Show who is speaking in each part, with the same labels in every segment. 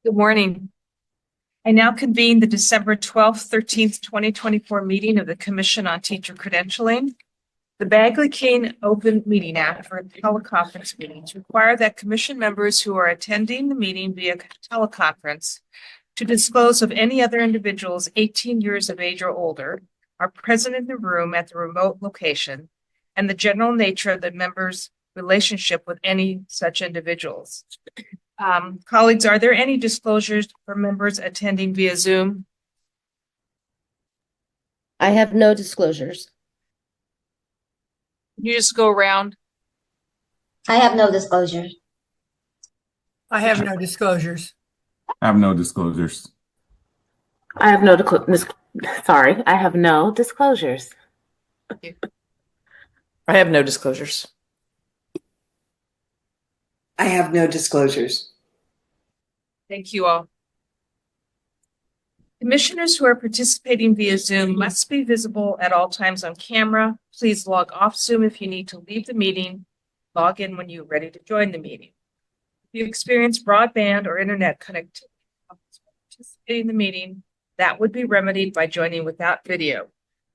Speaker 1: Good morning. I now convene the December 12th, 13th, 2024 meeting of the Commission on Teacher Credentialing. The Bagley-Keene Open Meeting Act for teleconference meetings require that Commission members who are attending the meeting via teleconference to disclose of any other individuals 18 years of age or older are present in the room at the remote location and the general nature of the members' relationship with any such individuals. Colleagues, are there any disclosures for members attending via Zoom?
Speaker 2: I have no disclosures.
Speaker 1: Can you just go around?
Speaker 3: I have no disclosure.
Speaker 4: I have no disclosures.
Speaker 5: I have no disclosures.
Speaker 6: I have no I have no disclosures.
Speaker 7: I have no disclosures.
Speaker 8: I have no disclosures.
Speaker 1: Thank you all. Commissioners who are participating via Zoom must be visible at all times on camera. Please log off Zoom if you need to leave the meeting. Log in when you're ready to join the meeting. If you experience broadband or internet connectivity participating in the meeting, that would be remedied by joining without video.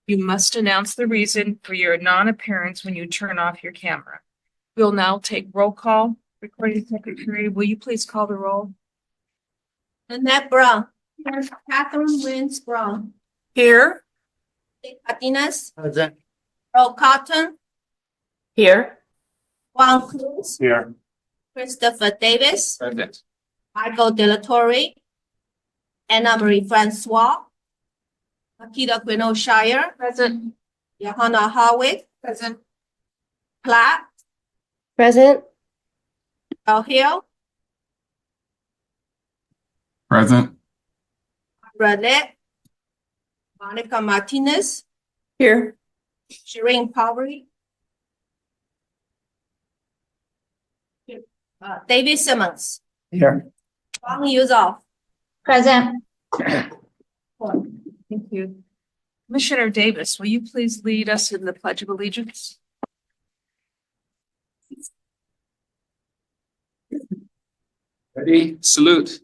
Speaker 1: You must announce the reason for your non-appearance when you turn off your camera. We'll now take roll call. Recording Secretary, will you please call the roll?
Speaker 3: Annette Brown. Here. Catherine Wins Brown.
Speaker 4: Here.
Speaker 3: Martinez.
Speaker 5: Present.
Speaker 3: Earl Cotton.
Speaker 6: Here.
Speaker 3: Juan Cruz.
Speaker 5: Here.
Speaker 3: Christopher Davis.
Speaker 5: Present.
Speaker 3: Michael De La Torre. Anna Marie Francois. Akita Quino Shire.
Speaker 1: Present.
Speaker 3: Johanna Harwick.
Speaker 1: Present.
Speaker 3: Platt.
Speaker 2: Present.
Speaker 3: Al Hill.
Speaker 5: Present.
Speaker 3: Bradley. Monica Martinez.
Speaker 7: Here.
Speaker 3: Shireen Powry. David Simmons.
Speaker 5: Here.
Speaker 3: Wang Yuzoff. Present.
Speaker 1: Thank you. Commissioner Davis, will you please lead us in the Pledge of Allegiance?
Speaker 9: Ready? Salute.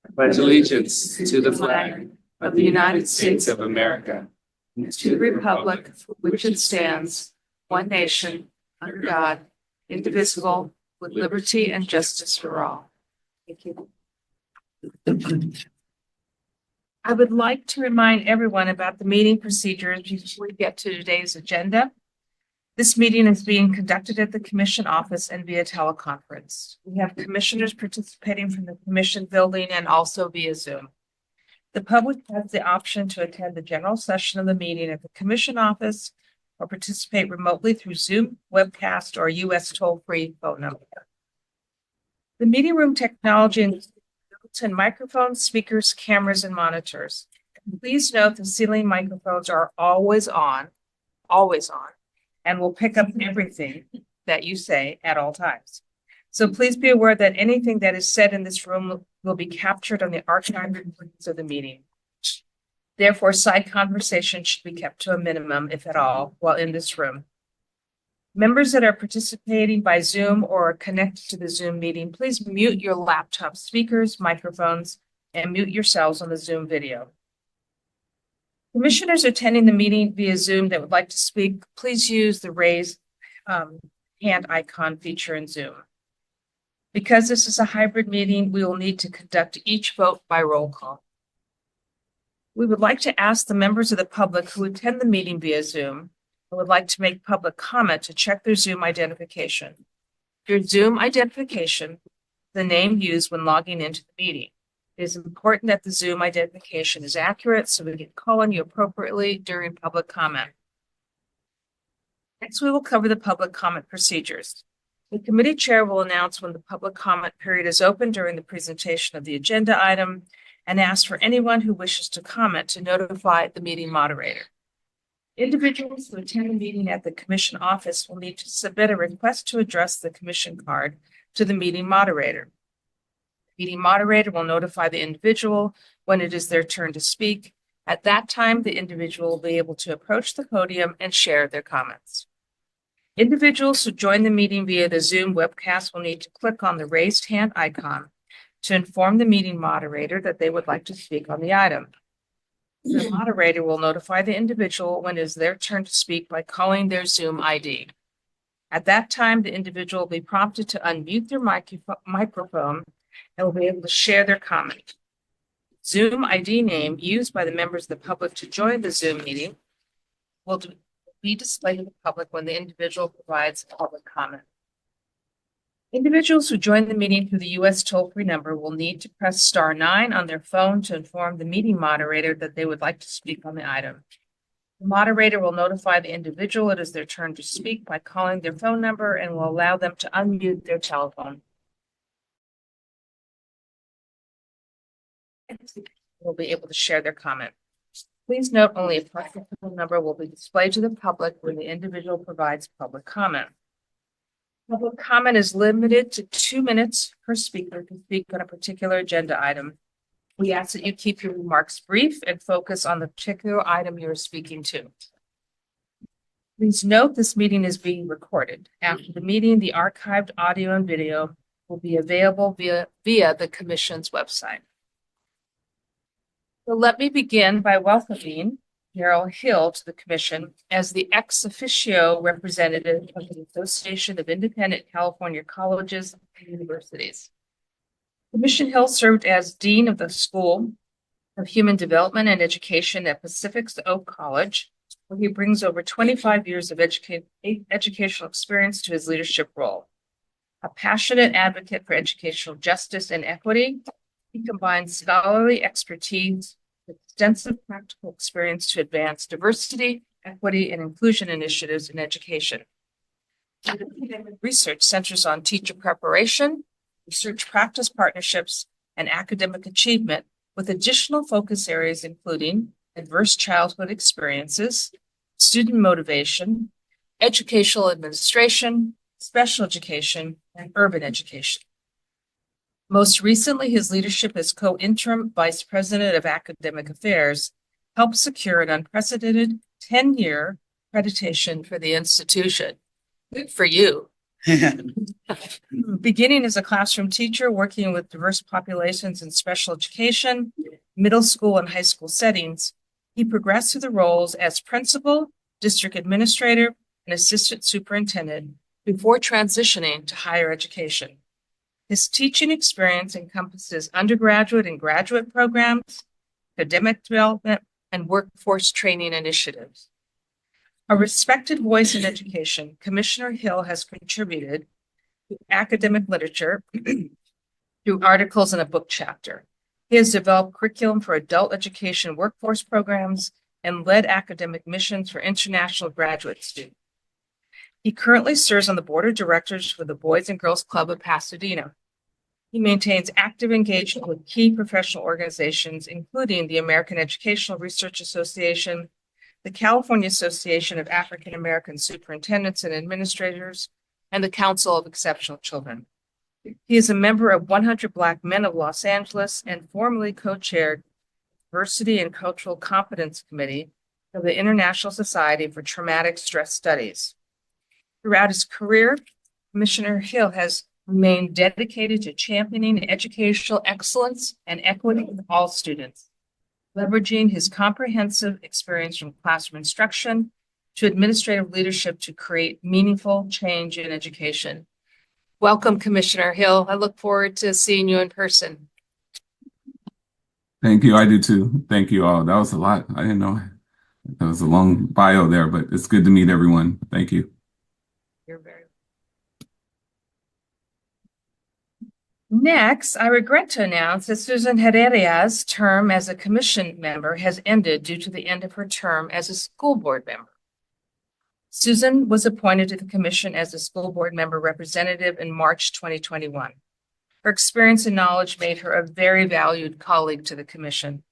Speaker 9: I pledge allegiance to the flag
Speaker 1: of the United States
Speaker 9: of America,
Speaker 1: and to the republic for which it stands, one nation, under God, indivisible, with liberty and justice for all. Thank you. I would like to remind everyone about the meeting procedures before we get to today's agenda. This meeting is being conducted at the Commission office and via teleconference. We have commissioners participating from the Commission building and also via Zoom. The public has the option to attend the general session of the meeting at the Commission office or participate remotely through Zoom, webcast, or U.S. toll-free phone number. The meeting room technology includes built-in microphones, speakers, cameras, and monitors. Please note the ceiling microphones are always on, and will pick up everything that you say at all times. So please be aware that anything that is said in this room will be captured on the archived recordings of the meeting. Therefore, side conversation should be kept to a minimum, if at all, while in this room. Members that are participating by Zoom or are connected to the Zoom meeting, please mute your laptop speakers, microphones, and mute yourselves on the Zoom video. Commissioners attending the meeting via Zoom that would like to speak, please use the raise hand icon feature in Zoom. Because this is a hybrid meeting, we will need to conduct each vote by roll call. We would like to ask the members of the public who attend the meeting via Zoom and would like to make public comment to check their Zoom identification. Your Zoom identification, the name used when logging into the meeting. It is important that the Zoom identification is accurate so we can call on you appropriately during public comment. Next, we will cover the public comment procedures. The committee chair will announce when the public comment period is open during the presentation of the agenda item and ask for anyone who wishes to comment to notify the meeting moderator. Individuals who attend the meeting at the Commission office will need to submit a request to address the Commission card to the meeting moderator. The meeting moderator will notify the individual when it is their turn to speak. At that time, the individual will be able to approach the podium and share their comments. Individuals who join the meeting via the Zoom webcast will need to click on the raised hand icon to inform the meeting moderator that they would like to speak on the item. The moderator will notify the individual when it is their turn to speak by calling their Zoom ID. At that time, the individual will be prompted to unmute their microphone and will be able to share their comment. Zoom ID name used by the members of the public to join the Zoom meeting will be displayed to the public when the individual provides public comment. Individuals who join the meeting through the U.S. toll-free number will need to press *9 on their phone to inform the meeting moderator that they would like to speak on the item. The moderator will notify the individual it is their turn to speak by calling their phone number and will allow them to unmute their telephone. Will be able to share their comment. Please note only a personal phone number will be displayed to the public when the individual provides public comment. Public comment is limited to 2 minutes per speaker to speak on a particular agenda item. We ask that you keep your remarks brief and focus on the particular item you're speaking to. Please note this meeting is being recorded. After the meeting, the archived audio and video will be available via the Commission's website. So let me begin by welcoming Daryl Hill to the Commission as the ex officio representative of the Association of Independent California Colleges and Universities. Commissioner Hill served as Dean of the School of Human Development and Education at Pacific Oak College, where he brings over 25 years of educational experience to his leadership role. A passionate advocate for educational justice and equity, he combines scholarly expertise with extensive practical experience to advance diversity, equity, and inclusion initiatives in education. Research centers on teacher preparation, research practice partnerships, and academic achievement, with additional focus areas including adverse childhood experiences, student motivation, educational administration, special education, and urban education. Most recently, his leadership as co-interim vice president of academic affairs helped secure an unprecedented 10-year accreditation for the institution. Good for you. Beginning as a classroom teacher, working with diverse populations in special education, middle school and high school settings, he progressed through the roles as principal, district administrator, and assistant superintendent before transitioning to higher education. His teaching experience encompasses undergraduate and graduate programs, academic development, and workforce training initiatives. A respected voice in education, Commissioner Hill has contributed to academic literature through articles and a book chapter. He has developed curriculum for adult education workforce programs and led academic missions for international graduate students. He currently serves on the board of directors for the Boys and Girls Club of Pasadena. He maintains active engagement with key professional organizations, including the American Educational Research Association, the California Association of African American Superintendents and Administrators, and the Council of Exceptional Children. He is a member of 100 Black Men of Los Angeles and formerly co-chaired Diversity and Cultural Competence Committee of the International Society for Traumatic Stress Studies. Throughout his career, Commissioner Hill has remained dedicated to championing educational excellence and equity with all students, leveraging his comprehensive experience from classroom instruction to administrative leadership to create meaningful change in education. Welcome, Commissioner Hill. I look forward to seeing you in person.
Speaker 5: Thank you. I do too. Thank you all. That was a lot. I didn't know that was a long bio there, but it's good to meet everyone. Thank you.
Speaker 1: You're very Next, I regret to announce that Susan Herrera's term as a commission member has ended due to the end of her term as a school board member. Susan was appointed to the commission as a school board member representative in March 2021. Her experience and knowledge made her a very valued colleague to the commission.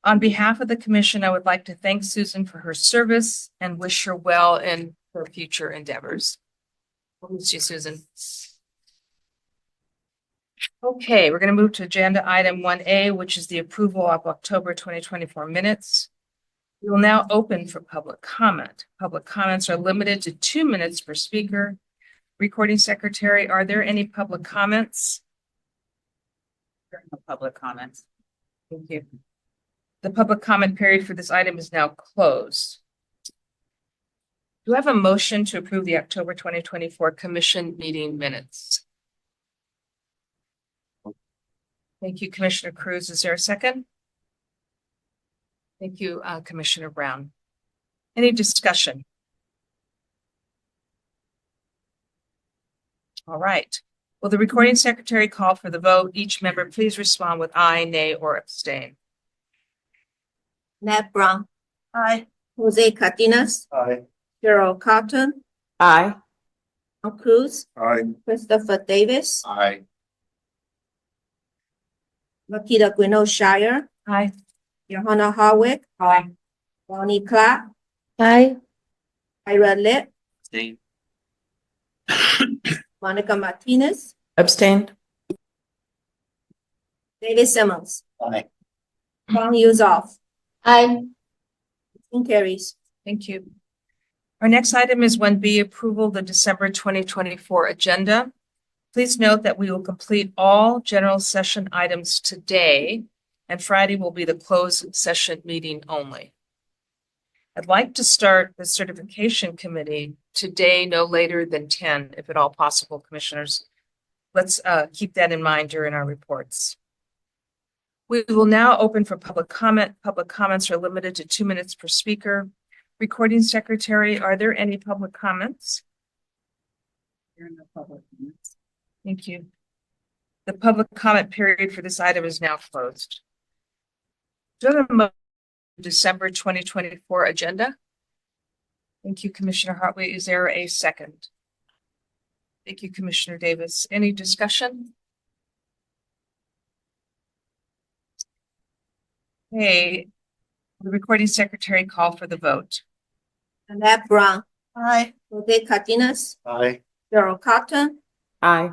Speaker 1: On behalf of the commission, I would like to thank Susan for her service and wish her well in her future endeavors. We'll miss you, Susan. Okay, we're going to move to agenda item 1A, which is the approval of October 2024 minutes. We will now open for public comment. Public comments are limited to 2 minutes per speaker. Recording secretary, are there any public comments?
Speaker 7: Public comments.
Speaker 1: Thank you. The public comment period for this item is now closed. Do I have a motion to approve the October 2024 commission meeting minutes? Thank you, Commissioner Cruz. Is there a second? Thank you, Commissioner Brown. Any discussion? All right. Will the recording secretary call for the vote? Each member, please respond with aye, nay, or abstain.
Speaker 3: Nat Brown,
Speaker 4: Aye.
Speaker 3: Jose Cardenas,
Speaker 9: Aye.
Speaker 3: Cheryl Carlton,
Speaker 7: Aye.
Speaker 3: Tom Cruise,
Speaker 9: Aye.
Speaker 3: Christopher Davis,
Speaker 9: Aye.
Speaker 3: Makita Gwinnett Shire,
Speaker 1: Aye.
Speaker 3: Johanna Harwick,
Speaker 7: Aye.
Speaker 3: Bonnie Clark,
Speaker 2: Aye.
Speaker 3: Ira Lit,
Speaker 9: Abstain.
Speaker 3: Monica Martinez,
Speaker 7: Abstain.
Speaker 3: David Simmons,
Speaker 9: Aye.
Speaker 3: Huang Yuzoff. Aye. Motion carries.
Speaker 1: Thank you. Our next item is 1B, approval of the December 2024 agenda. Please note that we will complete all general session items today, and Friday will be the closed session meeting only. I'd like to start the certification committee today, no later than 10, if at all possible, commissioners. Let's keep that in mind during our reports. We will now open for public comment. Public comments are limited to 2 minutes per speaker. Recording secretary, are there any public comments? There are no public comments. Thank you. The public comment period for this item is now closed. Do I have a motion for December 2024 agenda? Thank you, Commissioner Hartley. Is there a second? Thank you, Commissioner Davis. Any discussion? Okay, the recording secretary call for the vote.
Speaker 3: Nat Brown,
Speaker 4: Aye.
Speaker 3: Jose Cardenas,
Speaker 9: Aye.
Speaker 3: Cheryl Carlton,
Speaker 7: Aye.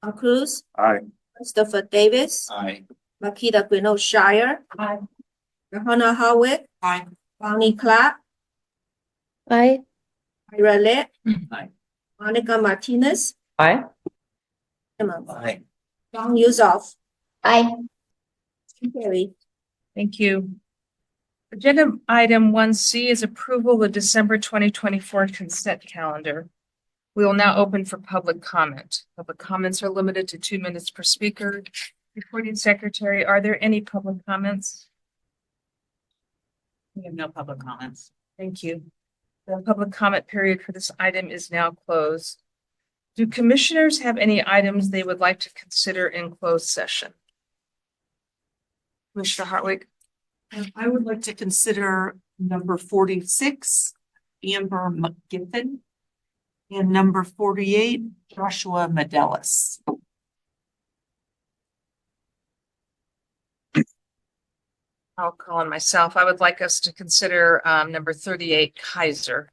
Speaker 3: Tom Cruise,
Speaker 9: Aye.
Speaker 3: Christopher Davis,
Speaker 9: Aye.
Speaker 3: Makita Gwinnett Shire,
Speaker 1: Aye.
Speaker 3: Johanna Harwick,
Speaker 7: Aye.
Speaker 3: Bonnie Clark,
Speaker 2: Aye.
Speaker 3: Ira Lit,
Speaker 9: Aye.
Speaker 3: Monica Martinez,
Speaker 7: Aye.
Speaker 3: Simmons,
Speaker 9: Aye.
Speaker 3: Huang Yuzoff. Aye. Motion carried.
Speaker 1: Thank you. Agenda item 1C is approval of the December 2024 consent calendar. We will now open for public comment. Public comments are limited to 2 minutes per speaker. Recording secretary, are there any public comments?
Speaker 7: We have no public comments.
Speaker 1: Thank you. The public comment period for this item is now closed. Do commissioners have any items they would like to consider in closed session? Commissioner Hartwig?
Speaker 10: I would like to consider number 46, Amber McGiffin, and number 48, Joshua Medelis.
Speaker 1: I'll call on myself. I would like us to consider number 38, Kaiser.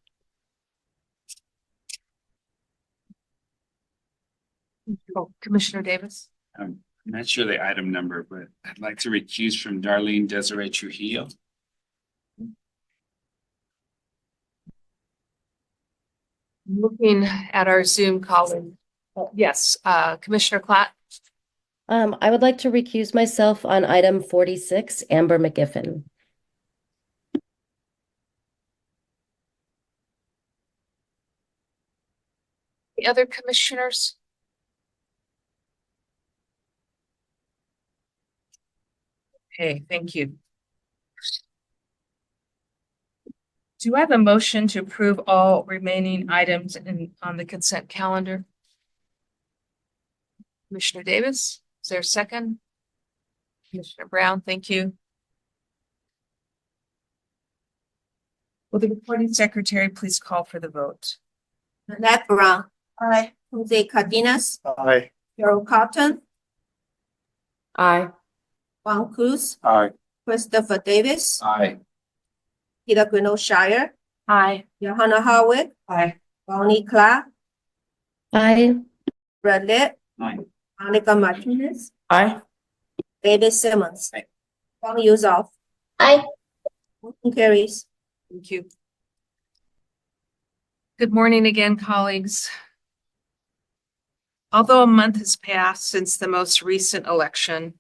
Speaker 1: Oh, Commissioner Davis?
Speaker 9: I'm not sure the item number, but I'd like to recuse from Darlene Desiree Trujillo.
Speaker 1: Looking at our Zoom calling. Yes, Commissioner Klatt?
Speaker 2: I would like to recuse myself on item 46, Amber McGiffin.
Speaker 1: The other commissioners? Okay, thank you. Do I have a motion to approve all remaining items on the consent calendar? Commissioner Davis, is there a second? Commissioner Brown, thank you. Will the recording secretary please call for the vote?
Speaker 3: Nat Brown. Aye. Jose Cardenas,
Speaker 9: Aye.
Speaker 3: Cheryl Carlton,
Speaker 7: Aye.
Speaker 3: Juan Cruz,
Speaker 9: Aye.
Speaker 3: Christopher Davis,
Speaker 9: Aye.
Speaker 3: Peter Gwinnett Shire,
Speaker 1: Aye.
Speaker 3: Johanna Harwick,
Speaker 10: Aye.
Speaker 3: Bonnie Clark,
Speaker 2: Aye.
Speaker 3: Ira Lit,
Speaker 9: Aye.
Speaker 3: Monica Martinez,
Speaker 7: Aye.
Speaker 3: David Simmons.
Speaker 9: Aye.
Speaker 3: Huang Yuzoff. Aye. Motion carries.
Speaker 1: Thank you. Good morning again, colleagues. Although a month has passed since the most recent election,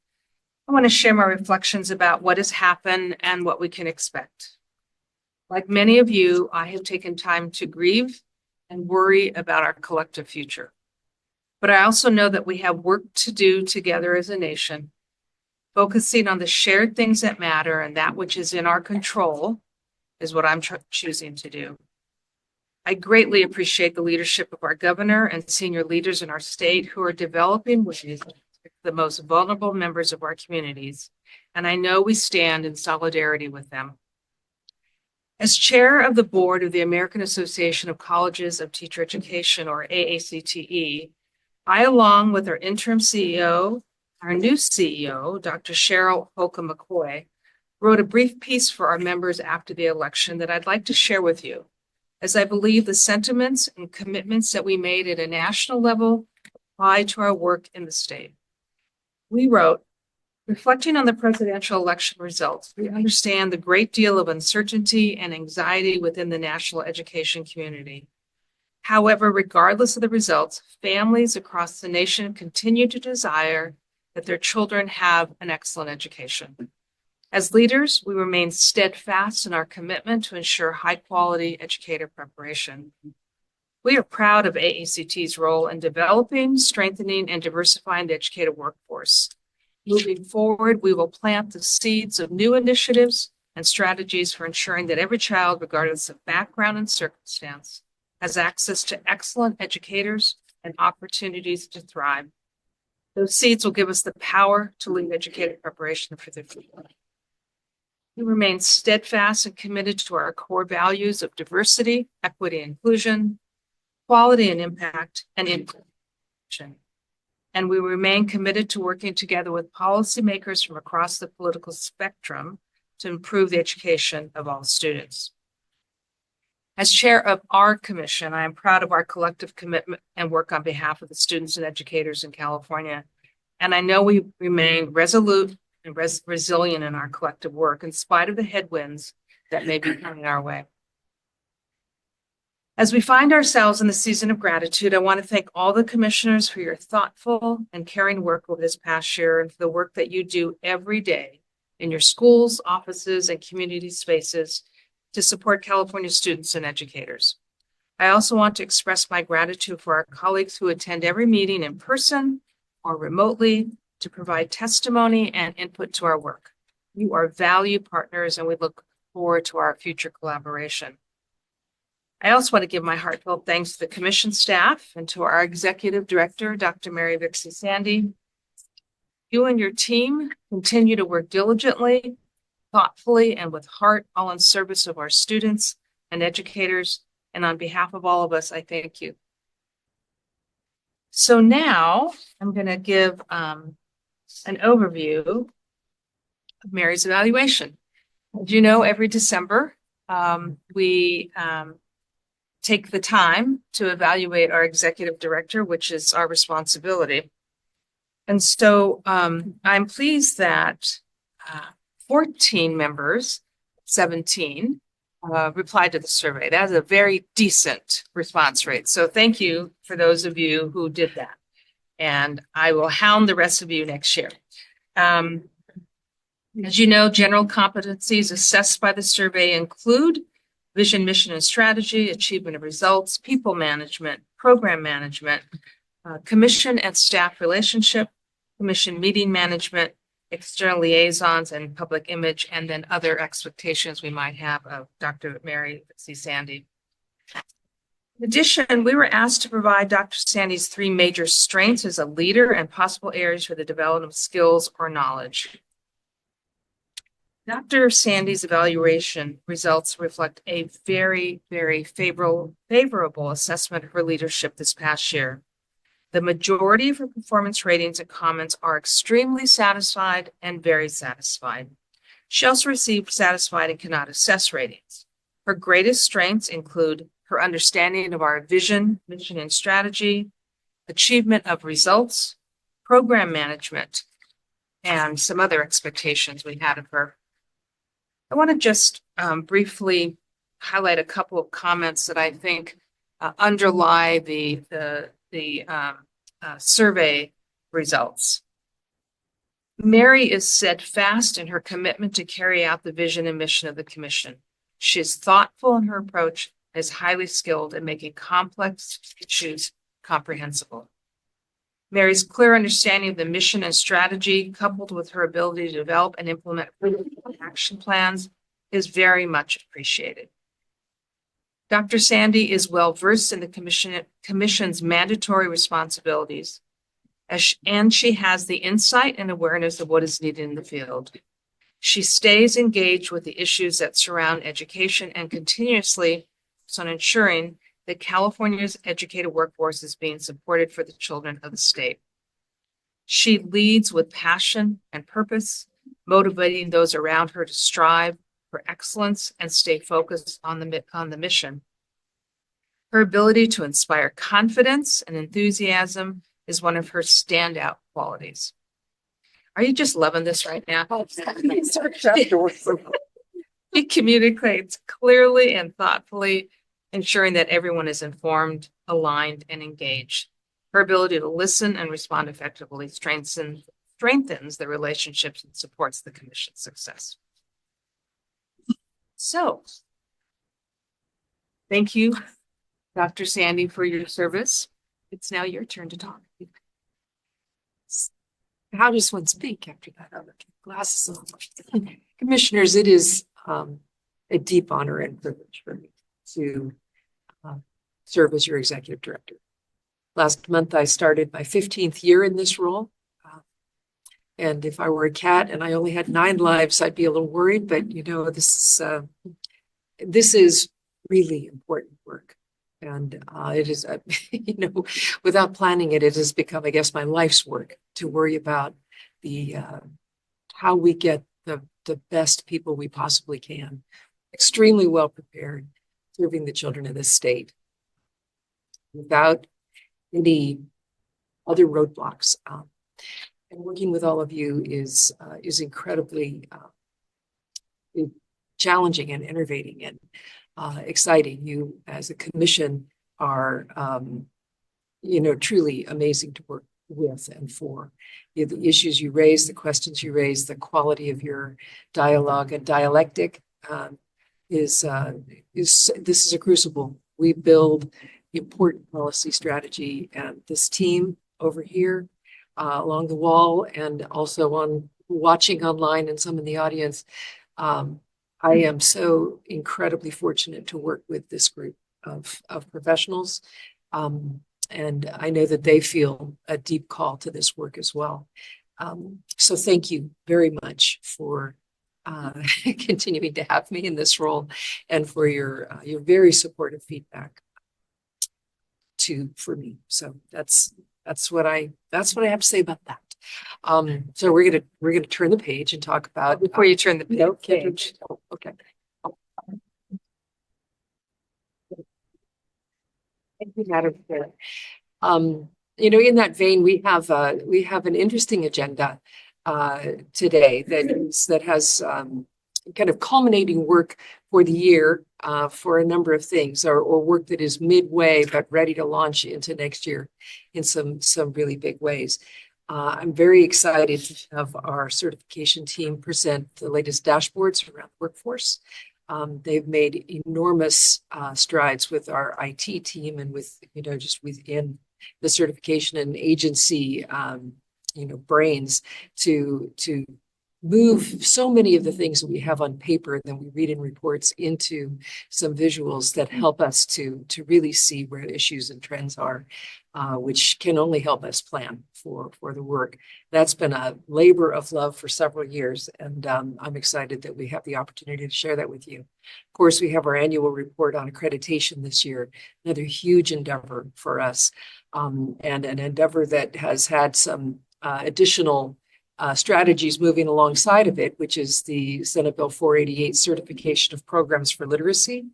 Speaker 1: I want to share my reflections about what has happened and what we can expect. Like many of you, I have taken time to grieve and worry about our collective future. But I also know that we have work to do together as a nation, focusing on the shared things that matter, and that which is in our control is what I'm choosing to do. I greatly appreciate the leadership of our governor and senior leaders in our state who are developing ways to protect the most vulnerable members of our communities, and I know we stand in solidarity with them. As chair of the board of the American Association of Colleges of Teacher Education, or AACTE, I, along with our interim CEO, our new CEO, Dr. Cheryl Holcomb McCoy, wrote a brief piece for our members after the election that I'd like to share with you, as I believe the sentiments and commitments that we made at a national level apply to our work in the state. We wrote, reflecting on the presidential election results, we understand the great deal of uncertainty and anxiety within the national education community. However, regardless of the results, families across the nation continue to desire that their children have an excellent education. As leaders, we remain steadfast in our commitment to ensure high-quality educator preparation. We are proud of AACT's role in developing, strengthening, and diversifying the educator workforce. Moving forward, we will plant the seeds of new initiatives and strategies for ensuring that every child, regardless of background and circumstance, has access to excellent educators and opportunities to thrive. Those seeds will give us the power to lead educator preparation for the future. We remain steadfast and committed to our core values of diversity, equity, inclusion, quality and impact, and inclusion. And we remain committed to working together with policymakers from across the political spectrum to improve the education of all students. As chair of our commission, I am proud of our collective commitment and work on behalf of the students and educators in California. And I know we remain resolute and resilient in our collective work in spite of the headwinds that may be coming our way. As we find ourselves in the season of gratitude, I want to thank all the commissioners for your thoughtful and caring work over this past year and for the work that you do every day in your schools, offices, and community spaces to support California students and educators. I also want to express my gratitude for our colleagues who attend every meeting in person or remotely to provide testimony and input to our work. You are valued partners, and we look forward to our future collaboration. I also want to give my heartfelt thanks to the commission staff and to our executive director, Dr. Mary Vixie Sandy. You and your team continue to work diligently, thoughtfully, and with heart, all in service of our students and educators. And on behalf of all of us, I thank you. So now I'm going to give an overview of Mary's evaluation. As you know, every December, we take the time to evaluate our executive director, which is our responsibility. And so I'm pleased that 14 members, 17, replied to the survey. That's a very decent response rate. So thank you for those of you who did that. And I will hound the rest of you next year. As you know, general competencies assessed by the survey include vision, mission, and strategy, achievement of results, people management, program management, commission and staff relationship, commission meeting management, external liaisons, and public image, and then other expectations we might have of Dr. Mary C. Sandy. In addition, we were asked to provide Dr. Sandy's 3 major strengths as a leader and possible areas for the development of skills or knowledge. Dr. Sandy's evaluation results reflect a very, very favorable assessment of her leadership this past year. The majority of her performance ratings and comments are extremely satisfied and very satisfied. She also received satisfied and cannot assess ratings. Her greatest strengths include her understanding of our vision, mission, and strategy, achievement of results, program management, and some other expectations we had of her. I want to just briefly highlight a couple of comments that I think underlie the survey results. Mary is steadfast in her commitment to carry out the vision and mission of the commission. She is thoughtful in her approach and is highly skilled in making complex issues comprehensible. Mary's clear understanding of the mission and strategy, coupled with her ability to develop and implement action plans, is very much appreciated. Dr. Sandy is well versed in the commission's mandatory responsibilities, and she has the insight and awareness of what is needed in the field. She stays engaged with the issues that surround education and continuously works on ensuring that California's educated workforce is being supported for the children of the state. She leads with passion and purpose, motivating those around her to strive for excellence and stay focused on the mission. Her ability to inspire confidence and enthusiasm is one of her standout qualities. Are you just loving this right now? She communicates clearly and thoughtfully, ensuring that everyone is informed, aligned, and engaged. Her ability to listen and respond effectively strengthens the relationships and supports the commission's success. So, thank you, Dr. Sandy, for your service. It's now your turn to talk.
Speaker 11: How does one speak after that? Glasses on. Commissioners, it is a deep honor and privilege for me to serve as your executive director. Last month, I started my 15th year in this role. And if I were a cat and I only had 9 lives, I'd be a little worried. But, you know, this is really important work. And it is, you know, without planning it, it has become, I guess, my life's work to worry about the how we get the best people we possibly can, extremely well prepared, serving the children of this state without any other roadblocks. And working with all of you is incredibly challenging and innovating and exciting. You, as a commission, are you know, truly amazing to work with and for. You know, the issues you raise, the questions you raise, the quality of your dialogue and dialectic this is a crucible. We build important policy strategy, and this team over here along the wall and also on watching online and some in the audience. I am so incredibly fortunate to work with this group of professionals. And I know that they feel a deep call to this work as well. So thank you very much for continuing to have me in this role and for your very supportive feedback for me. So that's what I have to say about that. So we're gonna turn the page and talk about
Speaker 1: before you turn the page.
Speaker 11: Okay. You know, in that vein, we have an interesting agenda today that has kind of culminating work for the year for a number of things, or work that is midway but ready to launch into next year in some really big ways. I'm very excited to have our certification team present the latest dashboards around workforce. They've made enormous strides with our IT team and with, you know, just within the certification and agency, you know, brains to move so many of the things that we have on paper and then we read in reports into some visuals that help us to really see where issues and trends are, which can only help us plan for the work. That's been a labor of love for several years, and I'm excited that we have the opportunity to share that with you. Of course, we have our annual report on accreditation this year, another huge endeavor for us, and an endeavor that has had some additional strategies moving alongside of it, which is the Senate Bill 488 certification of programs for literacy.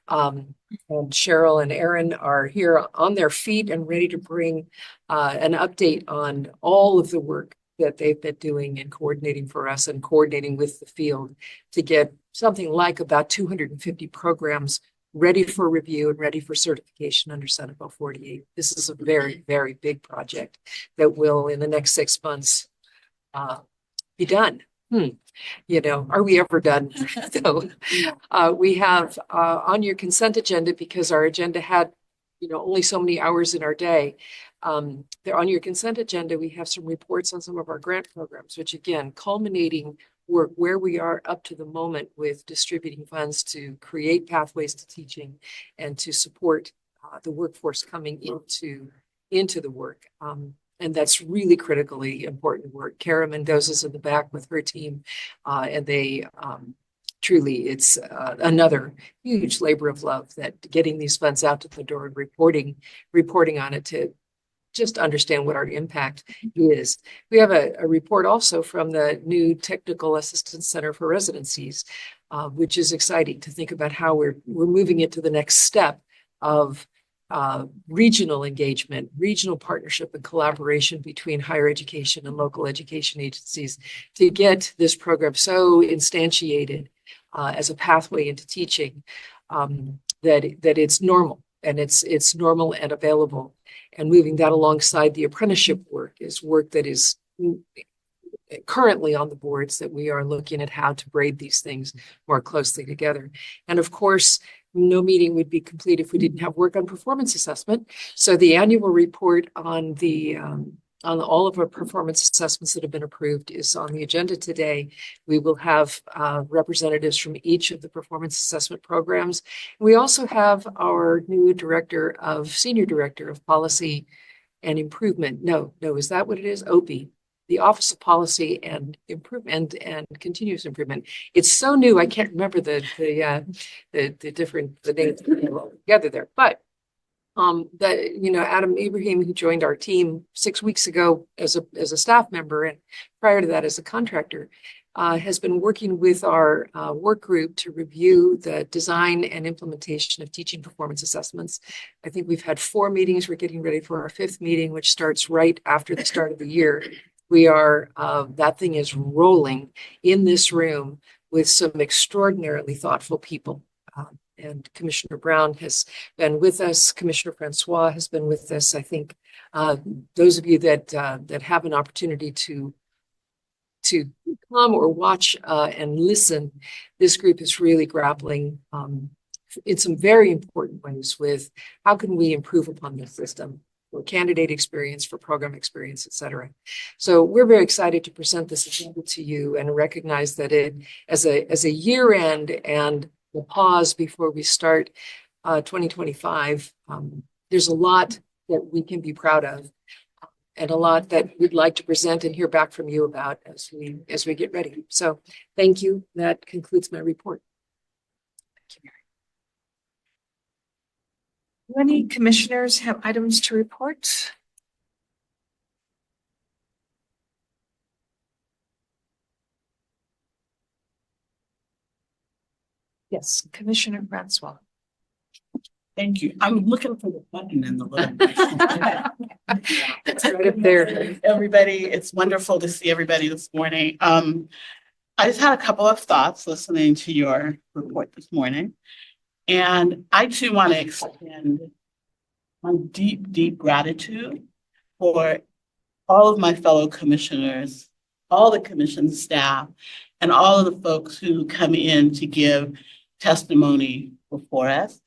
Speaker 11: And Cheryl and Aaron are here on their feet and ready to bring an update on all of the work that they've been doing and coordinating for us and coordinating with the field to get something like about 250 programs ready for review and ready for certification under Senate Bill 48. This is a very, very big project that will, in the next 6 months, be done. You know, are we ever done? So we have on your consent agenda, because our agenda had, you know, only so many hours in our day. There on your consent agenda, we have some reports on some of our grant programs, which again, culminating work where we are up to the moment with distributing funds to create pathways to teaching and to support the workforce coming into the work. And that's really critically important work. Kara Mendoza's in the back with her team, and they truly, it's another huge labor of love that getting these funds out to the door and reporting on it to just understand what our impact is. We have a report also from the new Technical Assistance Center for Residencies, which is exciting to think about how we're moving it to the next step of regional engagement, regional partnership and collaboration between higher education and local education agencies to get this program so instantiated as a pathway into teaching that it's normal and it's normal and available. And moving that alongside the apprenticeship work is work that is currently on the boards that we are looking at how to braid these things more closely together. And of course, no meeting would be complete if we didn't have work on performance assessment. So the annual report on all of our performance assessments that have been approved is on the agenda today. We will have representatives from each of the performance assessment programs. We also have our new senior director of policy and improvement. No, is that what it is? OPI. The Office of Policy and Improvement and Continuous Improvement. It's so new, I can't remember the names together there. But Adam Ibrahim, who joined our team 6 weeks ago as a staff member, and prior to that as a contractor, has been working with our work group to review the design and implementation of teaching performance assessments. I think we've had 4 meetings. We're getting ready for our 5th meeting, which starts right after the start of the year. That thing is rolling in this room with some extraordinarily thoughtful people. And Commissioner Brown has been with us. Commissioner Francois has been with us. I think those of you that have an opportunity to come or watch and listen, this group is really grappling in some very important ways with how can we improve upon the system for candidate experience, for program experience, et cetera. So we're very excited to present this agenda to you and recognize that it as a year end and the pause before we start 2025, there's a lot that we can be proud of and a lot that we'd like to present and hear back from you about as we get ready. So thank you. That concludes my report. Thank you, Mary.
Speaker 1: Do any commissioners have items to report? Yes, Commissioner Francois.
Speaker 12: Thank you. I'm looking for the button in the little.
Speaker 11: It's right up there.
Speaker 12: Everybody, it's wonderful to see everybody this morning. I just had a couple of thoughts listening to your report this morning. And I too want to extend my deep, deep gratitude for all of my fellow commissioners, all the commission staff, and all of the folks who come in to give testimony before us.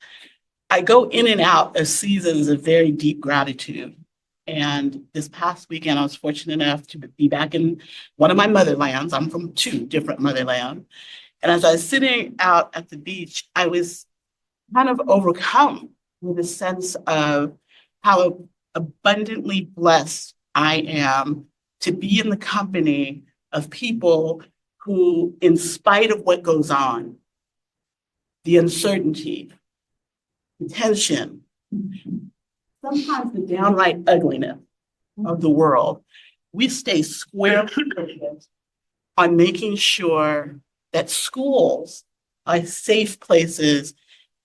Speaker 12: I go in and out of seasons of very deep gratitude. And this past weekend, I was fortunate enough to be back in one of my motherlands. I'm from 2 different motherlands. And as I was sitting out at the beach, I was kind of overcome with a sense of how abundantly blessed I am to be in the company of people who, in spite of what goes on, the uncertainty, the tension, sometimes the downright ugliness of the world, we stay squarely focused on making sure that schools are safe places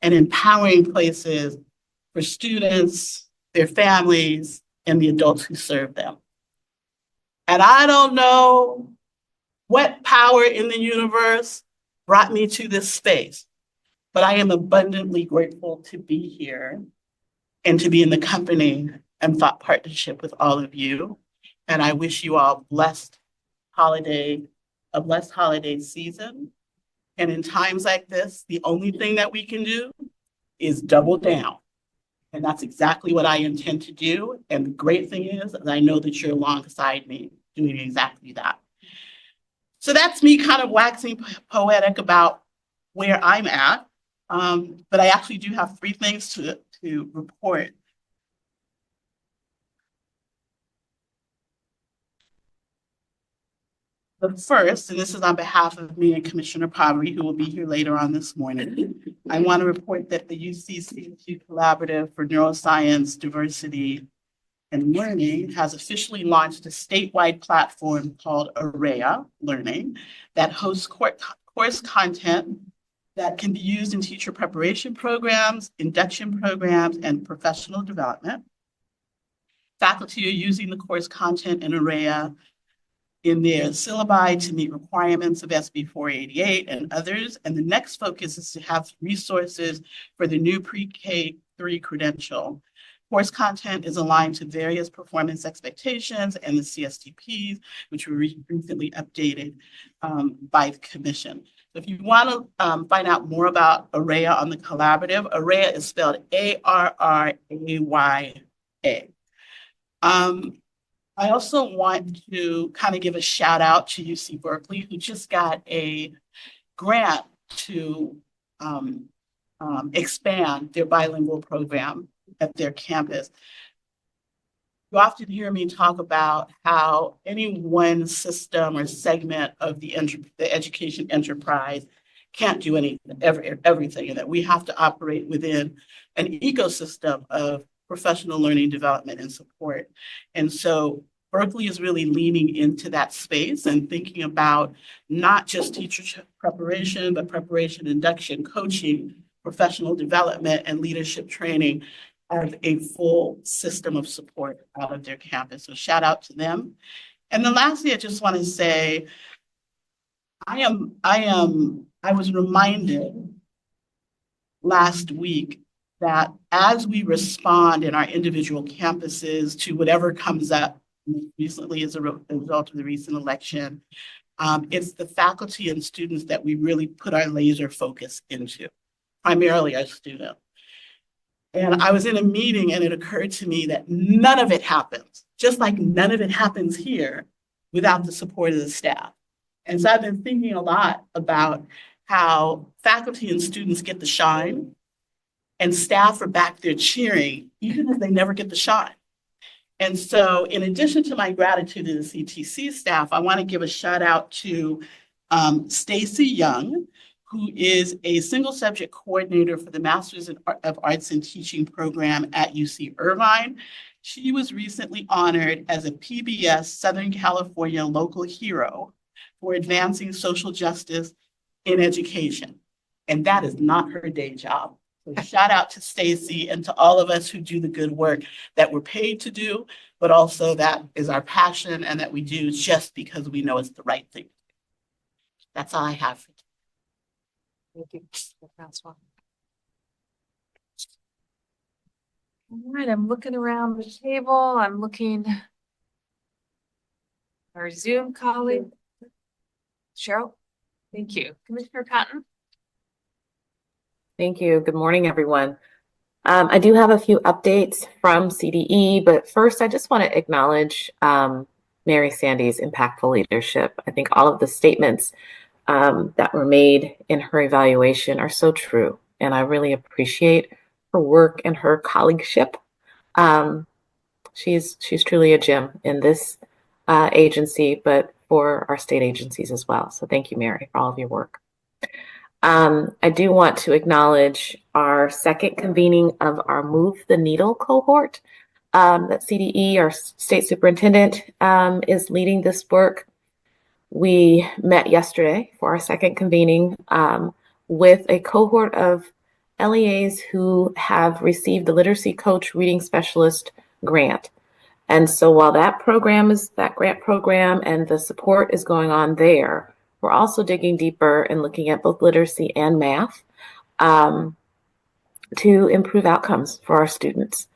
Speaker 12: and empowering places for students, their families, and the adults who serve them. And I don't know what power in the universe brought me to this space, but I am abundantly grateful to be here and to be in the company and thought partnership with all of you. And I wish you all a blessed holiday season. And in times like this, the only thing that we can do is double down. And that's exactly what I intend to do. And the great thing is I know that you're alongside me doing exactly that. So that's me kind of waxing poetic about where I'm at. But I actually do have 3 things to report. The first, and this is on behalf of me and Commissioner Poverty, who will be here later on this morning, I want to report that the UCCQ Collaborative for Neuroscience, Diversity, and Learning has officially launched a statewide platform called Araya Learning that hosts course content that can be used in teacher preparation programs, induction programs, and professional development. Faculty are using the course content in Araya in their syllabi to meet requirements of SB 488 and others. And the next focus is to have resources for the new pre-K3 credential. Course content is aligned to various performance expectations and the CSTPs, which were recently updated by the Commission. So if you want to find out more about Araya on the collaborative, Araya is spelled A-R-R-A-Y-A. I also want to kind of give a shout out to UC Berkeley, who just got a grant to expand their bilingual program at their campus. You often hear me talk about how any one system or segment of the education enterprise can't do everything, and that we have to operate within an ecosystem of professional learning development and support. And so Berkeley is really leaning into that space and thinking about not just teacher preparation, but preparation, induction, coaching, professional development, and leadership training as a full system of support out of their campus. So shout out to them. And then lastly, I just want to say, I was reminded last week that as we respond in our individual campuses to whatever comes up recently as a result of the recent election, it's the faculty and students that we really put our laser focus into, primarily our students. And I was in a meeting and it occurred to me that none of it happens, just like none of it happens here, without the support of the staff. And so I've been thinking a lot about how faculty and students get the shine and staff are back there cheering, even if they never get the shine. And so in addition to my gratitude to the CTC staff, I want to give a shout out to Stacy Young, who is a single subject coordinator for the Masters of Arts in Teaching program at UC Irvine. She was recently honored as a PBS Southern California local hero for advancing social justice in education. And that is not her day job. So shout out to Stacy and to all of us who do the good work that we're paid to do, but also that is our passion and that we do just because we know it's the right thing. That's all I have for today.
Speaker 1: Thank you, Francois. All right, I'm looking around the table. I'm looking our Zoom colleague. Cheryl, thank you. Commissioner Cotton.
Speaker 6: Thank you. Good morning, everyone. I do have a few updates from CDE, but first I just want to acknowledge Mary Sandy's impactful leadership. I think all of the statements that were made in her evaluation are so true, and I really appreciate her work and her colleagueship. She's truly a gem in this agency, but for our state agencies as well. So thank you, Mary, for all of your work. I do want to acknowledge our second convening of our Move the Needle cohort. That CDE, our state superintendent, is leading this work. We met yesterday for our second convening with a cohort of LEAs who have received the Literacy Coach Reading Specialist grant. And so while that grant program and the support is going on there, we're also digging deeper and looking at both literacy and math to improve outcomes for our students.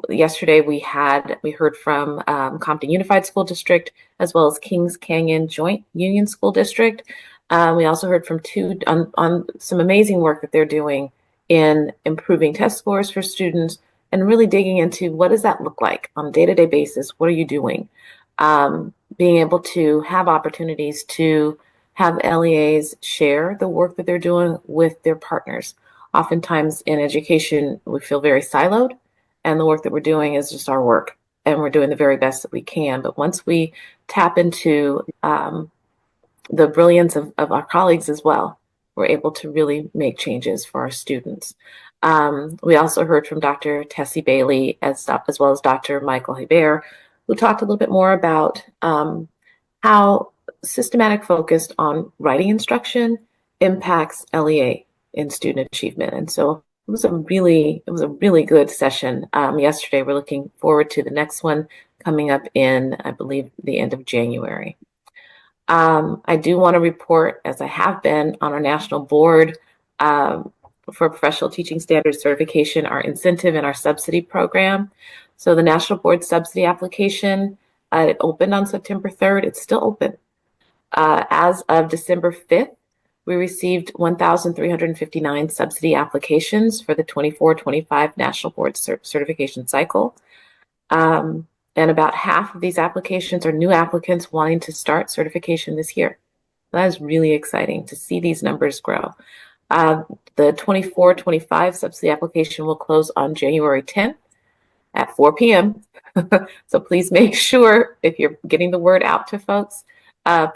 Speaker 6: Yesterday we heard from Compton Unified School District as well as Kings Canyon Joint Union School District. We also heard from on some amazing work that they're doing in improving test scores for students and really digging into what does that look like on a day-to-day basis? What are you doing? Being able to have opportunities to have LEAs share the work that they're doing with their partners. Oftentimes in education, we feel very siloed, and the work that we're doing is just our work, and we're doing the very best that we can. But once we tap into the brilliance of our colleagues as well, we're able to really make changes for our students. We also heard from Dr. Tessie Bailey as well as Dr. Michael Hebert, who talked a little bit more about how systematic focus on writing instruction impacts LEA in student achievement. And so it was a really good session yesterday. We're looking forward to the next one coming up in, I believe, the end of January. I do want to report, as I have been, on our national board for professional teaching standards certification, our incentive and our subsidy program. So the national board subsidy application, it opened on September 3rd. It's still open. As of December 5th, we received 1,359 subsidy applications for the 24-25 National Board Certification Cycle. And about half of these applications are new applicants wanting to start certification this year. That is really exciting to see these numbers grow. The 24-25 subsidy application will close on January 10th at 4 p.m. So please make sure, if you're getting the word out to folks,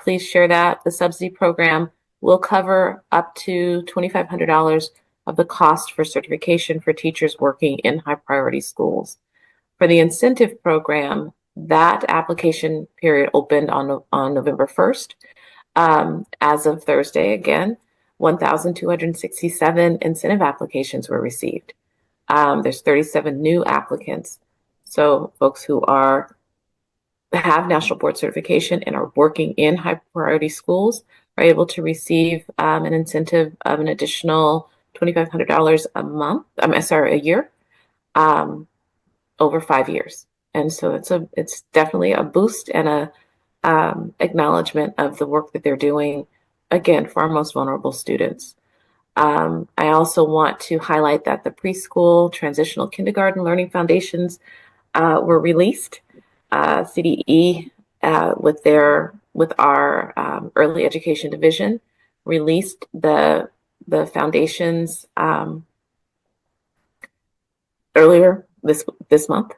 Speaker 6: please share that. The subsidy program will cover up to $2,500 of the cost for certification for teachers working in high priority schools. For the incentive program, that application period opened on November 1st. As of Thursday, again, 1,267 incentive applications were received. There's 37 new applicants. So folks who have national board certification and are working in high priority schools are able to receive an incentive of an additional $2,500 a year, over 5 years. And so it's definitely a boost and a acknowledgement of the work that they're doing, again, for our most vulnerable students. I also want to highlight that the preschool, transitional kindergarten learning foundations were released. CDE with our early education division released the foundations earlier this month.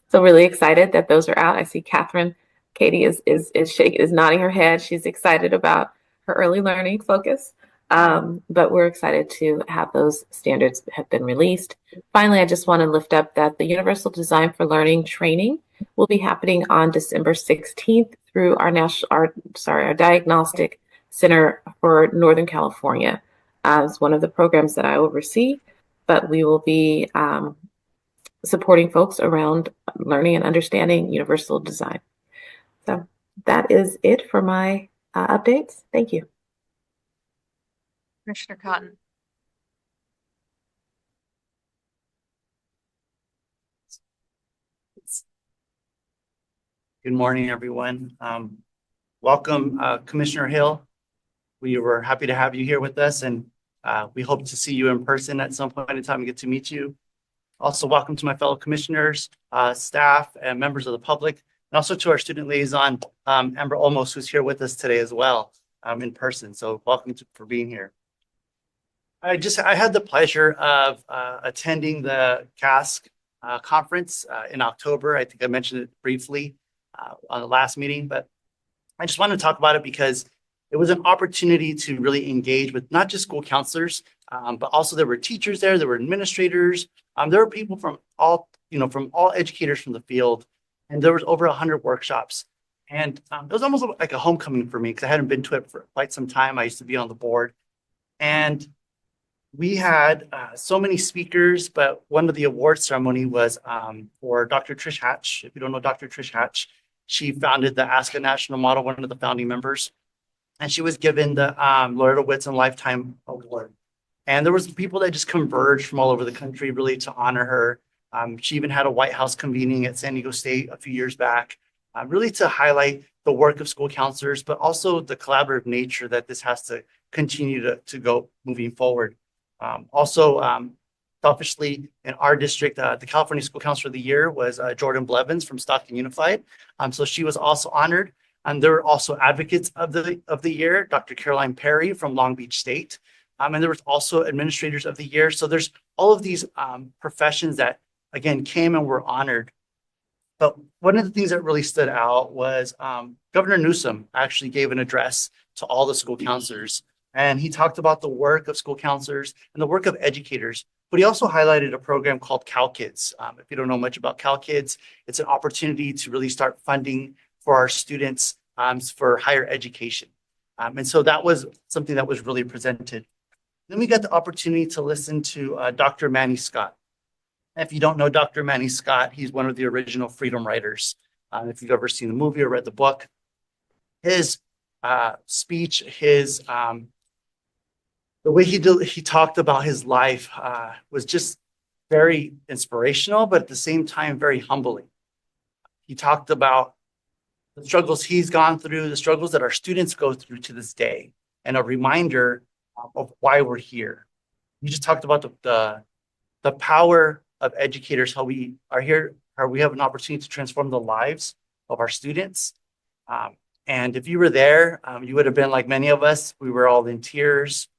Speaker 6: So really excited that those are out. I see Katie is nodding her head. She's excited about her early learning focus. But we're excited to have those standards have been released. Finally, I just want to lift up that the Universal Design for Learning training will be happening on December 16th through our Diagnostic Center for Northern California. It's one of the programs that I oversee, but we will be supporting folks around learning and understanding universal design. So that is it for my updates. Thank you.
Speaker 1: Commissioner Cotton.
Speaker 13: Good morning, everyone. Welcome, Commissioner Hill. We were happy to have you here with us, and we hope to see you in person at some point in time and get to meet you. Also, welcome to my fellow commissioners, staff, and members of the public, and also to our student liaison, Amber Olmos, who's here with us today as well, in person. So welcome for being here. I had the pleasure of attending the CASC conference in October. I think I mentioned it briefly on the last meeting, but I just wanted to talk about it because it was an opportunity to really engage with not just school counselors, but also there were teachers there were administrators, there were people from all educators from the field, and there was over 100 workshops. And it was almost like a homecoming for me because I hadn't been to it for quite some time. I used to be on the board, and we had so many speakers, but one of the award ceremony was for Dr. Trish Hatch. If you don't know Dr. Trish Hatch, she founded the Ask a National model, one of the founding members. and she was given the Loretta Whitson Lifetime Award. And there was people that just converged from all over the country really to honor her. She even had a White House convening at San Diego State a few years back, really to highlight the work of school counselors, but also the collaborative nature that this has to continue to go moving forward. Selfishly, in our district, the California School Counselor of the Year was Jordan Blevins from Stockton Unified. So she was also honored. And there were also advocates of the year, Dr. Caroline Perry from Long Beach State. And there was also administrators of the year. So there's all of these professions that, again, came and were honored. But one of the things that really stood out was Governor Newsom actually gave an address to all the school counselors. And he talked about the work of school counselors and the work of educators. But he also highlighted a program called Cal Kids. If you don't know much about Cal Kids, it's an opportunity to really start funding for our students for higher education. And so that was something that was really presented. Then we got the opportunity to listen to Dr. Manny Scott. If you don't know Dr. Manny Scott, he's one of the original Freedom Writers. If you've ever seen the movie or read the book, his speech, the way he talked about his life was just very inspirational, but at the same time, very humbling. He talked about the struggles he's gone through, the struggles that our students go through to this day, and a reminder of why we're here. He just talked about the power of educators, how we are here, how we have an opportunity to transform the lives of our students. And if you were there, you would have been like many of us. We were all in tears.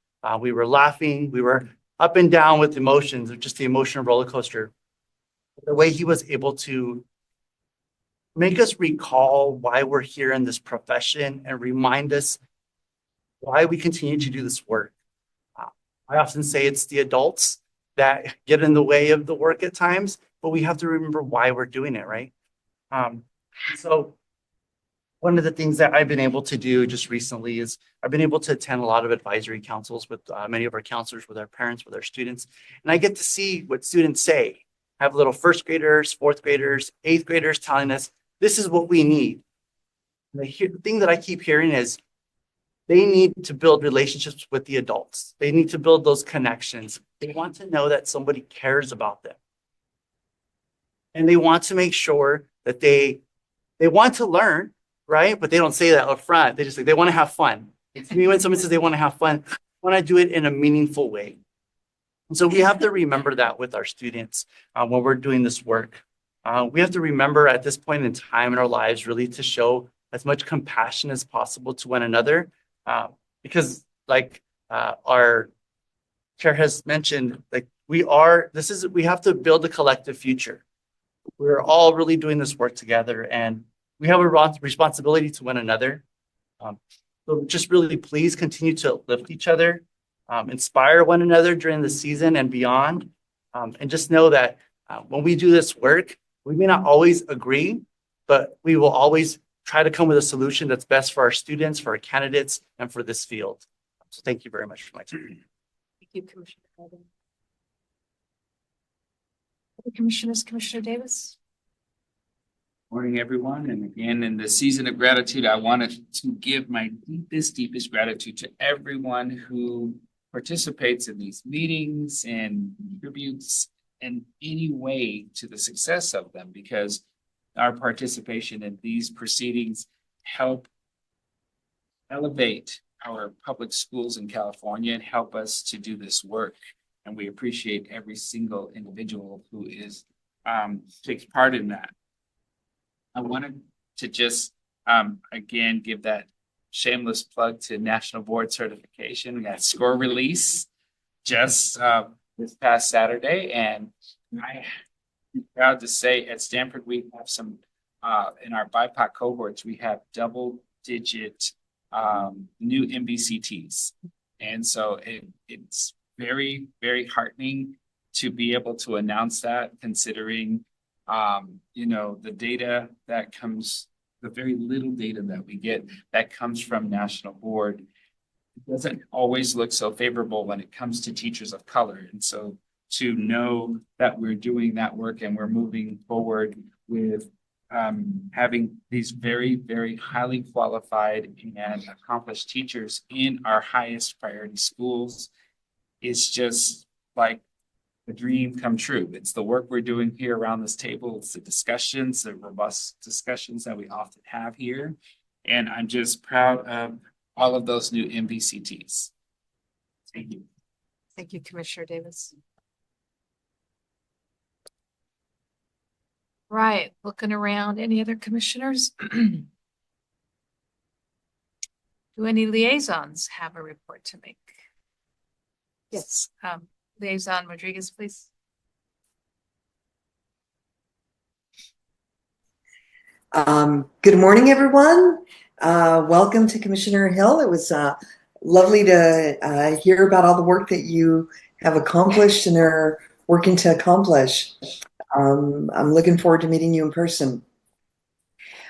Speaker 13: We were laughing. We were up and down with emotions, just the emotional roller coaster. The way he was able to make us recall why we're here in this profession and remind us why we continue to do this work. I often say it's the adults that get in the way of the work at times, but we have to remember why we're doing it, right? So one of the things that I've been able to do just recently is I've been able to attend a lot of advisory councils with many of our counselors, with our parents, with our students, and I get to see what students say. I have little first graders, fourth graders, eighth graders telling us, this is what we need. And the thing that I keep hearing is they need to build relationships with the adults. They need to build those connections. They want to know that somebody cares about them. And they want to make sure that they want to learn, right? But they don't say that up front. They just they want to have fun. To me, when someone says they want to have fun, I want to do it in a meaningful way. And so we have to remember that with our students when we're doing this work. We have to remember at this point in time in our lives really to show as much compassion as possible to one another. Because like our chair has mentioned, like we have to build a collective future. We're all really doing this work together and we have a responsibility to one another. So just really please continue to lift each other, inspire one another during the season and beyond. And just know that when we do this work, we may not always agree, but we will always try to come with a solution that's best for our students, for our candidates, and for this field. So thank you very much for my time.
Speaker 1: Thank you, Commissioner Calvin. Other commissioners, Commissioner Davis.
Speaker 9: Morning, everyone. And again, in the season of gratitude, I wanted to give my deepest gratitude to everyone who participates in these meetings and contributes in any way to the success of them, because our participation in these proceedings help elevate our public schools in California and help us to do this work. And we appreciate every single individual who takes part in that. I wanted to just, again, give that shameless plug to National Board Certification. We got score release just this past Saturday. And I'm proud to say at Stanford, we have some, in our BIPOC cohorts, we have double-digit new MBCTs. And so it's very, very heartening to be able to announce that, considering the data that comes, the very little data that we get that comes from National Board, it doesn't always look so favorable when it comes to teachers of color. And so to know that we're doing that work and we're moving forward with having these very, very highly qualified and accomplished teachers in our highest priority schools is just like a dream come true. It's the work we're doing here around this table. It's the discussions, the robust discussions that we often have here. And I'm just proud of all of those new MVCTs. Thank you.
Speaker 1: Thank you, Commissioner Davis. Right, looking around, any other commissioners? Do any liaisons have a report to make? Yes, Liaison Rodriguez, please.
Speaker 8: Good morning, everyone. Welcome to Commissioner Hill. It was lovely to hear about all the work that you have accomplished and are working to accomplish. I'm looking forward to meeting you in person.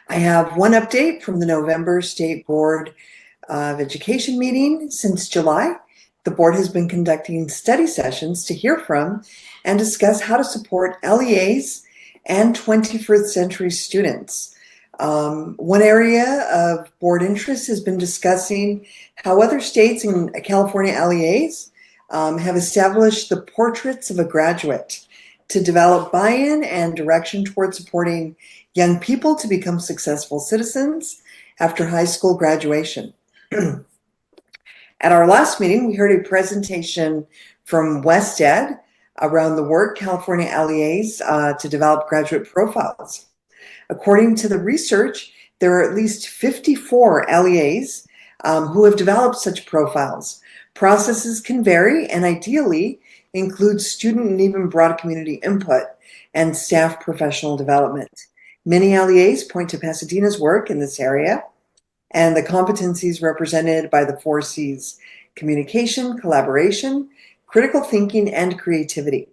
Speaker 8: I have one update from the November State Board of Education meeting. Since July, the board has been conducting study sessions to hear from and discuss how to support LEAs and 21st century students. One area of board interest has been discussing how other states and California LEAs have established the portraits of a graduate to develop buy-in and direction towards supporting young people to become successful citizens after high school graduation. At our last meeting, we heard a presentation from West Ed around the work California LEAs to develop graduate profiles. According to the research, there are at least 54 LEAs who have developed such profiles. Processes can vary and ideally include student and even broad community input and staff professional development. Many LEAs point to Pasadena's work in this area and the competencies represented by the 4 C's: communication, collaboration, critical thinking, and creativity.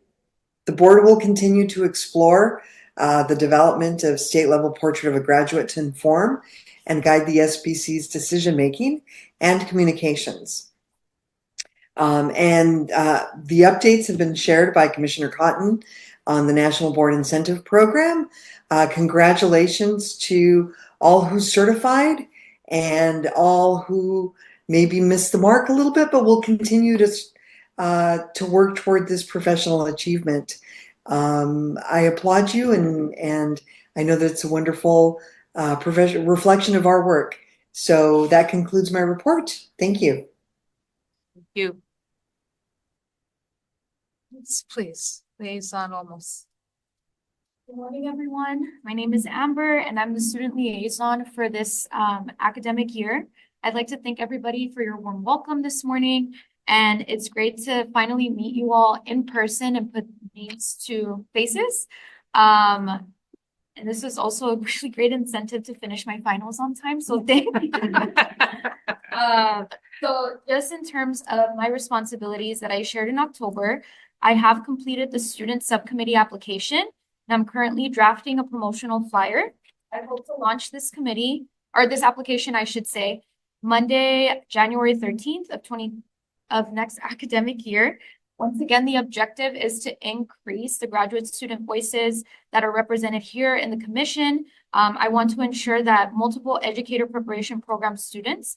Speaker 8: The board will continue to explore the development of state-level portrait of a graduate to inform and guide the SBC's decision-making and communications. The updates have been shared by Commissioner Cotton on the National Board Incentive Program. Congratulations to all who certified and all who maybe missed the mark a little bit, but will continue to work toward this professional achievement. I applaud you, and I know that it's a wonderful reflection of our work. So that concludes my report. Thank you.
Speaker 1: Thank you. Yes, please, Liaison Olmos.
Speaker 14: Good morning, everyone. My name is Amber, and I'm the student liaison for this academic year. I'd like to thank everybody for your warm welcome this morning, and it's great to finally meet you all in person and put names to faces. And this is also a really great incentive to finish my finals on time, so thank you. So just in terms of my responsibilities that I shared in October, I have completed the student subcommittee application, and I'm currently drafting a promotional flyer. I hope to launch this committee, or this application, I should say, Monday, January 13th of next academic year. Once again, the objective is to increase the graduate student voices that are represented here in the commission. I want to ensure that multiple educator preparation program students'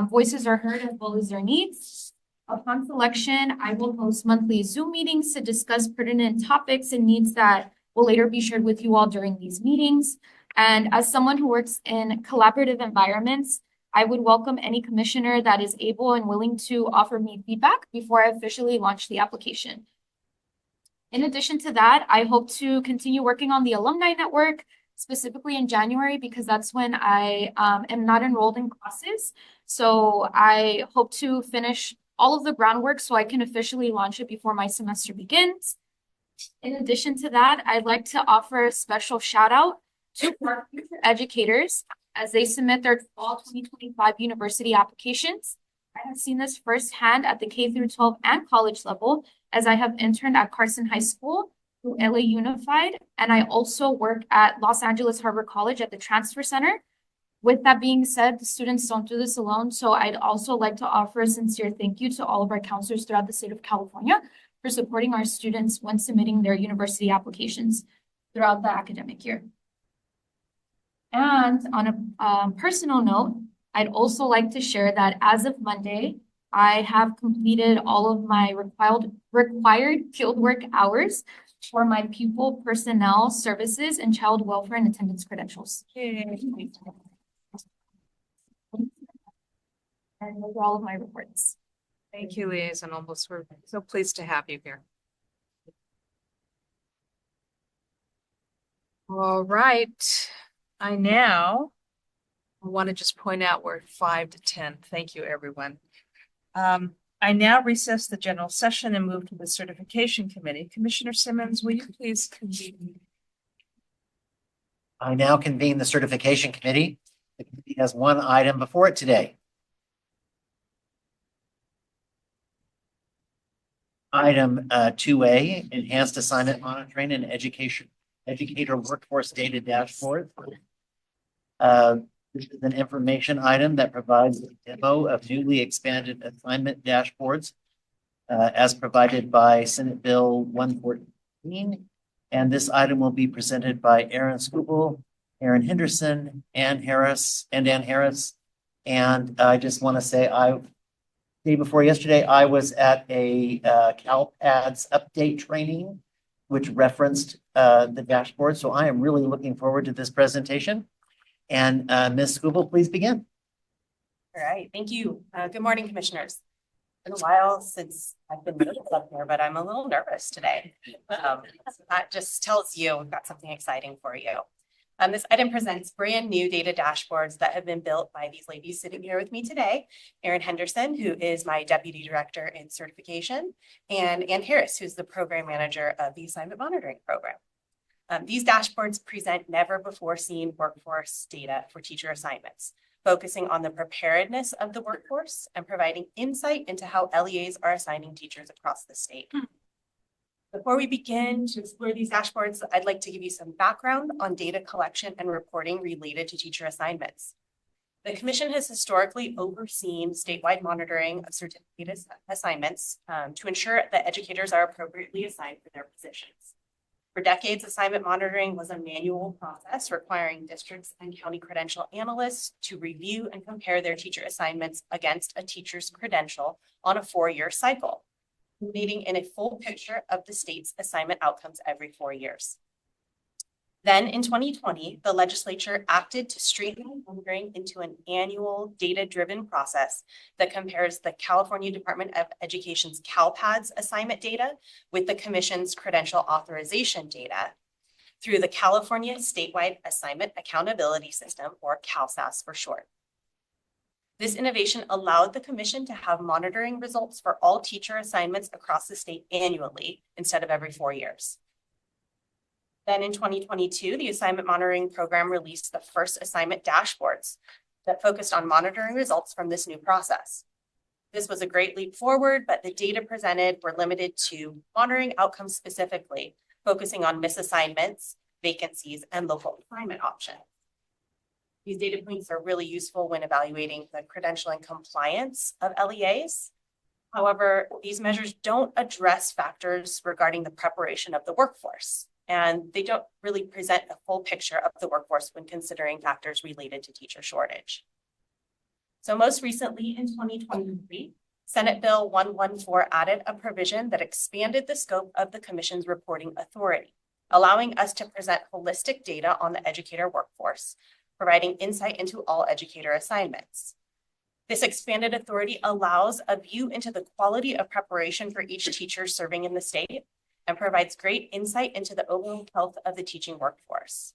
Speaker 14: voices are heard as well as their needs. Upon selection, I will host monthly Zoom meetings to discuss pertinent topics and needs that will later be shared with you all during these meetings. And as someone who works in collaborative environments, I would welcome any commissioner that is able and willing to offer me feedback before I officially launch the application. In addition to that, I hope to continue working on the alumni network, specifically in January, because that's when I am not enrolled in classes. So I hope to finish all of the groundwork so I can officially launch it before my semester begins. In addition to that, I'd like to offer a special shout out to our future educators as they submit their fall 2025 university applications. I have seen this firsthand at the K through 12 and college level, as I have interned at Carson High School through LA Unified, and I also work at Los Angeles Harbor College at the Transfer Center. With that being said, the students don't do this alone, so I'd also like to offer a sincere thank you to all of our counselors throughout the state of California for supporting our students when submitting their university applications throughout the academic year. And on a personal note, I'd also like to share that as of Monday, I have completed all of my required fieldwork hours for my pupil personnel services and child welfare and attendance credentials. And those are all of my reports.
Speaker 1: Thank you, Liaison Almost. We're so pleased to have you here. All right. I want to just point out we're 5 to 10. Thank you, everyone. I now recess the general session and move to the certification committee. Commissioner Simmons, will you please convene?
Speaker 15: I now convene the certification committee. The committee has one item before it today. Item 2A, enhanced assignment monitoring and educator workforce data dashboard. This is an information item that provides a demo of newly expanded assignment dashboards as provided by Senate Bill 114. And this item will be presented by Aaron Skubal, Aaron Henderson, Ann Harris. And I just want to say, day before yesterday, I was at a CalPads update training, which referenced the dashboard. So I am really looking forward to this presentation. And Ms. Skubal, please begin.
Speaker 16: All right, thank you. Good morning, commissioners. It's been a while since I've been up here, but I'm a little nervous today. So that just tells you we've got something exciting for you. This item presents brand new data dashboards that have been built by these ladies sitting here with me today. Erin Henderson, who is my deputy director in certification, and Ann Harris, who's the program manager of the assignment monitoring program. These dashboards present never before seen workforce data for teacher assignments, focusing on the preparedness of the workforce and providing insight into how LEAs are assigning teachers across the state. Before we begin to explore these dashboards, I'd like to give you some background on data collection and reporting related to teacher assignments. The Commission has historically overseen statewide monitoring of certificate assignments to ensure that educators are appropriately assigned for their positions. For decades, assignment monitoring was a manual process requiring districts and county credential analysts to review and compare their teacher assignments against a teacher's credential on a 4-year cycle, leading in a full picture of the state's assignment outcomes every 4 years. Then in 2020, the legislature acted to streamline monitoring into an annual data-driven process that compares the California Department of Education's CalPads assignment data with the Commission's credential authorization data through the California Statewide Assignment Accountability System, or CalSAS for short. This innovation allowed the Commission to have monitoring results for all teacher assignments across the state annually instead of every 4 years. Then in 2022, the assignment monitoring program released the first assignment dashboards that focused on monitoring results from this new process. This was a great leap forward, but the data presented were limited to monitoring outcomes specifically, focusing on misassignments, vacancies, and local assignment options. These data points are really useful when evaluating the credentialing compliance of LEAs. However, these measures don't address factors regarding the preparation of the workforce, and they don't really present a full picture of the workforce when considering factors related to teacher shortage. So most recently in 2023, Senate Bill 114 added a provision that expanded the scope of the Commission's reporting authority, allowing us to present holistic data on the educator workforce, providing insight into all educator assignments. This expanded authority allows a view into the quality of preparation for each teacher serving in the state and provides great insight into the overall health of the teaching workforce.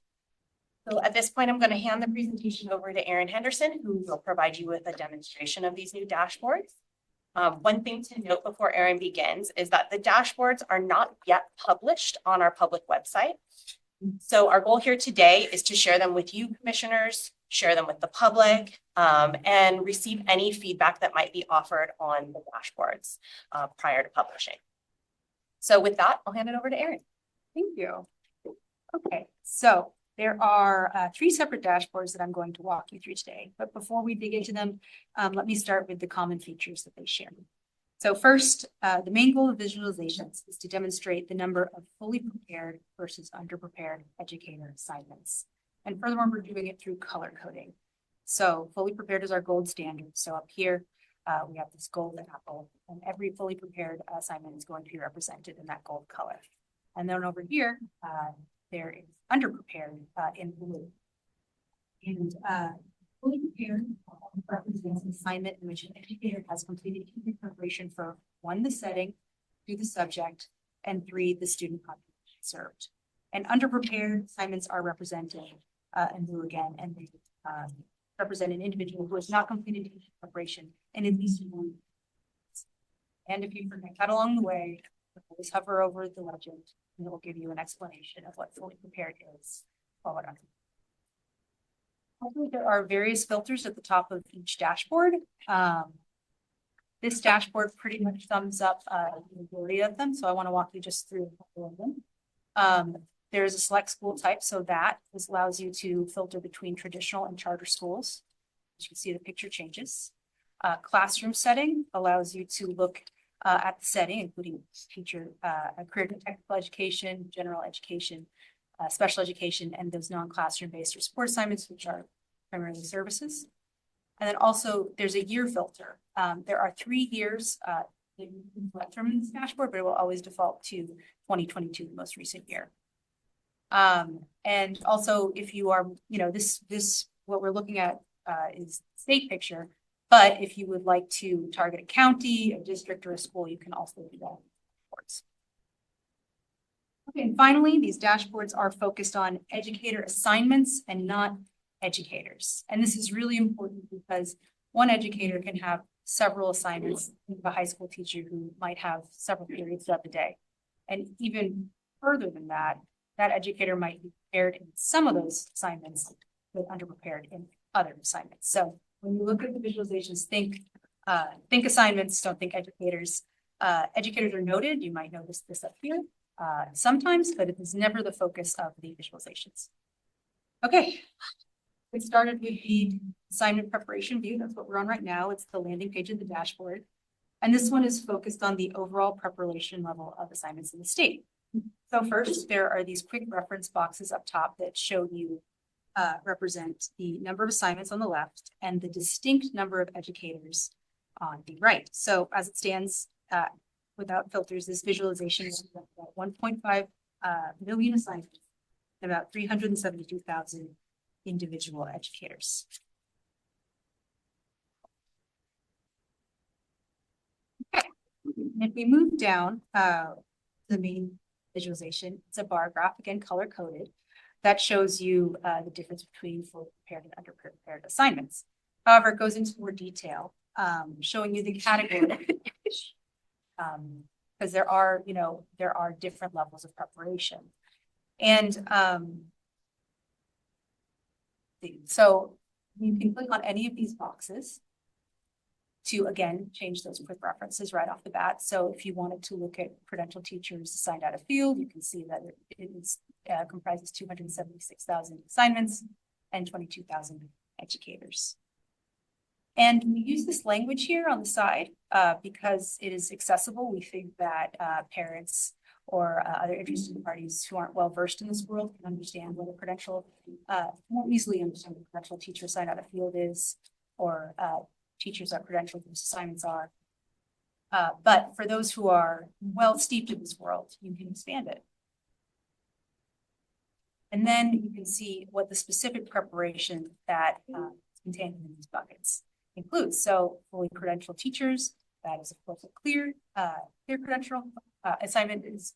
Speaker 16: So at this point, I'm going to hand the presentation over to Erin Henderson, who will provide you with a demonstration of these new dashboards. One thing to note before Erin begins is that the dashboards are not yet published on our public website. So our goal here today is to share them with you, commissioners, share them with the public, and receive any feedback that might be offered on the dashboards prior to publishing. So with that, I'll hand it over to Erin.
Speaker 17: Thank you. Okay, so there are 3 separate dashboards that I'm going to walk you through today. But before we dig into them, let me start with the common features that they share. So first, the main goal of visualizations is to demonstrate the number of fully prepared versus underprepared educator assignments. And furthermore, we're doing it through color coding. So fully prepared is our gold standard. So up here, we have this gold apple, and every fully prepared assignment is going to be represented in that gold color. And then over here, there is underprepared in blue. And fully prepared represents an assignment in which an educator has completed preparation for 1, the setting, 2, the subject, and 3, the student population served. And underprepared assignments are represented in blue again, and they represent an individual who has not completed preparation in at least 1. And if you forget that along the way, always hover over the legend, and it will give you an explanation of what fully prepared is. Followed on. Also, there are various filters at the top of each dashboard. This dashboard pretty much sums up the majority of them, so I want to walk you just through a couple of them. There's a select school type, so that allows you to filter between traditional and charter schools. As you can see, the picture changes. Classroom setting allows you to look at the setting, including teacher, career and technical education, general education, special education, and those non-classroom based or support assignments, which are primarily services. And then also there's a year filter. There are 3 years that you can select from this dashboard, but it will always default to 2022, the most recent year. And also if you are, what we're looking at is state picture, but if you would like to target a county, a district, or a school, you can also do that. Okay, and finally, these dashboards are focused on educator assignments and not educators. And this is really important because one educator can have several assignments. Think of a high school teacher who might have several periods throughout the day. And even further than that, that educator might be prepared in some of those assignments, but underprepared in other assignments. So when you look at the visualizations, think assignments, don't think educators. Educators are noted. You might notice this up here sometimes, but it is never the focus of the visualizations. Okay, we started with the assignment preparation view. That's what we're on right now. It's the landing page of the dashboard. And this one is focused on the overall preparation level of assignments in the state. So first, there are these quick reference boxes up top that show you represent the number of assignments on the left and the distinct number of educators on the right. So as it stands, without filters, this visualization is about 1.5 million assignments and about 372,000 individual educators. Okay, and if we move down the main visualization, it's a bar graph, again, color coded, that shows you the difference between fully prepared and underprepared assignments. However, it goes into more detail, showing you the category, because there are different levels of preparation. And so you can click on any of these boxes to, again, change those quick references right off the bat. So if you wanted to look at credential teachers assigned out of field, you can see that it is, comprises 276,000 assignments and 22,000 educators. And we use this language here on the side because it is accessible. We think that parents or other interested parties who aren't well versed in this world can understand what a credential, more easily understand what a credential teacher assigned out of field is, or teachers that credentialed assignments are. But for those who are well steeped in this world, you can expand it. And then you can see what the specific preparation that is contained in these buckets includes. So fully credentialed teachers, that is of course a clear credential assignment is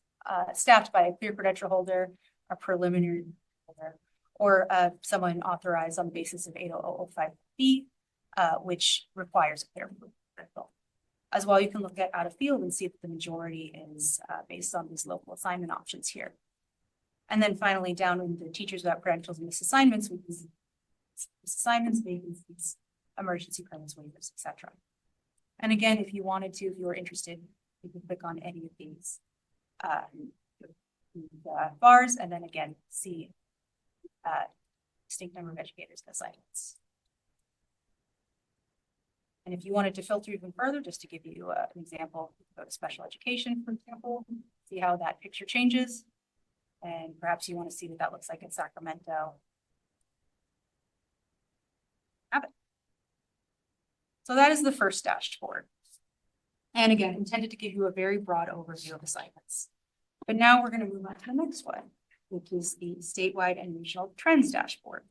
Speaker 17: staffed by a clear credential holder, a preliminary holder, or someone authorized on the basis of 80005B, which requires a clear credential. As well, you can look at out of field and see if the majority is based on these local assignment options here. And then finally, down in the teachers without credentials and misassignments, we can see assignments, vacancies, emergency permits, waivers, etc. And again, if you wanted to, if you were interested, you can click on any of these bars, and then again, see distinct number of educators and assignments. And if you wanted to filter even further, just to give you an example, go to special education, for example, see how that picture changes. And perhaps you want to see what that looks like in Sacramento, So that is the first dashboard. And again, intended to give you a very broad overview of assignments. But now we're going to move on to the next one, which is the statewide and regional trends dashboard.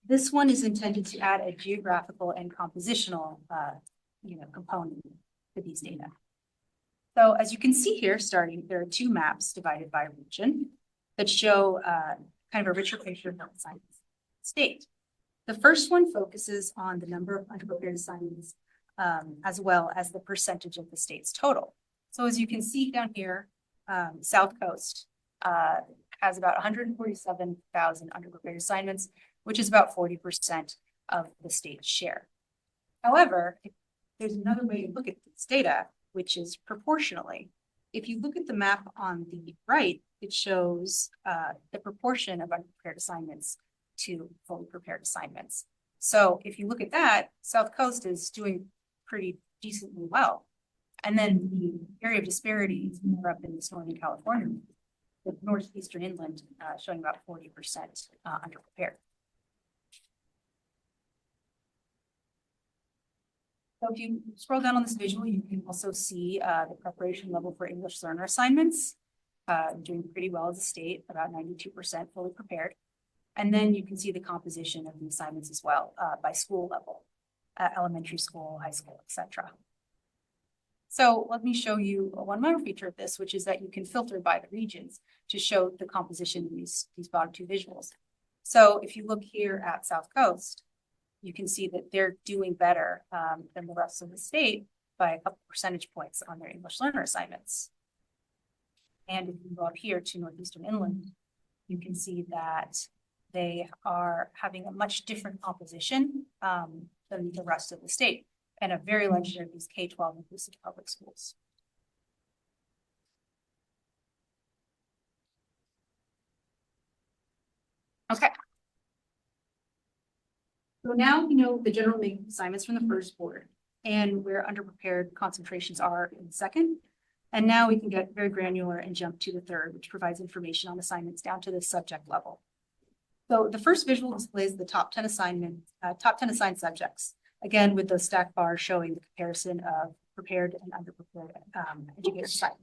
Speaker 17: This one is intended to add a geographical and compositional component to these data. So as you can see here, there are two maps divided by region that show kind of a richer picture of assignments state. The first one focuses on the number of underprepared assignments as well as the percentage of the state's total. So as you can see down here, South Coast has about 147,000 underprepared assignments, which is about 40% of the state's share. However, there's another way to look at this data, which is proportionally. If you look at the map on the right, it shows the proportion of underprepared assignments to fully prepared assignments. So if you look at that, South Coast is doing pretty decently well. And then the area of disparity is more up in this Northern California, with Northeastern Inland showing about 40% underprepared. So if you scroll down on this visual, you can also see the preparation level for English learner assignments, doing pretty well as a state, about 92% fully prepared. And then you can see the composition of the assignments as well by school level, elementary school, high school, etc. So let me show you one more feature of this, which is that you can filter by the regions to show the composition of these bottom two visuals. So if you look here at South Coast, you can see that they're doing better than the rest of the state by a couple percentage points on their English learner assignments. And if you go up here to Northeastern Inland, you can see that they are having a much different composition than the rest of the state, and a very large share of these K-12 inclusive public schools. Okay. So now we know the general make assignments from the first board and where underprepared concentrations are in the second. And now we can get very granular and jump to the third, which provides information on assignments down to the subject level. So the first visual displays the top 10 assigned subjects, again, with those stacked bars showing the comparison of prepared and underprepared educator assignments.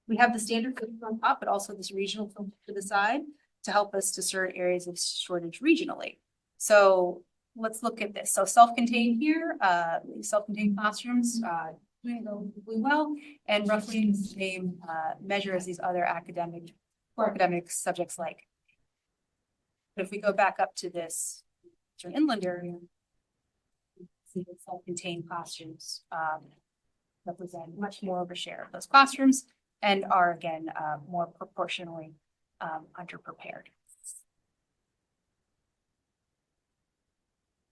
Speaker 17: We have the standard filter on top, but also this regional filter to the side to help us discern areas of shortage regionally. So let's look at this. So self-contained here, self-contained classrooms doing relatively well, and roughly in the same measure as these other academic subjects like. But if we go back up to this inland area, see the self-contained classrooms represent much more of a share of those classrooms and are again more proportionally underprepared.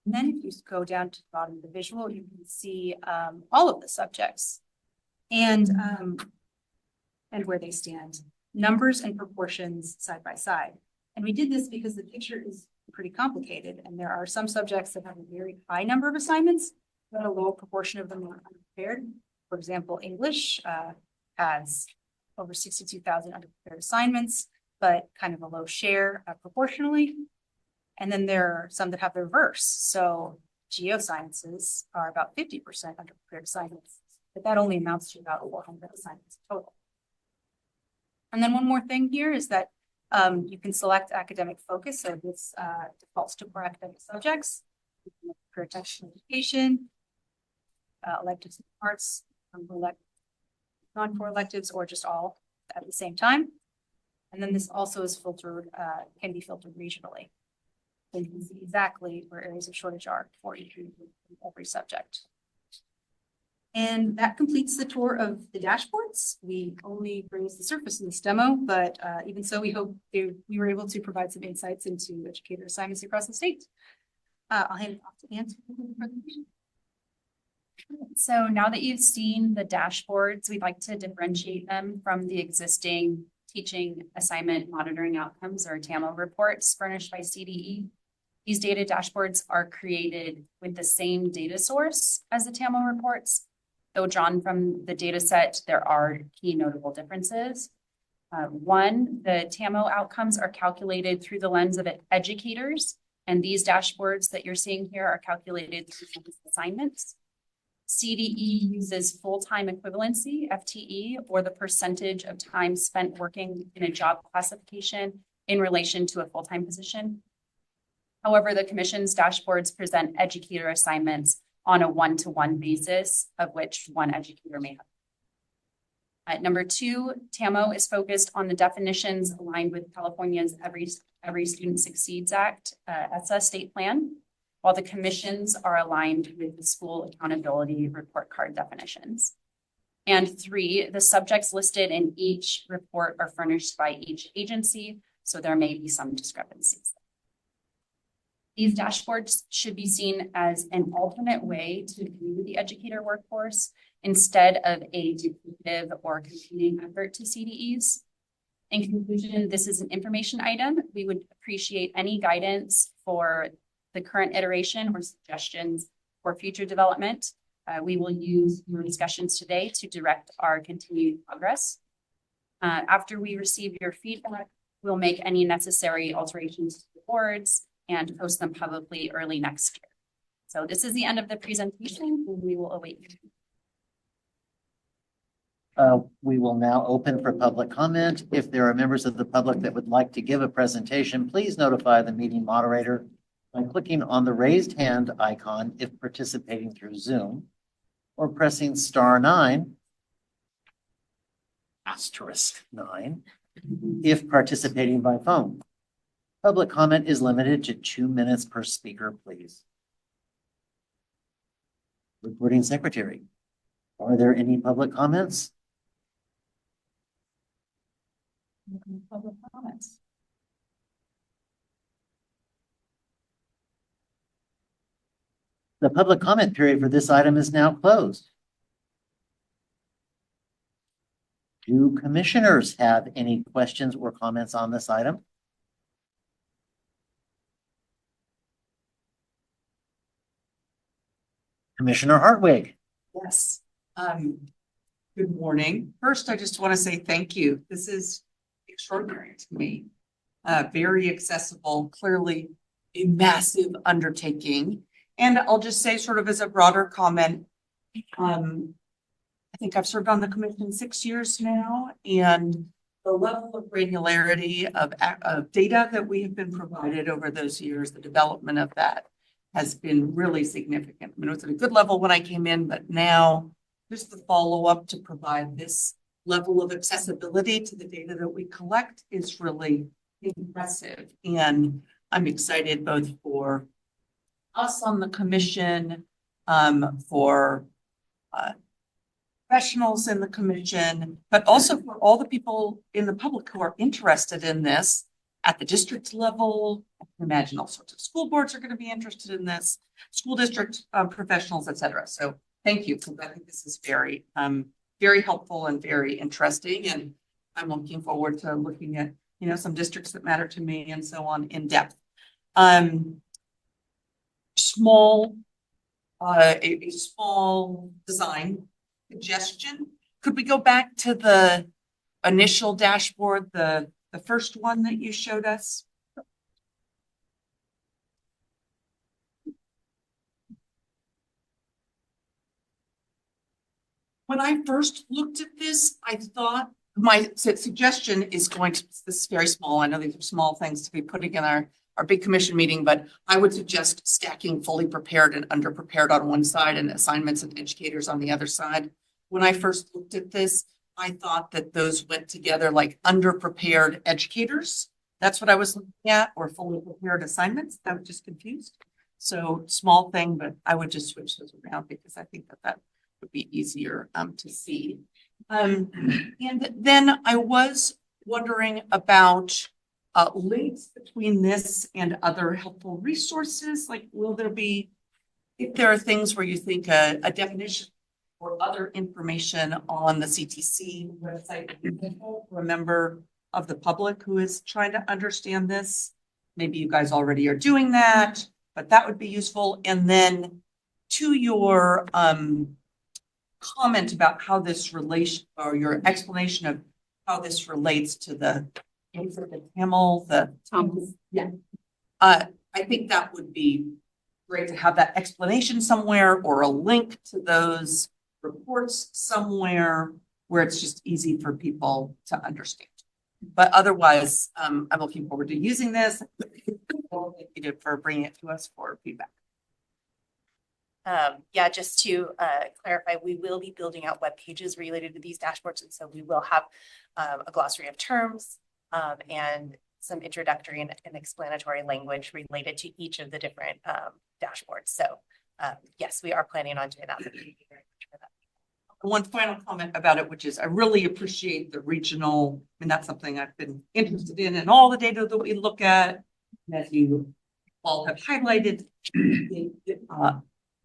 Speaker 17: And then if you go down to the bottom of the visual, you can see all of the subjects and where they stand, numbers and proportions side by side. And we did this because the picture is pretty complicated, and there are some subjects that have a very high number of assignments, but a low proportion of them are underprepared. For example, English has over 62,000 underprepared assignments, but kind of a low share proportionally. And then there are some that have the reverse. So geosciences are about 50% underprepared assignments, but that only amounts to about 400 assignments total. And then one more thing here is that you can select academic focus. So this defaults to core academic subjects, career technical education, electives and arts, non-core electives, or just all at the same time. And then this also is filtered, can be filtered regionally. So you can see exactly where areas of shortage are for every subject. And that completes the tour of the dashboards. We only grazed the surface in this demo, but even so, we hope we were able to provide some insights into educator assignments across the state. I'll hand it off to Anne for the presentation.
Speaker 18: So now that you've seen the dashboards, we'd like to differentiate them from the existing teaching assignment monitoring outcomes, or TAMO reports furnished by CDE. These data dashboards are created with the same data source as the TAMO reports. Though drawn from the data set, there are key notable differences. One, the TAMO outcomes are calculated through the lens of educators And these dashboards that you're seeing here are calculated through assignments. CDE uses full-time equivalency, FTE, or the percentage of time spent working in a job classification in relation to a full-time position. However, the commission's dashboards present educator assignments on a one-to-one basis, of which one educator may have. Number two, TAMO is focused on the definitions aligned with California's Every Student Succeeds Act, ESSA state plan, while the commissions are aligned with the school accountability report card definitions. And three, the subjects listed in each report are furnished by each agency, so there may be some discrepancies. These dashboards should be seen as an alternate way to view the educator workforce instead of a duplicative or competing effort to CDEs. In conclusion, this is an information item. We would appreciate any guidance for the current iteration or suggestions for future development. We will use your discussions today to direct our continued progress. After we receive your feedback, we'll make any necessary alterations to the boards and post them publicly early next year. So this is the end of the presentation, and we will await you.
Speaker 15: We will now open for public comment. If there are members of the public that would like to give a presentation, please notify the meeting moderator by clicking on the raised hand icon if participating through Zoom, or pressing *9, *9, if participating by phone. Public comment is limited to 2 minutes per speaker, please. Recording secretary, are there any public comments?
Speaker 18: Public comments.
Speaker 15: The public comment period for this item is now closed. Do commissioners have any questions or comments on this item? Commissioner Hartwig.
Speaker 10: Yes. Good morning. First, I just want to say thank you. This is extraordinary to me. Very accessible, clearly a massive undertaking. And I'll just say sort of as a broader comment, I think I've served on the commission 6 years now, and the level of granularity of data that we have been provided over those years, the development of that has been really significant. I mean, it was at a good level when I came in, but now just the follow-up to provide this level of accessibility to the data that we collect is really impressive. And I'm excited both for us on the commission, for professionals in the commission, but also for all the people in the public who are interested in this at the district level. I can imagine all sorts of school boards are going to be interested in this, school district professionals, et cetera. So thank you, because I think this is very, very helpful and very interesting. And I'm looking forward to looking at, you know, some districts that matter to me and so on in depth. Small, a small design suggestion. Could we go back to the initial dashboard, the first one that you showed us? When I first looked at this, I thought my suggestion is going to, this is very small. I know these are small things to be putting in our big commission meeting, but I would suggest stacking fully prepared and underprepared on one side and assignments and educators on the other side. When I first looked at this, I thought that those went together like underprepared educators. That's what I was looking at, or fully prepared assignments. I was just confused. So small thing, but I would just switch those around because I think that would be easier to see. And then I was wondering about links between this and other helpful resources. Like, will there be, if there are things where you think a definition or other information on the CTC website for a member of the public who is trying to understand this? Maybe you guys already are doing that, but that would be useful. And then to your comment about how this relation, or your explanation of how this relates to the Tamil, yeah. I I think that would be great to have that explanation somewhere or a link to those reports somewhere where it's just easy for people to understand. But otherwise, I'm looking forward to using this. Thank you for bringing it to us for feedback.
Speaker 16: Yeah, just to clarify, we will be building out web pages related to these dashboards. And so we will have a glossary of terms and some introductory and explanatory language related to each of the different dashboards. So yes, we are planning on doing that. Thank you very much for that.
Speaker 10: One final comment about it, which is I really appreciate the regional, and that's something I've been interested in, and all the data that we look at, as you all have highlighted,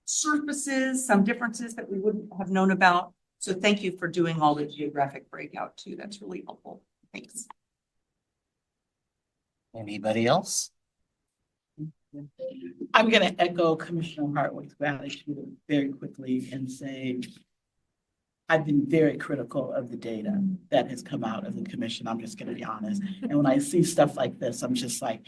Speaker 10: surfaces, some differences that we wouldn't have known about. So thank you for doing all the geographic breakout too. That's really helpful. Thanks.
Speaker 15: Anybody else?
Speaker 12: I'm going to echo Commissioner Hartwick's gratitude very quickly and say, I've been very critical of the data that has come out of the commission. I'm just going to be honest. And when I see stuff like this, I'm just like,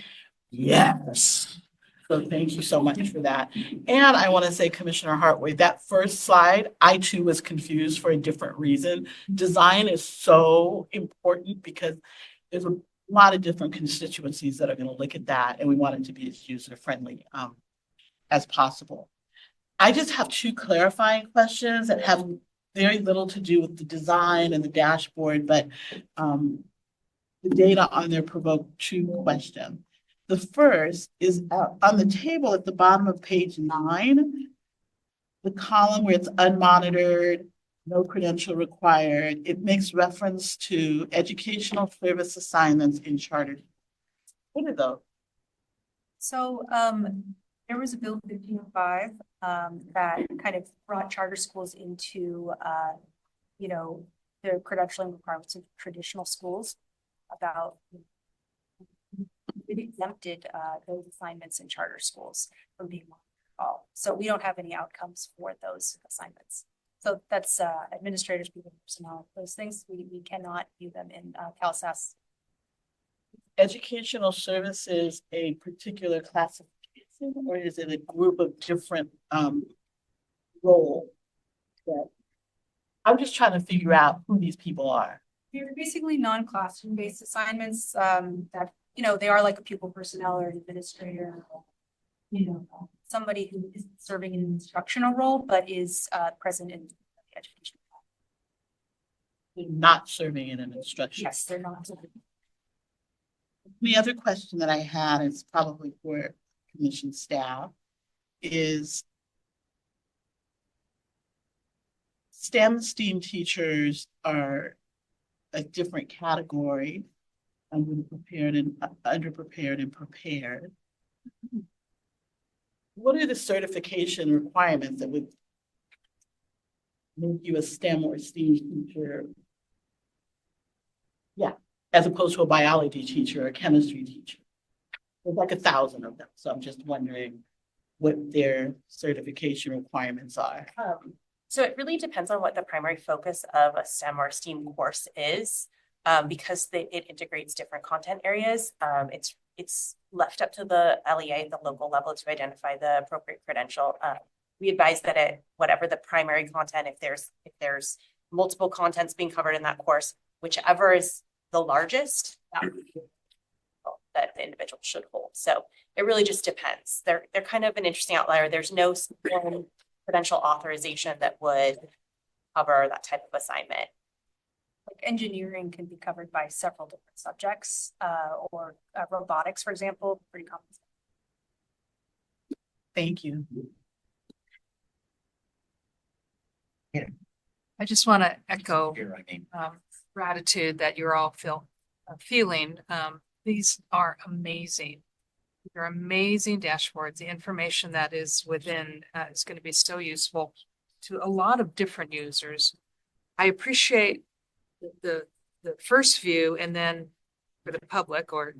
Speaker 12: yes. So thank you so much for that. And I want to say, Commissioner Hartwick, that first slide, I too was confused for a different reason. Design is so important because there's a lot of different constituencies that are going to look at that, and we want it to be as user-friendly as possible. I just have two clarifying questions that have very little to do with the design and the dashboard, but the data on there provoke two questions. The first is on the table at the bottom of page 9, the column where it's unmonitored, no credential required. It makes reference to educational service assignments in charter. What are those?
Speaker 17: So there was a bill 1505 that kind of brought charter schools into, you know, the credentialing requirements of traditional schools about it exempted those assignments in charter schools from being monitored. So we don't have any outcomes for those assignments. So that's administrators, people, personnel, those things, we cannot view them in CalSAS.
Speaker 12: Educational services a particular classification, or is it a group of different roles? That I'm just trying to figure out who these people are.
Speaker 17: They're basically non-classroom based assignments that, you know, they are like a pupil personnel or an administrator, you know, somebody who is serving an instructional role, but is present in the education.
Speaker 12: They're not serving in an instruction.
Speaker 17: Yes, they're not.
Speaker 12: The other question that I had is probably for commission staff is STEM STEAM teachers are a different category, underprepared and prepared. What are the certification requirements that would make you a STEM or STEAM teacher? Yeah, as opposed to a biology teacher or a chemistry teacher. There's like 1,000 of them. So I'm just wondering what their certification requirements are.
Speaker 16: So it really depends on what the primary focus of a STEM or STEAM course is, because it integrates different content areas. It's left up to the LEA, the local level, to identify the appropriate credential. We advise that whatever the primary content, if there's multiple contents being covered in that course, whichever is the largest, that the individual should hold. So it really just depends. They're kind of an interesting outlier. There's no credential authorization that would cover that type of assignment.
Speaker 17: Like engineering can be covered by several different subjects, or robotics, for example, pretty common.
Speaker 12: Thank you.
Speaker 1: I just want to echo gratitude that you're all feeling. These are amazing. They're amazing dashboards. The information that is within is going to be so useful to a lot of different users. I appreciate the first view, and then for the public or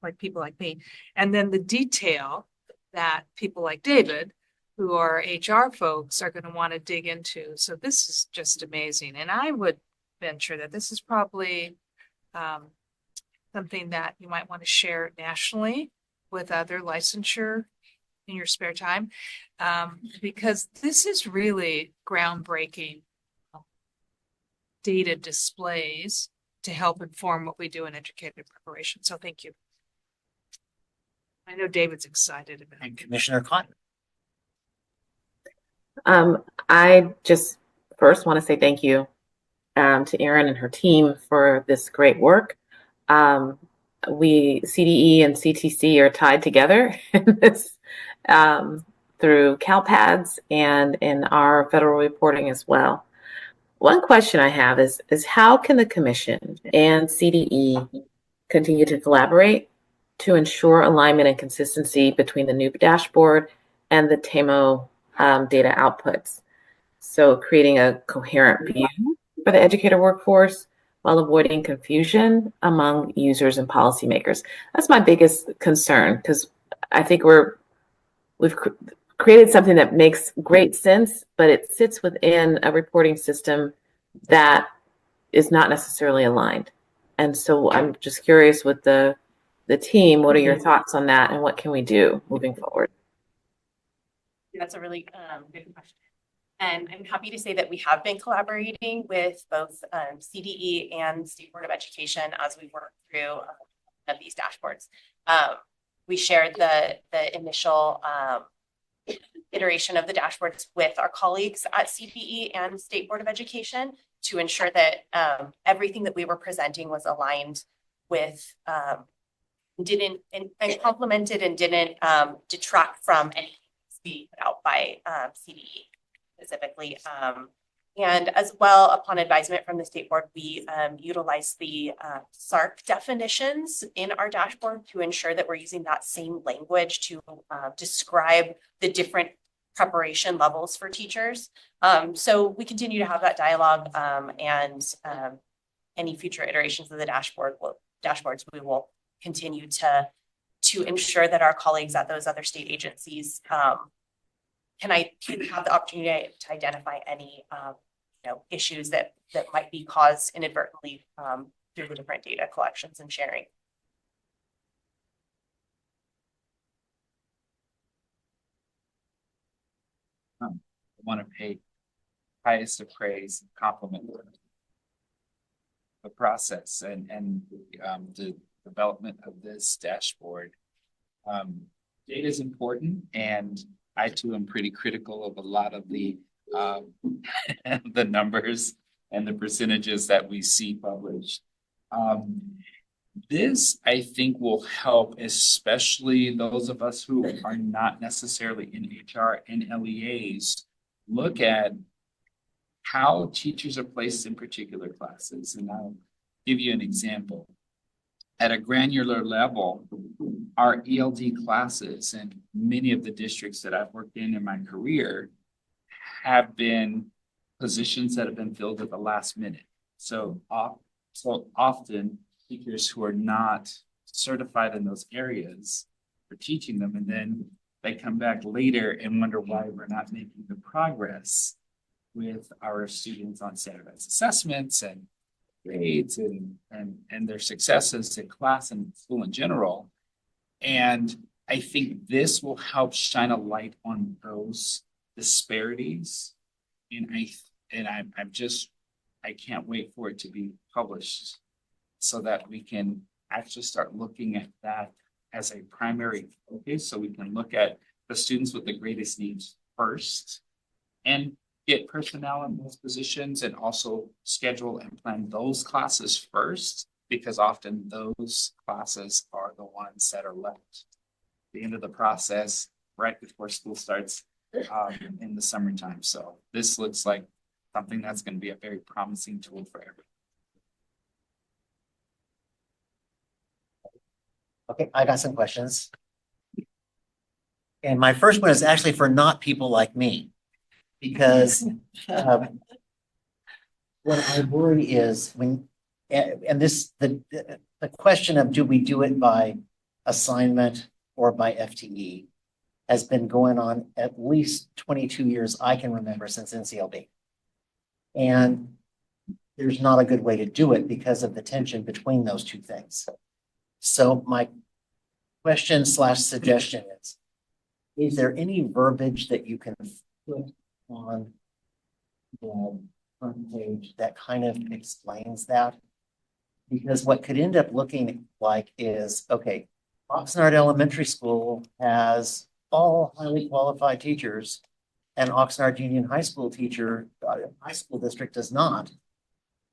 Speaker 1: like people like me, and then the detail that people like David, who are HR folks, are going to want to dig into. So this is just amazing. And I would venture that this is probably something that you might want to share nationally with other licensure in your spare time, because this is really groundbreaking data displays to help inform what we do in educator preparation. So thank you. I know David's excited about it.
Speaker 15: And Commissioner Cotton.
Speaker 6: I just first want to say thank you to Erin and her team for this great work. We, CDE and CTC, are tied together in this through CalPads and in our federal reporting as well. One question I have is how can the Commission and CDE continue to collaborate to ensure alignment and consistency between the new dashboard and the TAMO data outputs? So creating a coherent view for the educator workforce while avoiding confusion among users and policymakers. That's my biggest concern, because I think we've created something that makes great sense, but it sits within a reporting system that is not necessarily aligned. And so I'm just curious with the team, what are your thoughts on that, and what can we do moving forward?
Speaker 16: That's a really good question. And I'm happy to say that we have been collaborating with both CDE and State Board of Education as we work through of these dashboards. We shared the initial iteration of the dashboards with our colleagues at CDE and State Board of Education to ensure that everything that we were presenting was aligned with, didn't and complemented and didn't detract from anything be put out by CDE specifically. And as well, upon advisement from the State Board, we utilize the SARC definitions in our dashboard to ensure that we're using that same language to describe the different preparation levels for teachers. So we continue to have that dialogue, and any future iterations of the dashboards, we will continue to ensure that our colleagues at those other state agencies can have the opportunity to identify any issues that might be caused inadvertently through the different data collections and sharing.
Speaker 9: I want to pay highest of praise and compliment the process and the development of this dashboard. Data is important, and I too am pretty critical of a lot of the the numbers and the percentages that we see published. This, I think, will help, especially those of us who are not necessarily in HR and LEAs, look at how teachers are placed in particular classes. And I'll give you an example. At a granular level, our ELD classes and many of the districts that I've worked in my career have been positions that have been filled at the last minute. So often teachers who are not certified in those areas are teaching them, and then they come back later and wonder why we're not making the progress with our students on standardized assessments and grades and their successes in class and school in general. And I think this will help shine a light on those disparities. And I can't wait for it to be published so that we can actually start looking at that as a primary focus, so we can look at the students with the greatest needs first and get personnel in those positions, and also schedule and plan those classes first, because often those classes are the ones that are left at the end of the process right before school starts in the summertime. So this looks like something that's going to be a very promising tool for everyone.
Speaker 15: Okay, I got some questions. And my first one is actually for not people like me, because what I worry is the question of do we do it by assignment or by FTE has been going on at least 22 years I can remember, since NCLB. And there's not a good way to do it because of the tension between those two things. So my question slash suggestion is there any verbiage that you can put on the front page that kind of explains that? Because what could end up looking like is, okay, Oxnard Elementary School has all highly qualified teachers, and Oxnard Union High School high school district does not.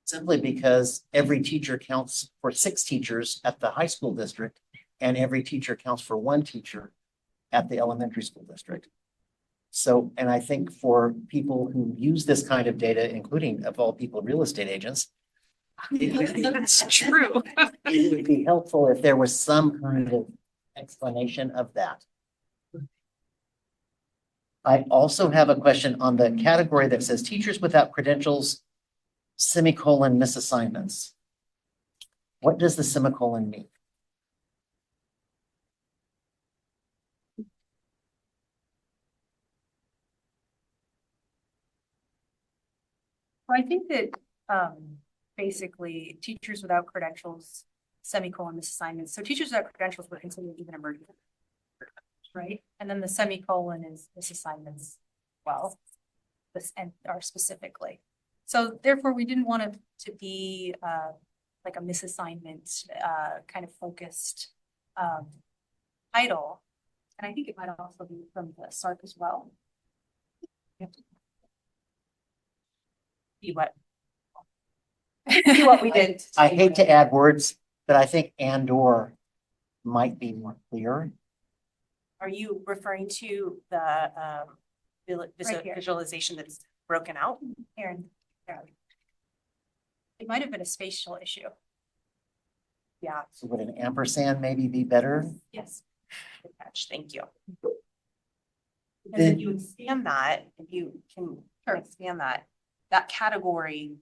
Speaker 15: Simply because every teacher counts for 6 teachers at the high school district, and every teacher counts for 1 teacher at the elementary school district. So, and I think for people who use this kind of data, including of all people, real estate agents,
Speaker 1: That's true.
Speaker 15: it would be helpful if there was some kind of explanation of that. I also have a question on the category that says teachers without credentials, semicolon misassignments. What does the semicolon mean?
Speaker 17: Well, I think that basically teachers without credentials, semicolon misassignments. So teachers without credentials were considered even emergent, right? And then the semicolon is misassignments, well, this and are specifically. So therefore, we didn't want it to be like a misassignment kind of focused title. And I think it might also be from the SARC as well. See what we did.
Speaker 15: I hate to add words, but I think and/or might be more clear.
Speaker 16: Are you referring to the visualization that's broken out?
Speaker 17: Aaron, it might have been a spatial issue.
Speaker 16: Yeah.
Speaker 15: So would an ampersand maybe be better?
Speaker 16: Yes. Good catch. Thank you. Because
Speaker 15: Then-
Speaker 16: if you expand that, if you can expand that, that category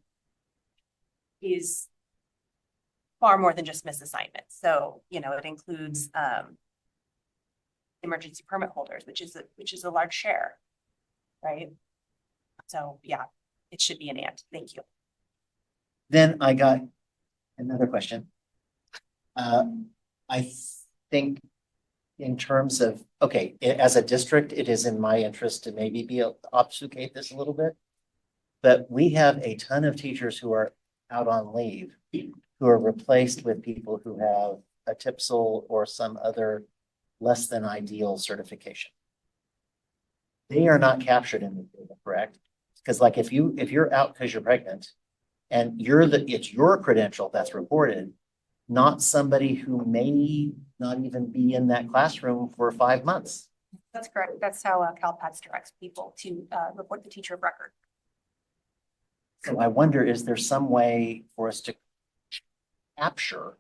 Speaker 16: is far more than just misassignments. So, you know, it includes emergency permit holders, which is a large share, right? So yeah, it should be an and. Thank you.
Speaker 15: Then I got another question. I think in terms of, okay, as a district, it is in my interest to maybe be able to obfuscate this a little bit. But we have a ton of teachers who are out on leave, who are replaced with people who have a TPSL or some other less than ideal certification. They are not captured in the data, correct? Because like if you're out because you're pregnant and it's your credential that's reported, not somebody who may not even be in that classroom for 5 months.
Speaker 17: That's correct. That's how CalPADS directs people to report the teacher of record.
Speaker 15: So I wonder, is there some way for us to capture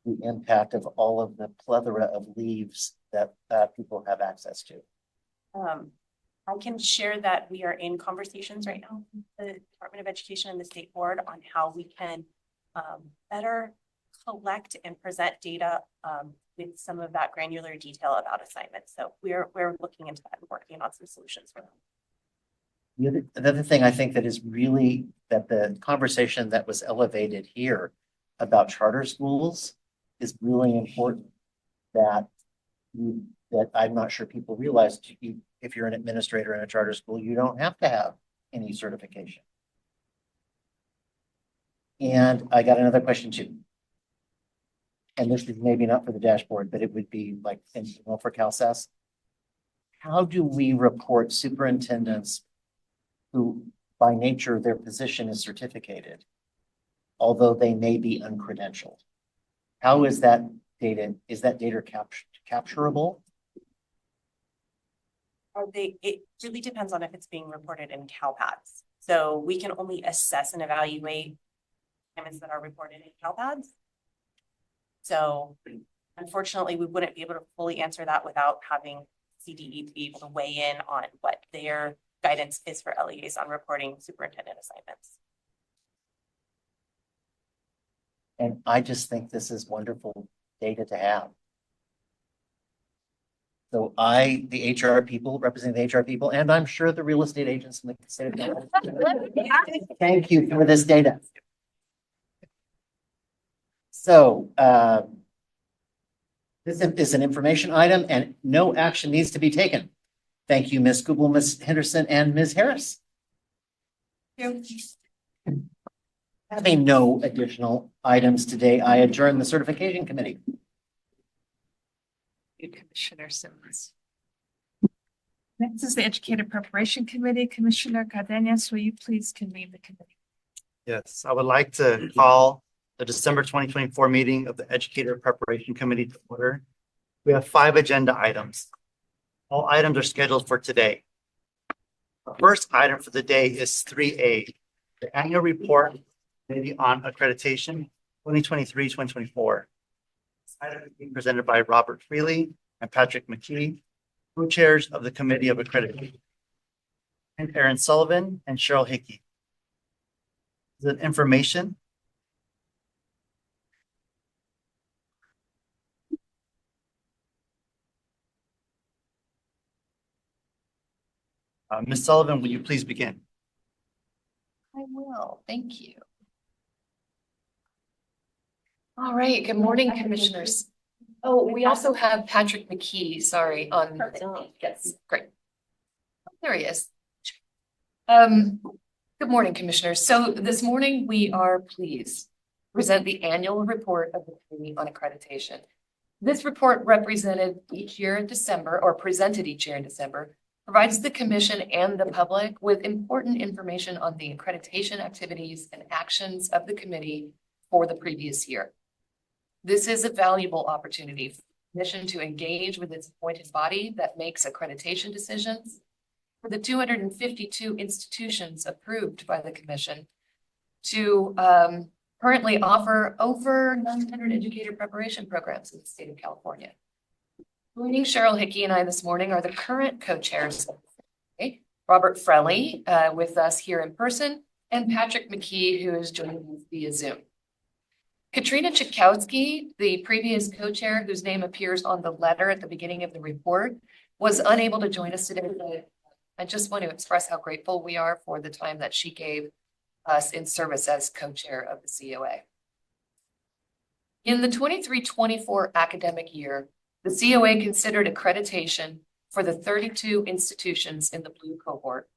Speaker 15: the impact of all of the plethora of leaves that people have access to?
Speaker 16: I can share that we are in conversations right now with the Department of Education and the State Board on how we can better collect and present data with some of that granular detail about assignments. So we're looking into that and working on some solutions for them.
Speaker 15: The other thing I think that is really that the conversation that was elevated here about charter schools is really important that I'm not sure people realize if you're an administrator in a charter school, you don't have to have any certification. And I got another question too. And this is maybe not for the dashboard, but it would be like for CalSAS. How do we report superintendents who by nature their position is certificated, although they may be uncredentialed? How is that data capturable?
Speaker 16: It really depends on if it's being reported in CalPADS. So we can only assess and evaluate assignments that are reported in CalPADS. So unfortunately, we wouldn't be able to fully answer that without having CDE be able to weigh in on what their guidance is for liaison reporting superintendent assignments.
Speaker 15: And I just think this is wonderful data to have. So the HR people, representing the HR people, and I'm sure the real estate agents in the state of California, thank you for this data. So This is an information item and no action needs to be taken. Thank you, Ms. Goobel, Ms. Henderson, and Ms. Harris. Having no additional items today, I adjourn the certification committee.
Speaker 1: Commissioner Simmons. Next is the Educator Preparation Committee. Commissioner Cardenas, will you please convene the committee?
Speaker 13: Yes, I would like to call the December 2024 meeting of the Educator Preparation Committee to order. We have 5 agenda items. All items are scheduled for today. The first item for the day is 3A, the annual report Committee on Accreditation 2023-2024. This item is being presented by Robert Freely and Patrick McKee, co-chairs of the Committee of Accreditation, and Aaron Sullivan and Cheryl Hickey. The information. Ms. Sullivan, will you please begin?
Speaker 11: I will. Thank you. All right. Good morning, commissioners. Oh, we also have Patrick McKee, sorry, on. Yes, great. There he is. Good morning, commissioners. So this morning we are pleased to present the annual report of the Committee on Accreditation. This report represented each year in December, or presented each year in December, provides the Commission and the public with important information on the accreditation activities and actions of the committee for the previous year. This is a valuable opportunity for the Commission to engage with its appointed body that makes accreditation decisions, for the 252 institutions approved by the Commission to currently offer over 900 educator preparation programs in the state of California. Joining Cheryl Hickey and I this morning are the current co-chairs, Robert Frelly with us here in person, and Patrick McKee, who is joining us via Zoom. Katrina Chakowski, the previous co-chair whose name appears on the letter at the beginning of the report, was unable to join us today, but I just want to express how grateful we are for the time that she gave us in service as co-chair of the COA. In the 23-24 academic year, the COA considered accreditation for the 32 institutions in the blue cohort,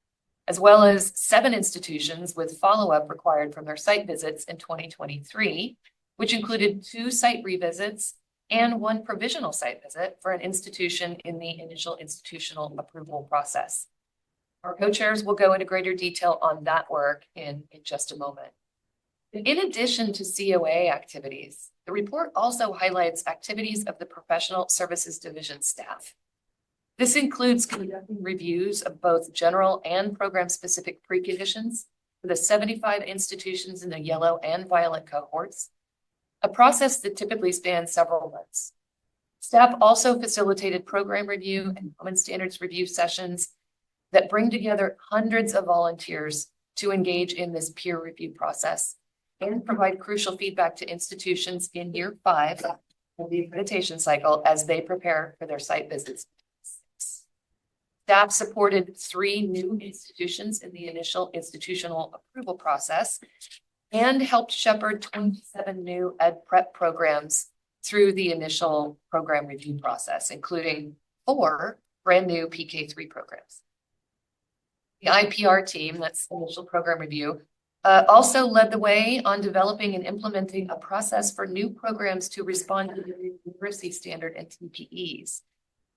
Speaker 11: as well as 7 institutions with follow-up required from their site visits in 2023, which included 2 site revisits and 1 provisional site visit for an institution in the initial institutional approval process. Our co-chairs will go into greater detail on that work in just a moment. In addition to COA activities, the report also highlights activities of the Professional Services Division staff. This includes conducting reviews of both general and program-specific preconditions for the 75 institutions in the yellow and violet cohorts, a process that typically spans several months. Staff also facilitated program review and common standards review sessions that bring together hundreds of volunteers to engage in this peer review process and provide crucial feedback to institutions in year 5 of the accreditation cycle as they prepare for their site visits. Staff supported 3 new institutions in the initial institutional approval process and helped shepherd 27 new ed prep programs through the initial program review process, including 4 brand new PK3 programs. The IPR team, that's initial program review, also led the way on developing and implementing a process for new programs to respond to the literacy standard and TPEs.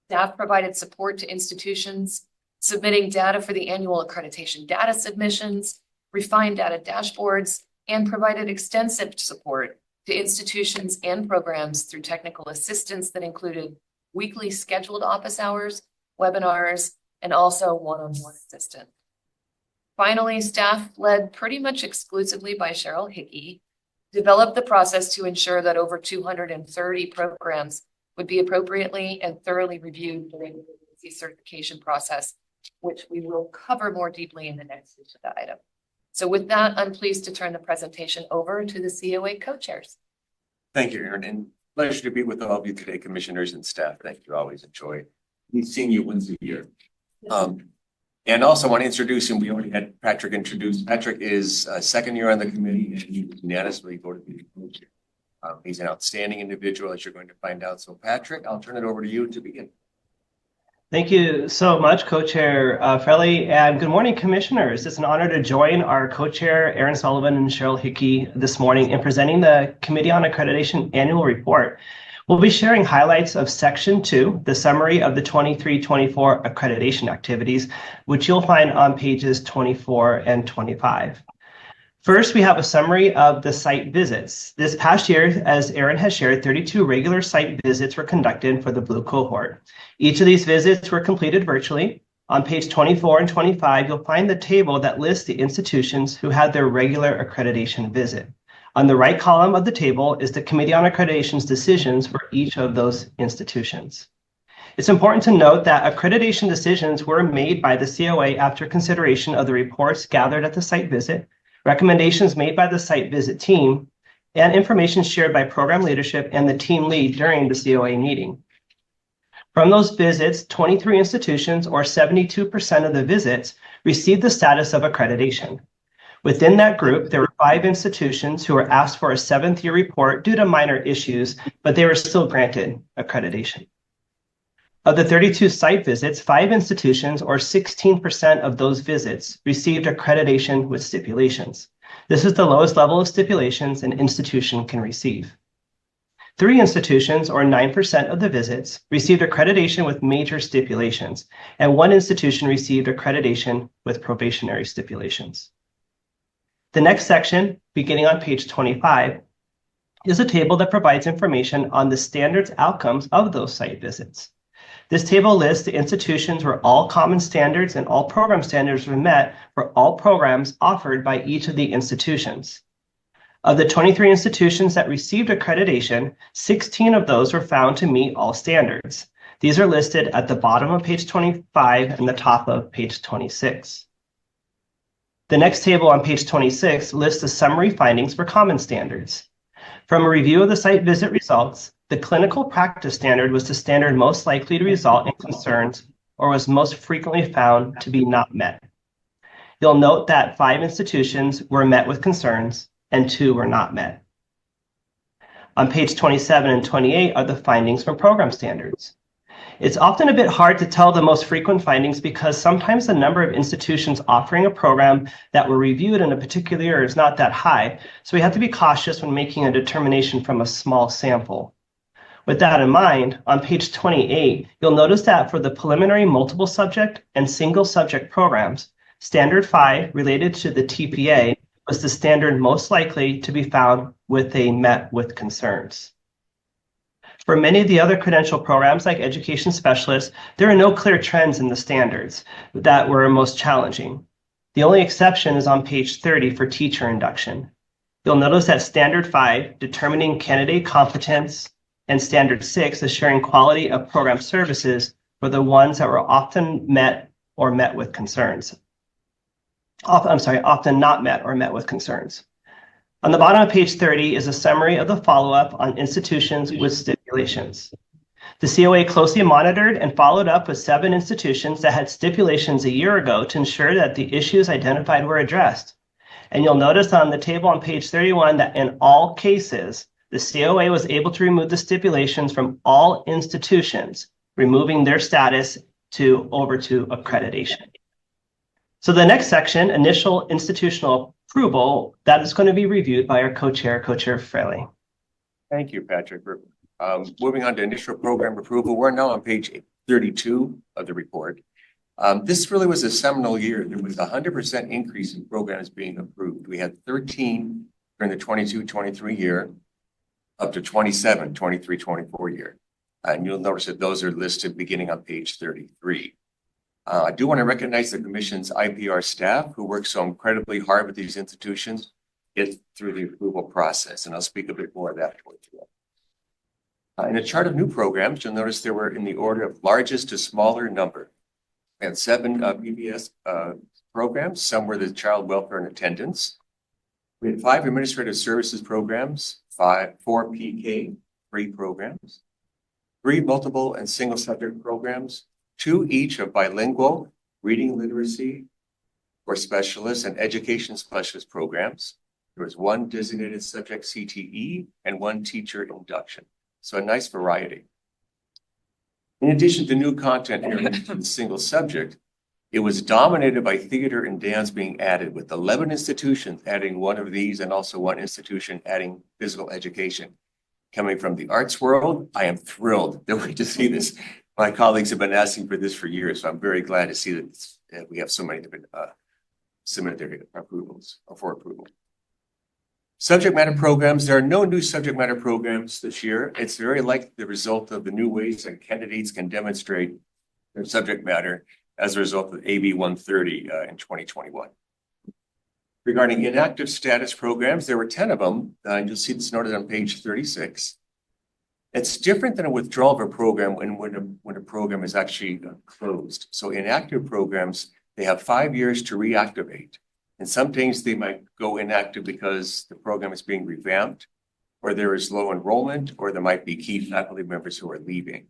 Speaker 11: Staff provided support to institutions, submitting data for the annual accreditation data submissions, refined data dashboards, and provided extensive support to institutions and programs through technical assistance that included weekly scheduled office hours, webinars, and also one-on-one assistance. Finally, staff, led pretty much exclusively by Cheryl Hickey, developed the process to ensure that over 230 programs would be appropriately and thoroughly reviewed during the certification process, which we will cover more deeply in the next agenda item. So with that, I'm pleased to turn the presentation over to the COA co-chairs.
Speaker 19: Thank you, Erin, and pleasure to be with all of you today, commissioners and staff. Thank you. Always enjoy seeing you once a year. And also want to introduce him. We already had Patrick introduced. Patrick is second year on the committee and he unanimously voted to be co-chair. He's an outstanding individual, as you're going to find out. So Patrick, I'll turn it over to you to begin.
Speaker 20: Thank you so much, Co-Chair Frelly, and good morning, Commissioners. It's an honor to join our Co-Chair Aaron Sullivan and Cheryl Hickey this morning in presenting the Committee on Accreditation Annual Report. We'll be sharing highlights of Section 2, the summary of the 23-24 accreditation activities, which you'll find on pages 24 and 25. First, we have a summary of the site visits. This past year, as Aaron has shared, 32 regular site visits were conducted for the Blue cohort. Each of these visits were completed virtually. On page 24 and 25, you'll find the table that lists the institutions who had their regular accreditation visit. On the right column of the table is the Committee on Accreditation's decisions for each of those institutions. It's important to note that accreditation decisions were made by the COA after consideration of the reports gathered at the site visit, recommendations made by the site visit team, and information shared by program leadership and the team lead during the COA meeting. From those visits, 23 institutions, or 72% of the visits, received the status of accreditation. Within that group, there were 5 institutions who were asked for a 7th-year report due to minor issues, but they were still granted accreditation. Of the 32 site visits, 5 institutions, or 16% of those visits, received accreditation with stipulations. This is the lowest level of stipulations an institution can receive. 3 institutions, or 9% of the visits, received accreditation with major stipulations, and 1 institution received accreditation with probationary stipulations. The next section, beginning on page 25, is a table that provides information on the standards outcomes of those site visits. This table lists the institutions where all common standards and all program standards were met for all programs offered by each of the institutions. Of the 23 institutions that received accreditation, 16 of those were found to meet all standards. These are listed at the bottom of page 25 and the top of page 26. The next table on page 26 lists the summary findings for common standards. From a review of the site visit results, the clinical practice standard was the standard most likely to result in concerns or was most frequently found to be not met. You'll note that 5 institutions were met with concerns and 2 were not met. On page 27 and 28 are the findings from program standards. It's often a bit hard to tell the most frequent findings because sometimes the number of institutions offering a program that were reviewed in a particular year is not that high, so we have to be cautious when making a determination from a small sample. With that in mind, on page 28, you'll notice that for the preliminary multiple subject and single subject programs, Standard 5 related to the TPA was the standard most likely to be found with a met with concerns. For many of the other credential programs like education specialists, there are no clear trends in the standards that were most challenging. The only exception is on page 30 for teacher induction. You'll notice that Standard 5, determining candidate competence, and Standard 6, assuring quality of program services, were the ones that were often met or met with concerns. Often not met or met with concerns. On the bottom of page 30 is a summary of the follow-up on institutions with stipulations. The COA closely monitored and followed up with 7 institutions that had stipulations a year ago to ensure that the issues identified were addressed. And you'll notice on the table on page 31 that in all cases, the COA was able to remove the stipulations from all institutions, removing their status over to accreditation. So the next section, initial institutional approval, that is going to be reviewed by our co-chair, Co-Chair Fraley.
Speaker 19: Thank you, Patrick. Moving on to initial program approval, we're now on page 32 of the report. This really was a seminal year. There was a 100% increase in programs being approved. We had 13 during the 22-23 year, up to 27, 23-24 year. And you'll notice that those are listed beginning on page 33. I do want to recognize the Commission's IPR staff who work so incredibly hard with these institutions to get through the approval process, and I'll speak a bit more of that towards the end. In the chart of new programs, you'll notice there were in the order of largest to smaller number. We had 7 PBS programs, some were the child welfare and attendance. We had 5 administrative services programs, 4 PK, 3 programs, 3 multiple and single subject programs, 2 each of bilingual, reading literacy for specialists and education specialist programs, There was one designated subject CTE and one teacher induction. So a nice variety. In addition to new content areas to the single subject, it was dominated by theater and dance being added, with 11 institutions adding one of these and also one institution adding physical education. Coming from the arts world, I am thrilled to see this. My colleagues have been asking for this for years, so I'm very glad to see that we have so many different submitted their approvals or for approval. Subject matter programs. There are no new subject matter programs this year. It's very likely the result of the new ways that candidates can demonstrate their subject matter as a result of AB 130 in 2021. Regarding inactive status programs, there were 10 of them. You'll see this noted on page 36. It's different than a withdrawal of a program when a program is actually closed. So inactive programs, they have 5 years to reactivate. And sometimes they might go inactive because the program is being revamped, or there is low enrollment, or there might be key faculty members who are leaving.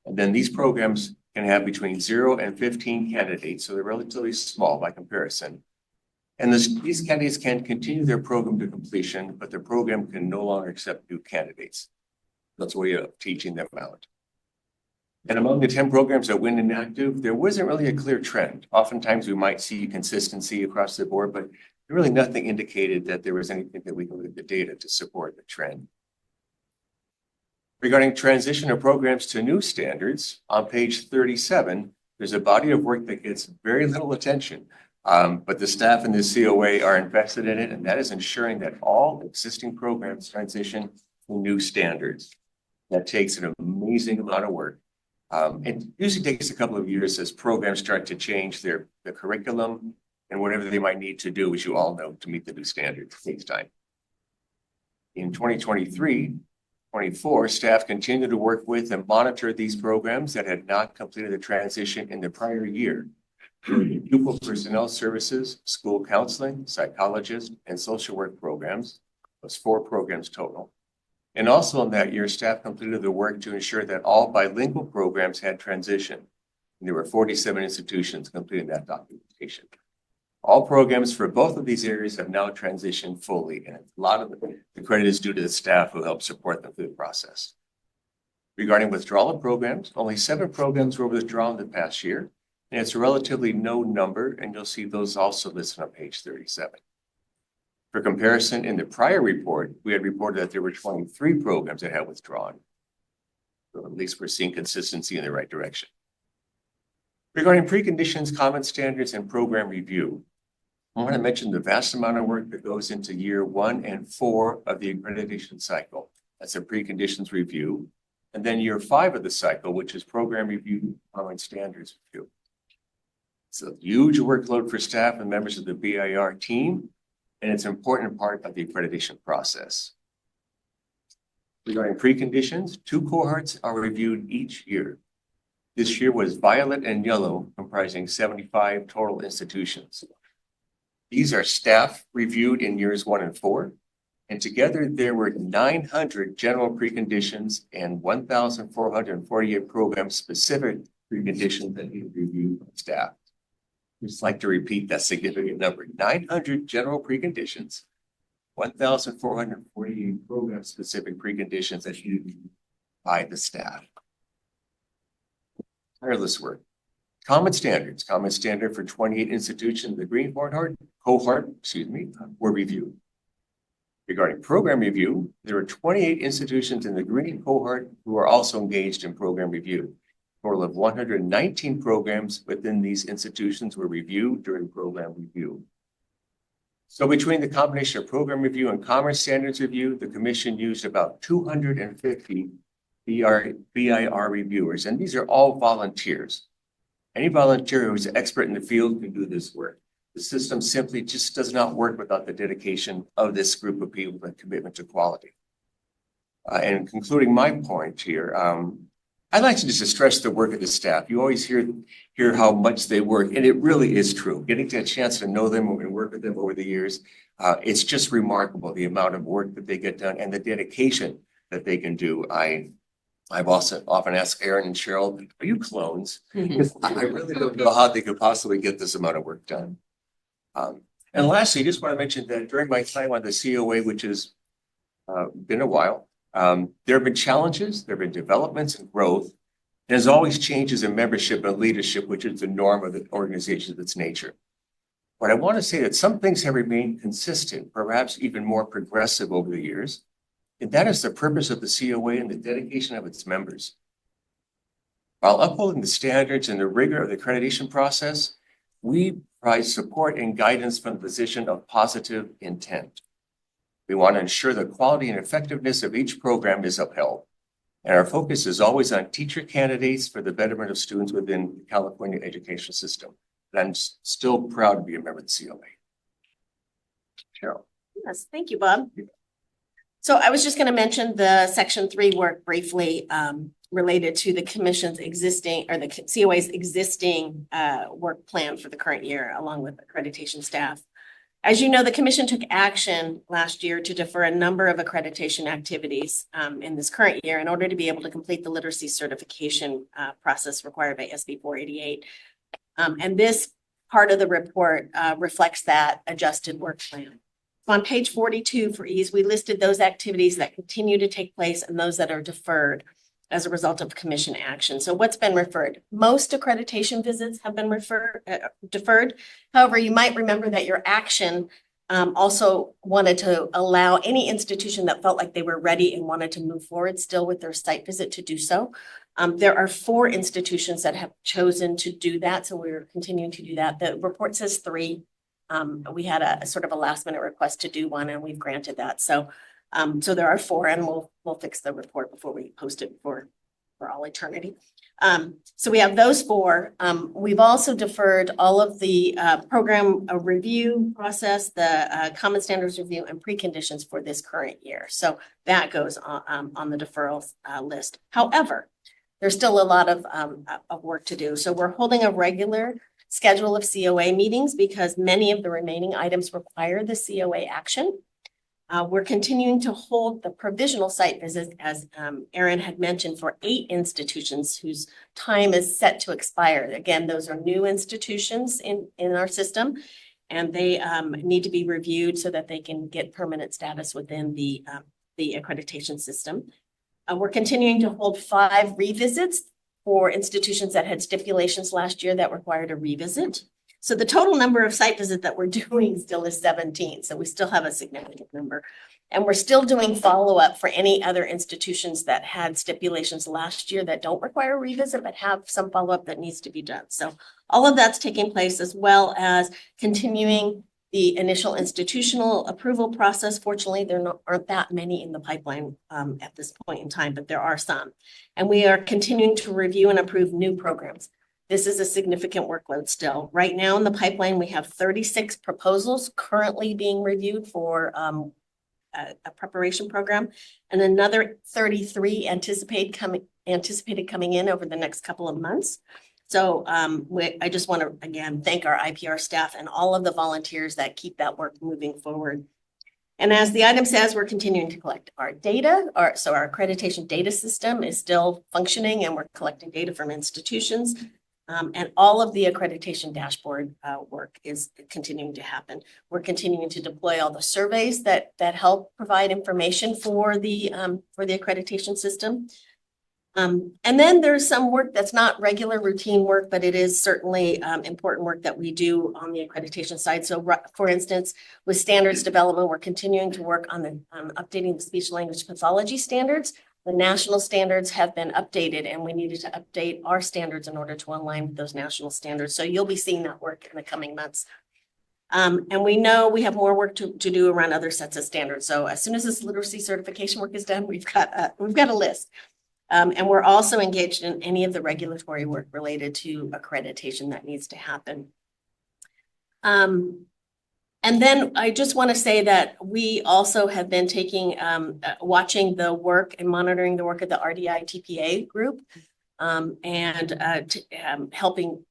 Speaker 19: And then these programs can have between 0 and 15 candidates, so they're relatively small by comparison. And these candidates can continue their program to completion, but their program can no longer accept new candidates. That's a way of teaching them out. And among the 10 programs that went inactive, there wasn't really a clear trend. Oftentimes we might see consistency across the board, but really nothing indicated that there was anything that we could look at the data to support the trend. Regarding transition of programs to new standards, on page 37, there's a body of work that gets very little attention, but the staff and the COA are invested in it, and that is ensuring that all existing programs transition to new standards. That takes an amazing amount of work. It usually takes a couple of years as programs start to change their curriculum and whatever they might need to do, as you all know, to meet the new standards. It takes time. In 2023-24, staff continue to work with and monitor these programs that had not completed the transition in the prior year. Pupil personnel services, school counseling, psychologist, and social work programs. Those 4 programs total. And also in that year, staff completed the work to ensure that all bilingual programs had transitioned. And there were 47 institutions completing that documentation. All programs for both of these areas have now transitioned fully, and a lot of the credit is due to the staff who helped support them through the process. Regarding withdrawal of programs, only 7 programs were withdrawn the past year, and it's a relatively low number, and you'll see those also listed on page 37. For comparison, in the prior report, we had reported that there were 23 programs that had withdrawn. So at least we're seeing consistency in the right direction. Regarding preconditions, common standards, and program review, I want to mention the vast amount of work that goes into year 1 and 4 of the accreditation cycle. That's a preconditions review. And then year 5 of the cycle, which is program review, common standards review. It's a huge workload for staff and members of the BIR team, and it's an important part of the accreditation process. Regarding preconditions, 2 cohorts are reviewed each year. This year was violet and yellow, comprising 75 total institutions. These are staff reviewed in years 1 and 4, and together there were 900 general preconditions and 1,448 program-specific preconditions that need reviewed by staff. Just like to repeat that significant number: 900 general preconditions, 1,448 program-specific preconditions that need to be by the staff. Tireless work. Common standards. Common standard for 28 institutions in the green cohort, were reviewed. Regarding program review, there are 28 institutions in the green cohort who are also engaged in program review. A total of 119 programs within these institutions were reviewed during program review. So between the combination of program review and common standards review, the commission used about 250 BIR reviewers, and these are all volunteers. Any volunteer who is an expert in the field can do this work. The system simply just does not work without the dedication of this group of people and commitment to quality. And concluding my point here, I'd like to just stress the work of the staff. You always hear how much they work, and it really is true. Getting a chance to know them and work with them over the years, it's just remarkable the amount of work that they get done and the dedication that they can do. I've also often asked Aaron and Cheryl, are you clones? Because I really don't know how they could possibly get this amount of work done. And And lastly, I just want to mention that during my time on the COA, which has been a while, there have been challenges, there have been developments and growth. There's always changes in membership and leadership, which is the norm of the organization of its nature. But I want to say that some things have remained consistent, perhaps even more progressive over the years. And that is the purpose of the COA and the dedication of its members. While upholding the standards and the rigor of the accreditation process, we provide support and guidance from the position of positive intent. We want to ensure the quality and effectiveness of each program is upheld. And our focus is always on teacher candidates for the betterment of students within the California educational system. And I'm still proud to be a member of the COA. Cheryl.
Speaker 21: Yes, thank you, Bob. So I was just going to mention the Section 3 work briefly related to the Commission's existing, or the COA's existing work plan for the current year, along with accreditation staff. As you know, the Commission took action last year to defer a number of accreditation activities in this current year in order to be able to complete the literacy certification process required by SB 488. And this part of the report reflects that adjusted work plan. On page 42, for ease, we listed those activities that continue to take place and those that are deferred as a result of Commission action. So what's been referred? Most accreditation visits have been deferred. However, you might remember that your action also wanted to allow any institution that felt like they were ready and wanted to move forward still with their site visit to do so. There are 4 institutions that have chosen to do that, so we're continuing to do that. The report says 3. We had a sort of a last minute request to do 1, and we've granted that. So there are 4, and we'll fix the report before we post it for all eternity. So we have those 4. We've also deferred all of the program review process, the common standards review, and preconditions for this current year. So that goes on the deferrals list. However, there's still a lot of work to do. So we're holding a regular schedule of COA meetings because many of the remaining items require the COA action. We're continuing to hold the provisional site visits, as Erin had mentioned, for 8 institutions whose time is set to expire. Again, those are new institutions in our system, and they need to be reviewed so that they can get permanent status within the accreditation system. We're continuing to hold 5 revisits for institutions that had stipulations last year that required a revisit. So the total number of site visits that we're doing still is 17. So we still have a significant number. And we're still doing follow-up for any other institutions that had stipulations last year that don't require a revisit, but have some follow-up that needs to be done. So all of that's taking place, as well as continuing the initial institutional approval process. Fortunately, there aren't that many in the pipeline at this point in time, but there are some. And we are continuing to review and approve new programs. This is a significant workload still. Right now in the pipeline, we have 36 proposals currently being reviewed for a preparation program, and another 33 anticipated coming in over the next couple of months. So I just want to, again, thank our IPR staff and all of the volunteers that keep that work moving forward. And as the item says, we're continuing to collect our data. So our accreditation data system is still functioning, and we're collecting data from institutions. And all of the accreditation dashboard work is continuing to happen. We're continuing to deploy all the surveys that help provide information for the accreditation system. And then there's some work that's not regular routine work, but it is certainly important work that we do on the accreditation side. So for instance, with standards development, we're continuing to work on updating the speech language pathology standards. The national standards have been updated, and we needed to update our standards in order to align with those national standards. So you'll be seeing that work in the coming months. And we know we have more work to do around other sets of standards. So as soon as this literacy certification work is done, we've got a list. And we're also engaged in any of the regulatory work related to accreditation that needs to happen. And then I just want to say that we also have been watching the work and monitoring the work of the RDI-TPA group and helping,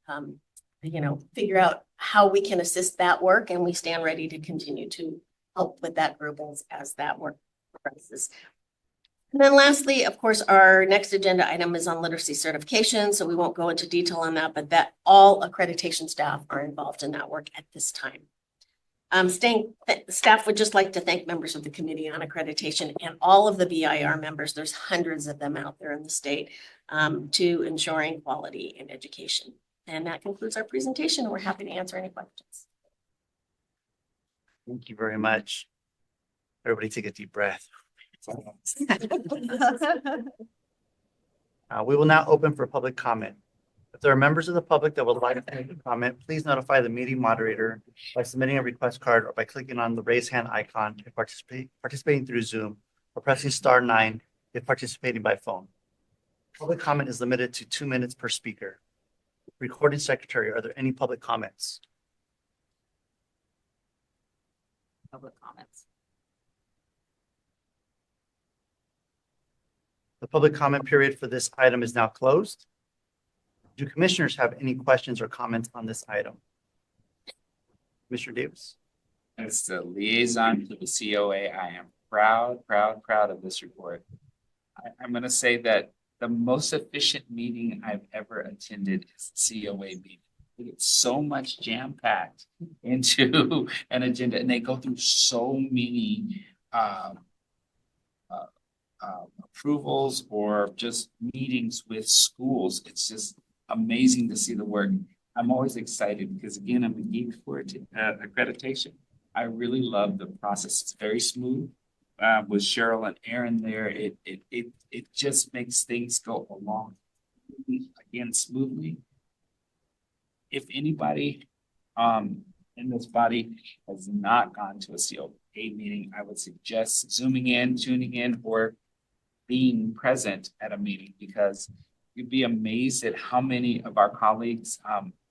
Speaker 21: figure out how we can assist that work. And we stand ready to continue to help with that group as that work progresses. And then lastly, of course, our next agenda item is on literacy certification. So we won't go into detail on that, but that all accreditation staff are involved in that work at this time. Staff would just like to thank members of the Committee on Accreditation and all of the BIR members, there's hundreds of them out there in the state, to ensuring quality in education. And that concludes our presentation. We're happy to answer any questions.
Speaker 13: Thank you very much. Everybody take a deep breath. We will now open for public comment. If there are members of the public that would like to make a comment, please notify the meeting moderator by submitting a request card or by clicking on the raise hand icon if participating through Zoom, or pressing *9 if participating by phone. Public comment is limited to 2 minutes per speaker. Recording secretary, are there any public comments?
Speaker 7: Public comments.
Speaker 13: The public comment period for this item is now closed. Do commissioners have any questions or comments on this item? Commissioner Davis.
Speaker 9: As the liaison to the COA, I am proud of this report. I'm going to say that the most efficient meeting I've ever attended is the COA meeting. It's so much jam-packed into an agenda, and they go through so many approvals or just meetings with schools. It's just amazing to see the work. I'm always excited because, again, I'm a geek for accreditation. I really love the process. It's very smooth. With Cheryl and Aaron there, it just makes things go along again smoothly. If anybody in this body has not gone to a COA meeting, I would suggest zooming in, tuning in, or being present at a meeting, because you'd be amazed at how many of our colleagues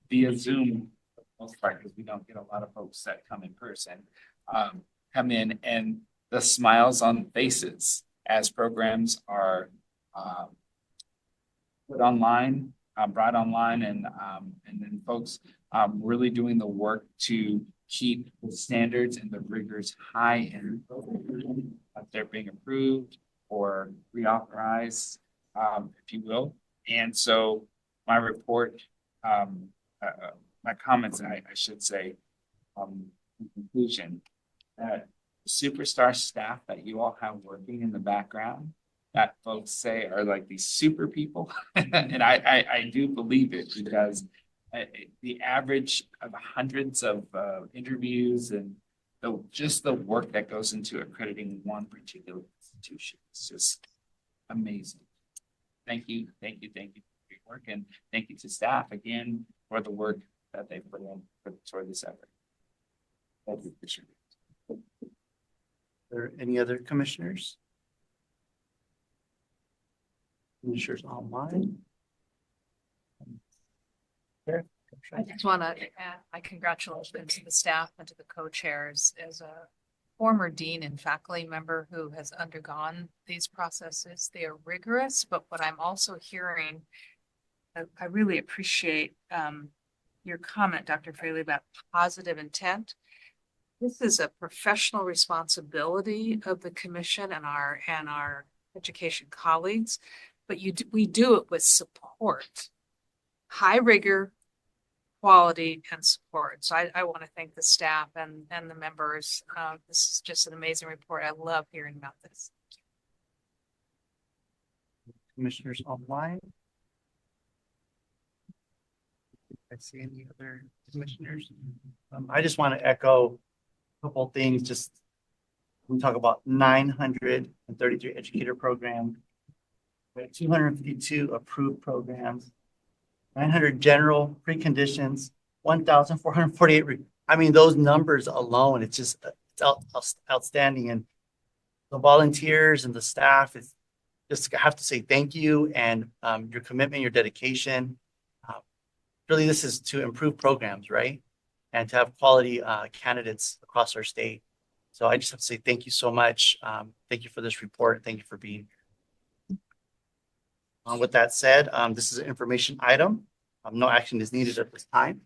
Speaker 9: via Zoom, for the most part, because we don't get a lot of folks that come in person, come in, and the smiles on faces as programs are put online, brought online, and then folks really doing the work to keep the standards and the rigors high and they're being approved or reauthorized, if you will. And so my report, my comments, I should say, in conclusion, that superstar staff that you all have working in the background that folks say are like these super people. And I do believe it, because the average of hundreds of interviews and just the work that goes into accrediting one particular institution is just amazing. Thank you for your work, and thank you to staff again for the work that they put in toward this effort. Thank you, Commissioner.
Speaker 13: Are there any other commissioners? Commissioners online?
Speaker 1: I just want to add my congratulations to the staff and to the co-chairs. As a former dean and faculty member who has undergone these processes, they are rigorous, but what I'm also hearing, I really appreciate your comment, Dr. Fraley, about positive intent. This is a professional responsibility of the commission and our education colleagues, but we do it with support, high rigor, quality, and support. So I want to thank the staff and the members. This is just an amazing report. I love hearing about this.
Speaker 13: Commissioners online? I see any other commissioners? I just want to echo a couple of things. Just we talk about 933 educator programs, 252 approved programs, 900 general preconditions, 1,448. I mean, those numbers alone, it's outstanding. And the volunteers and the staff, is just, I have to say thank you, and your commitment, your dedication. Really, this is to improve programs, right? And to have quality candidates across our state. So I just have to say thank you so much. Thank you for this report. Thank you for being here. With that said, this is an information item. No action is needed at this time.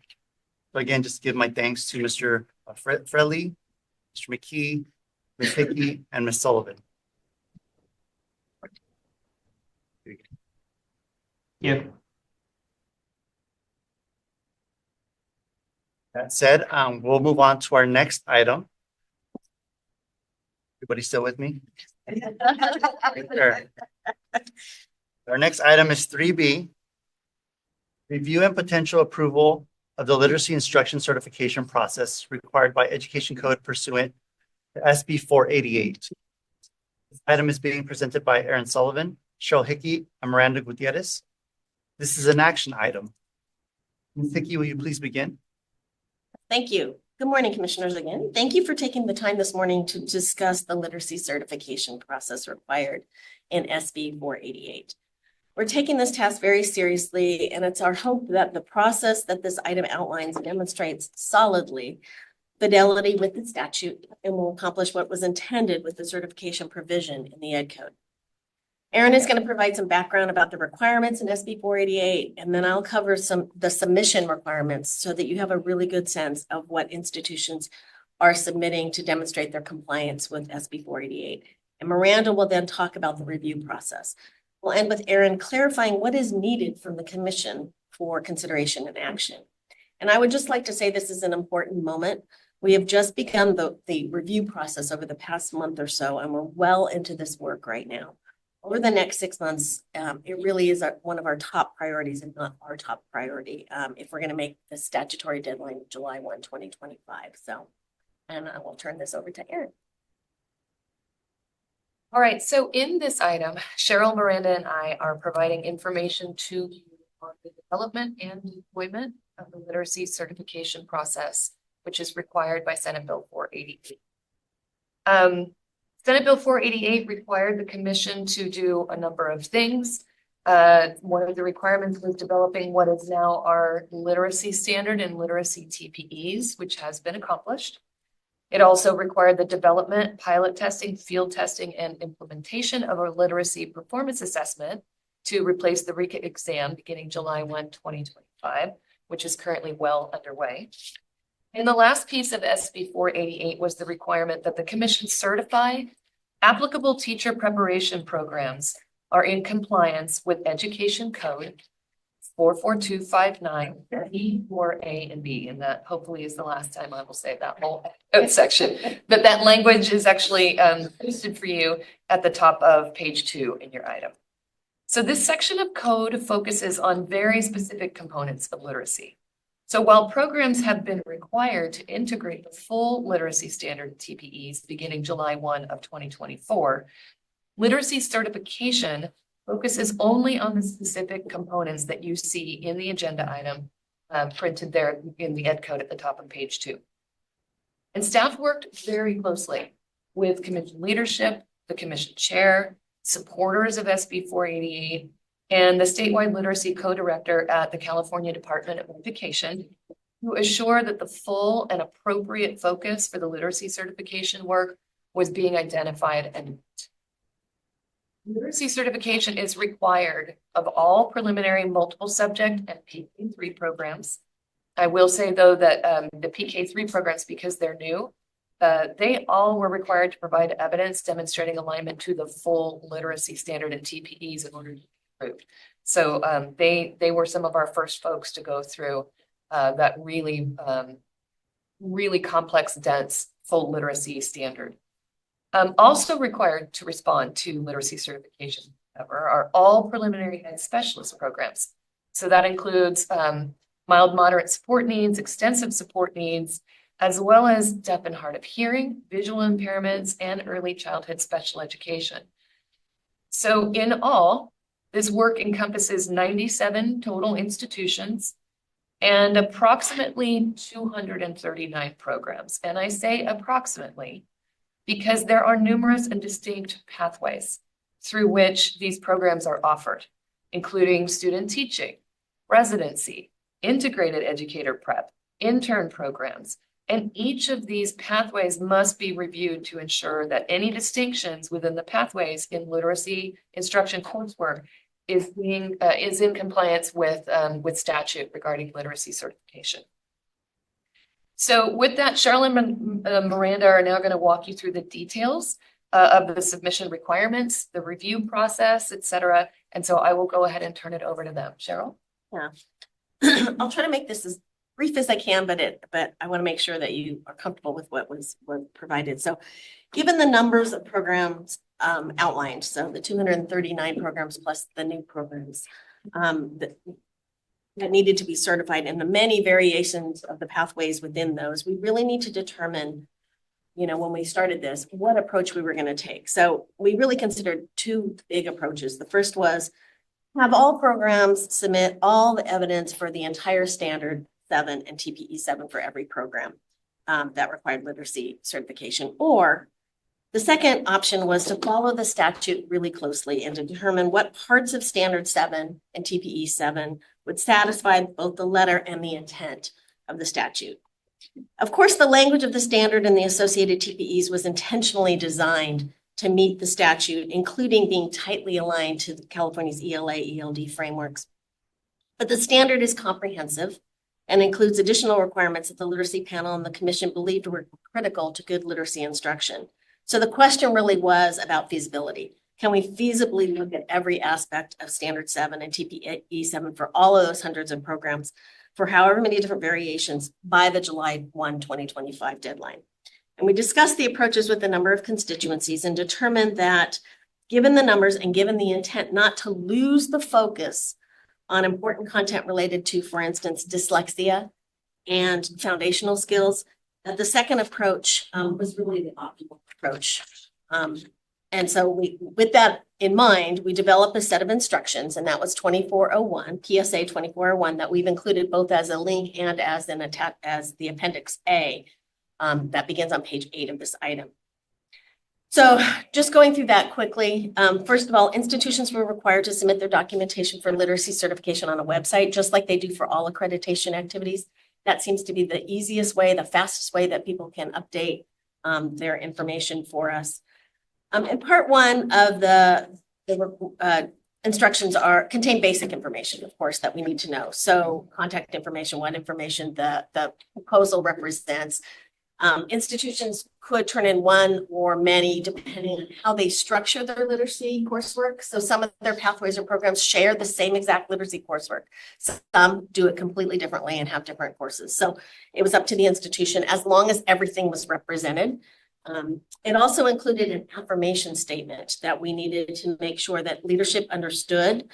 Speaker 13: So again, just give my thanks to Mr. Fraley, Mr. McKee, Ms. Hickey, and Ms. Sullivan.
Speaker 20: Yeah.
Speaker 13: That said, we'll move on to our next item. Everybody still with me? Sure. Our next item is 3B. Review and potential approval of the literacy instruction certification process required by Education Code pursuant to SB 488. This item is being presented by Aaron Sullivan, Cheryl Hickey, and Miranda Gutierrez. This is an action item. Ms. Hickey, will you please begin?
Speaker 21: Thank you. Good morning, commissioners again. Thank you for taking the time this morning to discuss the literacy certification process required in SB 488. We're taking this task very seriously, and it's our hope that the process that this item outlines demonstrates solidly fidelity with the statute and will accomplish what was intended with the certification provision in the Ed Code. Aaron is going to provide some background about the requirements in SB 488, and then I'll cover the submission requirements so that you have a really good sense of what institutions are submitting to demonstrate their compliance with SB 488. And Miranda will then talk about the review process. We'll end with Aaron clarifying what is needed from the commission for consideration and action. And I would just like to say this is an important moment. We have just begun the review process over the past month or so, and we're well into this work right now. Over the next 6 months, it really is one of our top priorities, if not our top priority, if we're going to make the statutory deadline July 1, 2025. And I will turn this over to Aaron.
Speaker 11: All right, so in this item, Cheryl, Miranda, and I are providing information to you on the development and deployment of the literacy certification process, which is required by Senate Bill 488. Senate Bill 488 required the commission to do a number of things. One of the requirements was developing what is now our literacy standard and literacy TPEs, which has been accomplished. It also required the development, pilot testing, field testing, and implementation of our literacy performance assessment to replace the RECA exam beginning July 1, 2025, which is currently well underway. And the last piece of SB 488 was the requirement that the commission certify applicable teacher preparation programs are in compliance with Education Code 44259, E, 4A, and B. And that hopefully is the last time I will say that whole section. But that language is actually posted for you at the top of page 2 in your item. So this section of code focuses on very specific components of literacy. So while programs have been required to integrate the full literacy standard TPEs beginning July 1 of 2024, literacy certification focuses only on the specific components that you see in the agenda item printed there in the Ed Code at the top of page 2. And staff worked very closely with commission leadership, the commission chair, supporters of SB 488, and the statewide literacy co-director at the California Department of Education to assure that the full and appropriate focus for the literacy certification work was being identified and met. Literacy certification is required of all preliminary multiple subject and PK3 programs. I will say though that the PK3 programs, because they're new, they all were required to provide evidence demonstrating alignment to the full literacy standard and TPEs in order to be approved. So they were some of our first folks to go through that really complex, dense, full literacy standard. Also required to respond to literacy certification, however, are all preliminary ed specialist programs. So that includes mild, moderate support needs, extensive support needs, as well as deaf and hard of hearing, visual impairments, and early childhood special education. So in all, this work encompasses 97 total institutions and approximately 239 programs. And I say approximately because there are numerous and distinct pathways through which these programs are offered, including student teaching, residency, integrated educator prep, intern programs, and each of these pathways must be reviewed to ensure that any distinctions within the pathways in literacy instruction coursework is in compliance with statute regarding literacy certification. So with that, Cheryl and Miranda are now going to walk you through the details of the submission requirements, the review process, et cetera. And so I will go ahead and turn it over to them. Cheryl?
Speaker 21: Yeah. I'll try to make this as brief as I can, but I want to make sure that you are comfortable with what was provided. So given the numbers of programs outlined, so the 239 programs plus the new programs that needed to be certified and the many variations of the pathways within those, we really need to determine, when we started this, what approach we were going to take. So we really considered two big approaches. The first was have all programs submit all the evidence for the entire standard 7 and TPE 7 for every program that required literacy certification. Or the second option was to follow the statute really closely and to determine what parts of standard 7 and TPE 7 would satisfy both the letter and the intent of the statute. Of course, the language of the standard and the associated TPEs was intentionally designed to meet the statute, including being tightly aligned to California's ELA, ELD frameworks. But the standard is comprehensive and includes additional requirements that the literacy panel and the commission believed were critical to good literacy instruction. So the question really was about feasibility. Can we feasibly look at every aspect of standard 7 and TPE 7 for all of those hundreds of programs for however many different variations by the July 1, 2025 deadline? And we discussed the approaches with a number of constituencies and determined that given the numbers and given the intent not to lose the focus on important content related to, for instance, dyslexia and foundational skills, that the second approach was really the optimal approach. And so with that in mind, we developed a set of instructions, and that was 2401, PSA 2401, that we've included both as a link and as the Appendix A that begins on page 8 of this item. So just going through that quickly, first of all, institutions were required to submit their documentation for literacy certification on a website, just like they do for all accreditation activities. That seems to be the easiest way, the fastest way that people can update their information for us. And part one of the instructions contain basic information, of course, that we need to know. So contact information, what information the proposal represents. Institutions could turn in one or many depending on how they structure their literacy coursework. So some of their pathways or programs share the same exact literacy coursework. Some do it completely differently and have different courses. So it was up to the institution as long as everything was represented. It also included an affirmation statement that we needed to make sure that leadership understood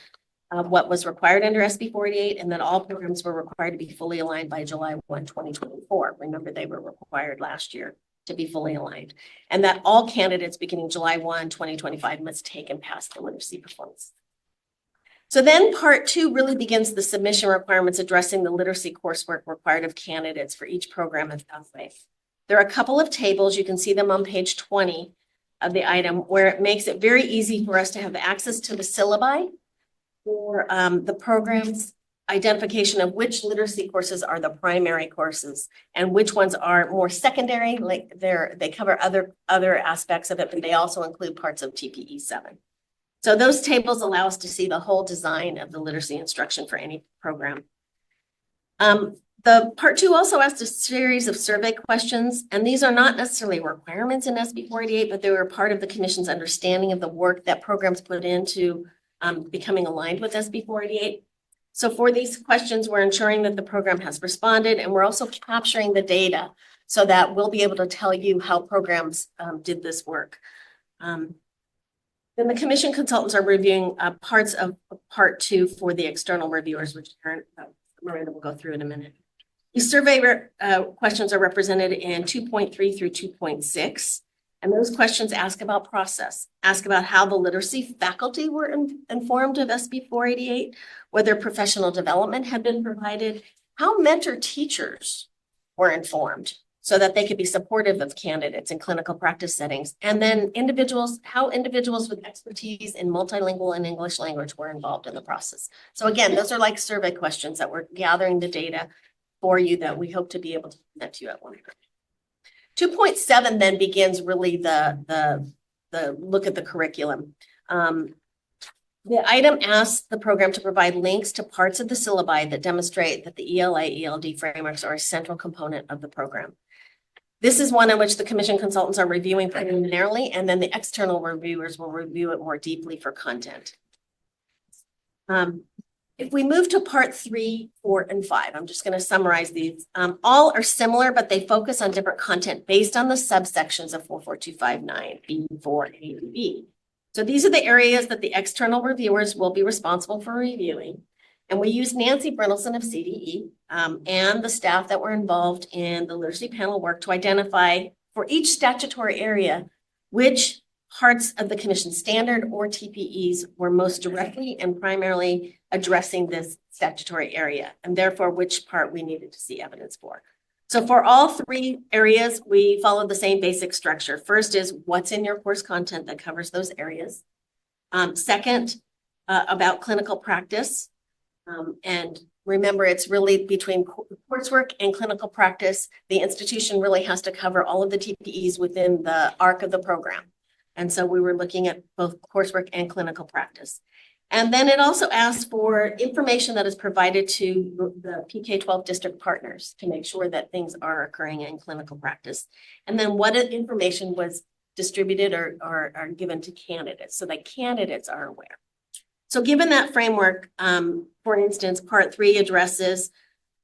Speaker 21: what was required under SB 488 and that all programs were required to be fully aligned by July 1, 2024. Remember, they were required last year to be fully aligned. And that all candidates beginning July 1, 2025 must take and pass the literacy performance. So then part 2 really begins the submission requirements addressing the literacy coursework required of candidates for each program and pathway. There are a couple of tables, you can see them on page 20 of the item, where it makes it very easy for us to have access to the syllabi for the program's identification of which literacy courses are the primary courses and which ones are more secondary, like they cover other aspects of it, but they also include parts of TPE 7. So those tables allow us to see the whole design of the literacy instruction for any program. The part 2 also asked a series of survey questions, and these are not necessarily requirements in SB 488, but they were part of the commission's understanding of the work that programs put into becoming aligned with SB 488. So for these questions, we're ensuring that the program has responded, and we're also capturing the data so that we'll be able to tell you how programs did this work. Then the commission consultants are reviewing parts of part 2 for the external reviewers, which Miranda will go through in a minute. These survey questions are represented in 2.3 through 2.6. And those questions ask about process, ask about how the literacy faculty were informed of SB 488, whether professional development had been provided, how mentor teachers were informed so that they could be supportive of candidates in clinical practice settings, and then how individuals with expertise in multilingual and English language were involved in the process. So again, those are like survey questions that we're gathering the data for you that we hope to be able to present to you at one point. 2.7 then begins really the look at the curriculum. The item asks the program to provide links to parts of the syllabi that demonstrate that the ELA, ELD frameworks are a central component of the program. This is one in which the commission consultants are reviewing preliminarily, and then the external reviewers will review it more deeply for content. If we move to part 3, 4, and 5, I'm just going to summarize these. All are similar, but they focus on different content based on the subsections of 44259, B4, A, and B. So these are the areas that the external reviewers will be responsible for reviewing. And we use Nancy Brynelson of CDE and the staff that were involved in the literacy panel work to identify for each statutory area which parts of the commission standard or TPEs were most directly and primarily addressing this statutory area, and therefore which part we needed to see evidence for. So for all 3 areas, we follow the same basic structure. First is what's in your course content that covers those areas. Second, about clinical practice. And remember, it's really between coursework and clinical practice. The institution really has to cover all of the TPEs within the arc of the program. And so we were looking at both coursework and clinical practice. And then it also asks for information that is provided to the PK-12 district partners to make sure that things are occurring in clinical practice. And then what information was distributed or given to candidates so that candidates are aware. So given that framework, for instance, part 3 addresses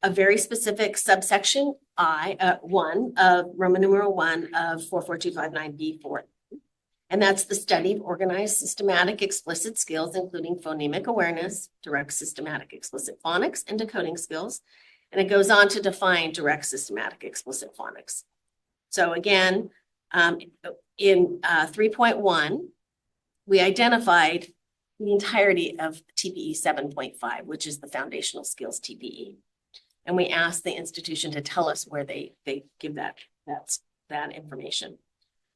Speaker 21: a very specific subsection I1 of Roman numeral 1 of 44259B4. And that's the study of organized systematic explicit skills, including phonemic awareness, direct systematic explicit phonics, and decoding skills. And it goes on to define direct systematic explicit phonics. So again, in 3.1, we identified the entirety of TPE 7.5, which is the foundational skills TPE. And we asked the institution to tell us where they give that information,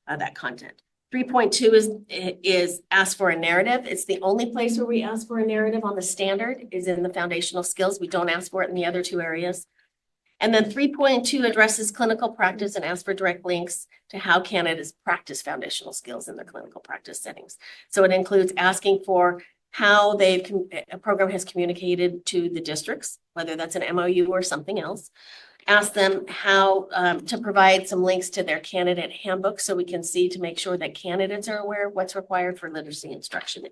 Speaker 21: that content. 3.2 is ask for a narrative. It's the only place where we ask for a narrative on the standard is in the foundational skills. We don't ask for it in the other 2 areas. And then 3.2 addresses clinical practice and asks for direct links to how candidates practice foundational skills in their clinical practice settings. So it includes asking for how a program has communicated to the districts, whether that's an MOU or something else. Ask them how to provide some links to their candidate handbook so we can see to make sure that candidates are aware of what's required for literacy instruction.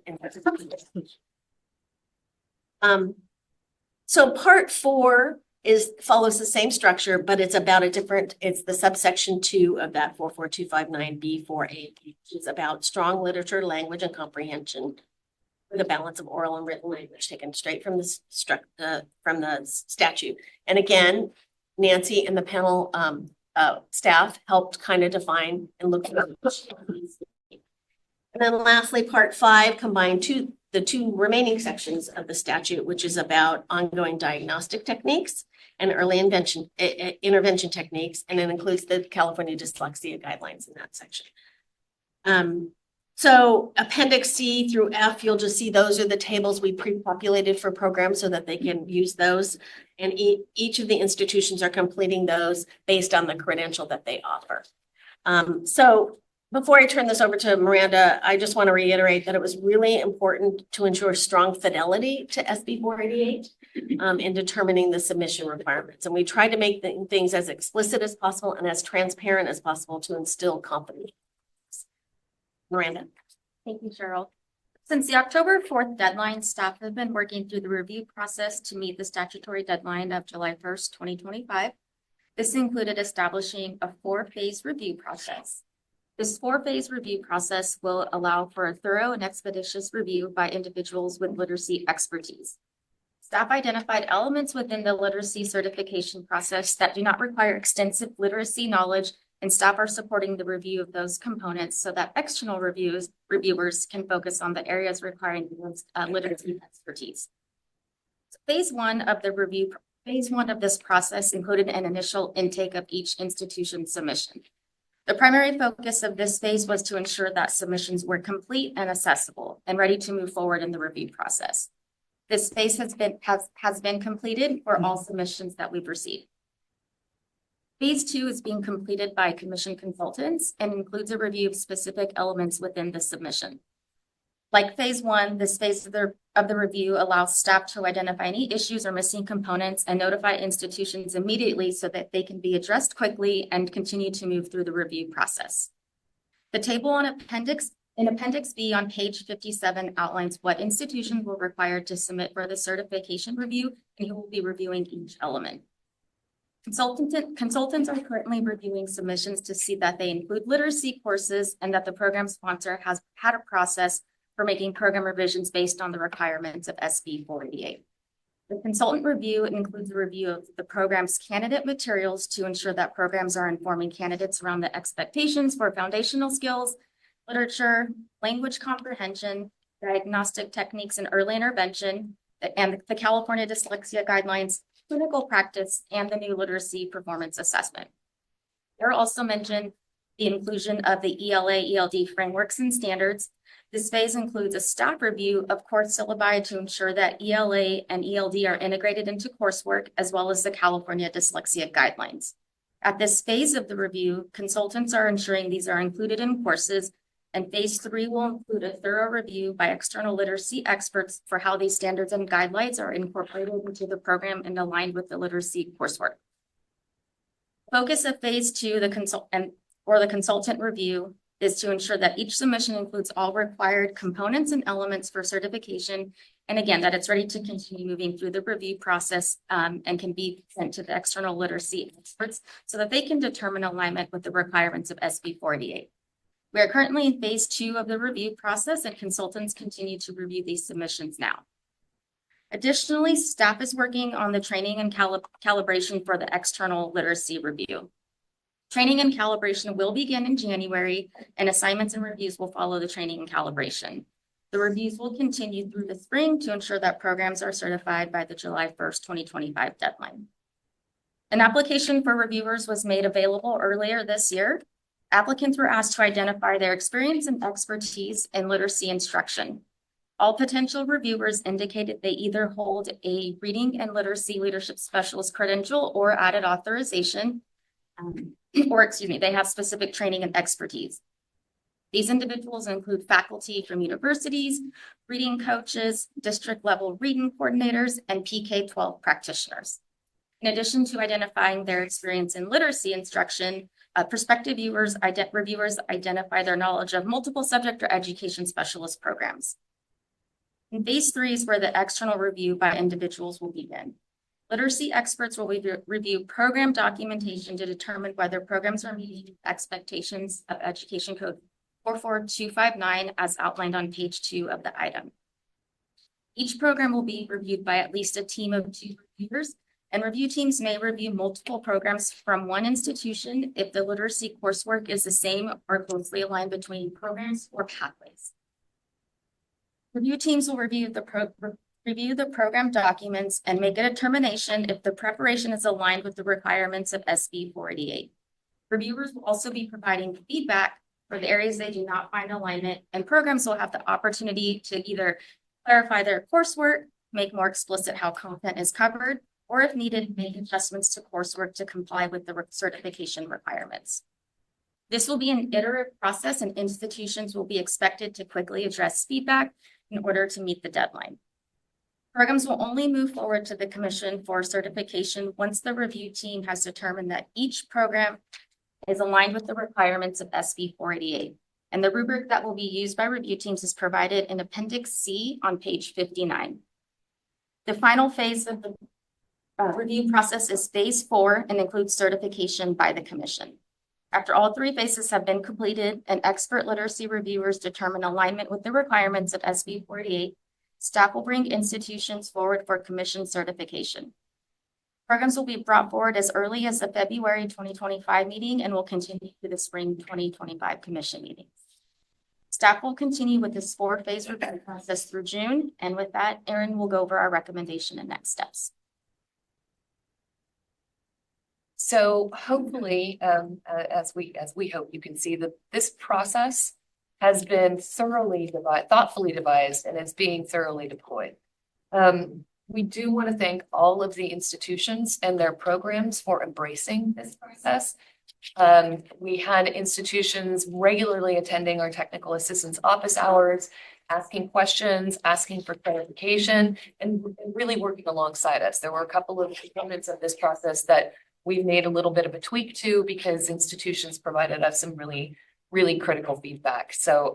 Speaker 21: So part 4 follows the same structure, but it's about it's the subsection 2 of that 44259B4A, which is about strong literature, language, and comprehension with a balance of oral and written language taken straight from the statute. And again, Nancy and the panel staff helped kind of define and look at these. And then lastly, part 5 combined the 2 remaining sections of the statute, which is about ongoing diagnostic techniques and early intervention techniques, and it includes the California dyslexia guidelines in that section. So Appendix C through F, you'll just see those are the tables we pre-populated for programs so that they can use those. And each of the institutions are completing those based on the credential that they offer. So before I turn this over to Miranda, I just want to reiterate that it was really important to ensure strong fidelity to SB 488 in determining the submission requirements. And we tried to make things as explicit as possible and as transparent as possible to instill confidence. Miranda.
Speaker 14: Thank you, Cheryl. Since the October 4th deadline, staff have been working through the review process to meet the statutory deadline of July 1st, 2025. This included establishing a 4-phase review process. This 4-phase review process will allow for a thorough and expeditious review by individuals with literacy expertise. Staff identified elements within the literacy certification process that do not require extensive literacy knowledge, and staff are supporting the review of those components so that external reviewers can focus on the areas requiring literacy expertise. So phase 1 of this process included an initial intake of each institution's submission. The primary focus of this phase was to ensure that submissions were complete and accessible and ready to move forward in the review process. This phase has been completed for all submissions that we've received. Phase 2 is being completed by commission consultants and includes a review of specific elements within the submission. Like phase 1, this phase of the review allows staff to identify any issues or missing components and notify institutions immediately so that they can be addressed quickly and continue to move through the review process. The table on Appendix In Appendix B on page 57 outlines what institutions were required to submit for the certification review, and who will be reviewing each element. Consultants are currently reviewing submissions to see that they include literacy courses and that the program sponsor has had a process for making program revisions based on the requirements of SB 488. The consultant review includes a review of the program's candidate materials to ensure that programs are informing candidates around the expectations for foundational skills, literature, language comprehension, diagnostic techniques and early intervention, and the California Dyslexia Guidelines, clinical practice, and the new literacy performance assessment. There are also mentioned the inclusion of the ELA-ELD frameworks and standards. This phase includes a staff review of course syllabi to ensure that ELA and ELD are integrated into coursework, as well as the California Dyslexia Guidelines. At this phase of the review, consultants are ensuring these are included in courses, and phase 3 will include a thorough review by external literacy experts for how these standards and guidelines are incorporated into the program and aligned with the literacy coursework. Focus of phase 2, the consultant review, is to ensure that each submission includes all required components and elements for certification, and again, that it's ready to continue moving through the review process and can be sent to the external literacy experts so that they can determine alignment with the requirements of SB 488. We are currently in phase 2 of the review process, and consultants continue to review these submissions now. Additionally, staff is working on the training and calibration for the external literacy review. Training and calibration will begin in January, and assignments and reviews will follow the training and calibration. The reviews will continue through the spring to ensure that programs are certified by the July 1st, 2025 deadline. An application for reviewers was made available earlier this year. Applicants were asked to identify their experience and expertise in literacy instruction. All potential reviewers indicated they either hold a reading and literacy leadership specialist credential or added authorization, they have specific training and expertise. These individuals include faculty from universities, reading coaches, district level reading coordinators, and PK-12 practitioners. In addition to identifying their experience in literacy instruction, prospective reviewers identify their knowledge of multiple subject or education specialist programs. In phase 3 is where the external review by individuals will begin. Literacy experts will review program documentation to determine whether programs are meeting expectations of Education Code 44259 as outlined on page 2 of the item. Each program will be reviewed by at least a team of 2 reviewers, and review teams may review multiple programs from one institution if the literacy coursework is the same or closely aligned between programs or pathways. Review teams will review the program documents and make a determination if the preparation is aligned with the requirements of SB 488. Reviewers will also be providing feedback for the areas they do not find alignment, and programs will have the opportunity to either clarify their coursework, make more explicit how content is covered, or if needed, make adjustments to coursework to comply with the certification requirements. This will be an iterative process, and institutions will be expected to quickly address feedback in order to meet the deadline. Programs will only move forward to the Commission for certification once the review team has determined that each program is aligned with the requirements of SB 488. And the rubric that will be used by review teams is provided in Appendix C on page 59. The final phase of the review process is phase 4 and includes certification by the Commission. After all 3 phases have been completed and expert literacy reviewers determine alignment with the requirements of SB 48, staff will bring institutions forward for Commission certification. Programs will be brought forward as early as the February 2025 meeting and will continue to the spring 2025 Commission meetings. Staff will continue with this 4-phase review process through June, and with that, Erin will go over our recommendation and next steps.
Speaker 11: So hopefully, as we hope you can see that this process has been thoughtfully devised, and is being thoroughly deployed. We do want to thank all of the institutions and their programs for embracing this process. We had institutions regularly attending our technical assistance office hours, asking questions, asking for clarification, and really working alongside us. There were a couple of components of this process that we've made a little bit of a tweak to because institutions provided us some really really critical feedback. So,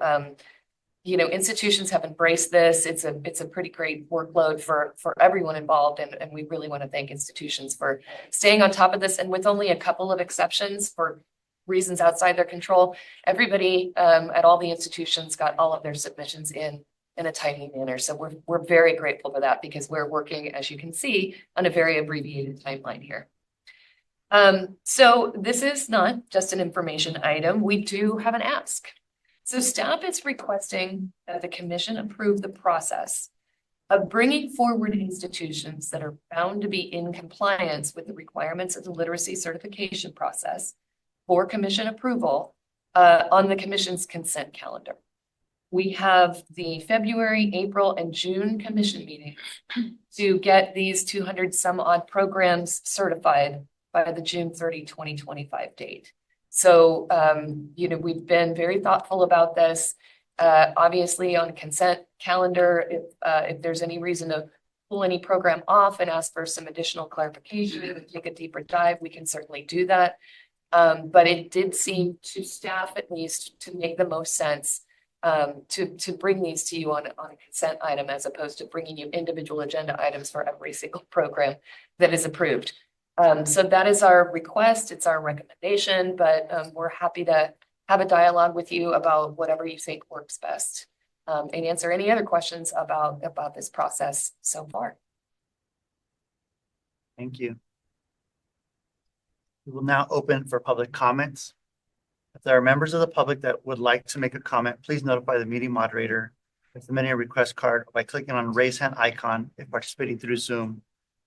Speaker 11: institutions have embraced this. It's a pretty great workload for everyone involved. And we really want to thank institutions for staying on top of this. And with only a couple of exceptions for reasons outside their control, everybody at all the institutions got all of their submissions in a timely manner. So we're very grateful for that because we're working, as you can see, on a very abbreviated timeline here. So this is not just an information item. We do have an ask. So staff is requesting that the commission approve the process of bringing forward institutions that are found to be in compliance with the requirements of the literacy certification process for commission approval on the commission's consent calendar. We have the February, April, and June commission meetings to get these 200 some odd programs certified by the June 30, 2025 date. So, we've been very thoughtful about this. Obviously on consent calendar, if there's any reason to pull any program off and ask for some additional clarification and take a deeper dive, we can certainly do that. But it did seem to staff at least to make the most sense to bring these to you on a consent item as opposed to bringing you individual agenda items for every single program that is approved. So that is our request. It's our recommendation, but we're happy to have a dialogue with you about whatever you think works best and answer any other questions about this process so far.
Speaker 13: Thank you. We will now open for public comments. If there are members of the public that would like to make a comment, please notify the meeting moderator by submitting a request card or by clicking on the raise hand icon if participating through Zoom,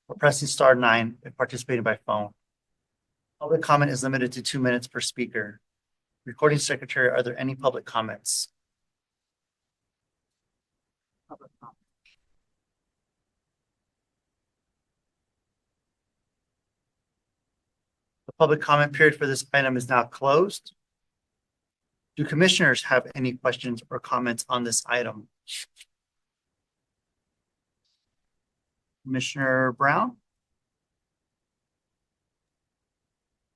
Speaker 13: or pressing *9 if participating by phone. Public comment is limited to 2 minutes per speaker. Recording secretary, are there any public comments? The public comment period for this item is now closed. Do commissioners have any questions or comments on this item? Commissioner Brown?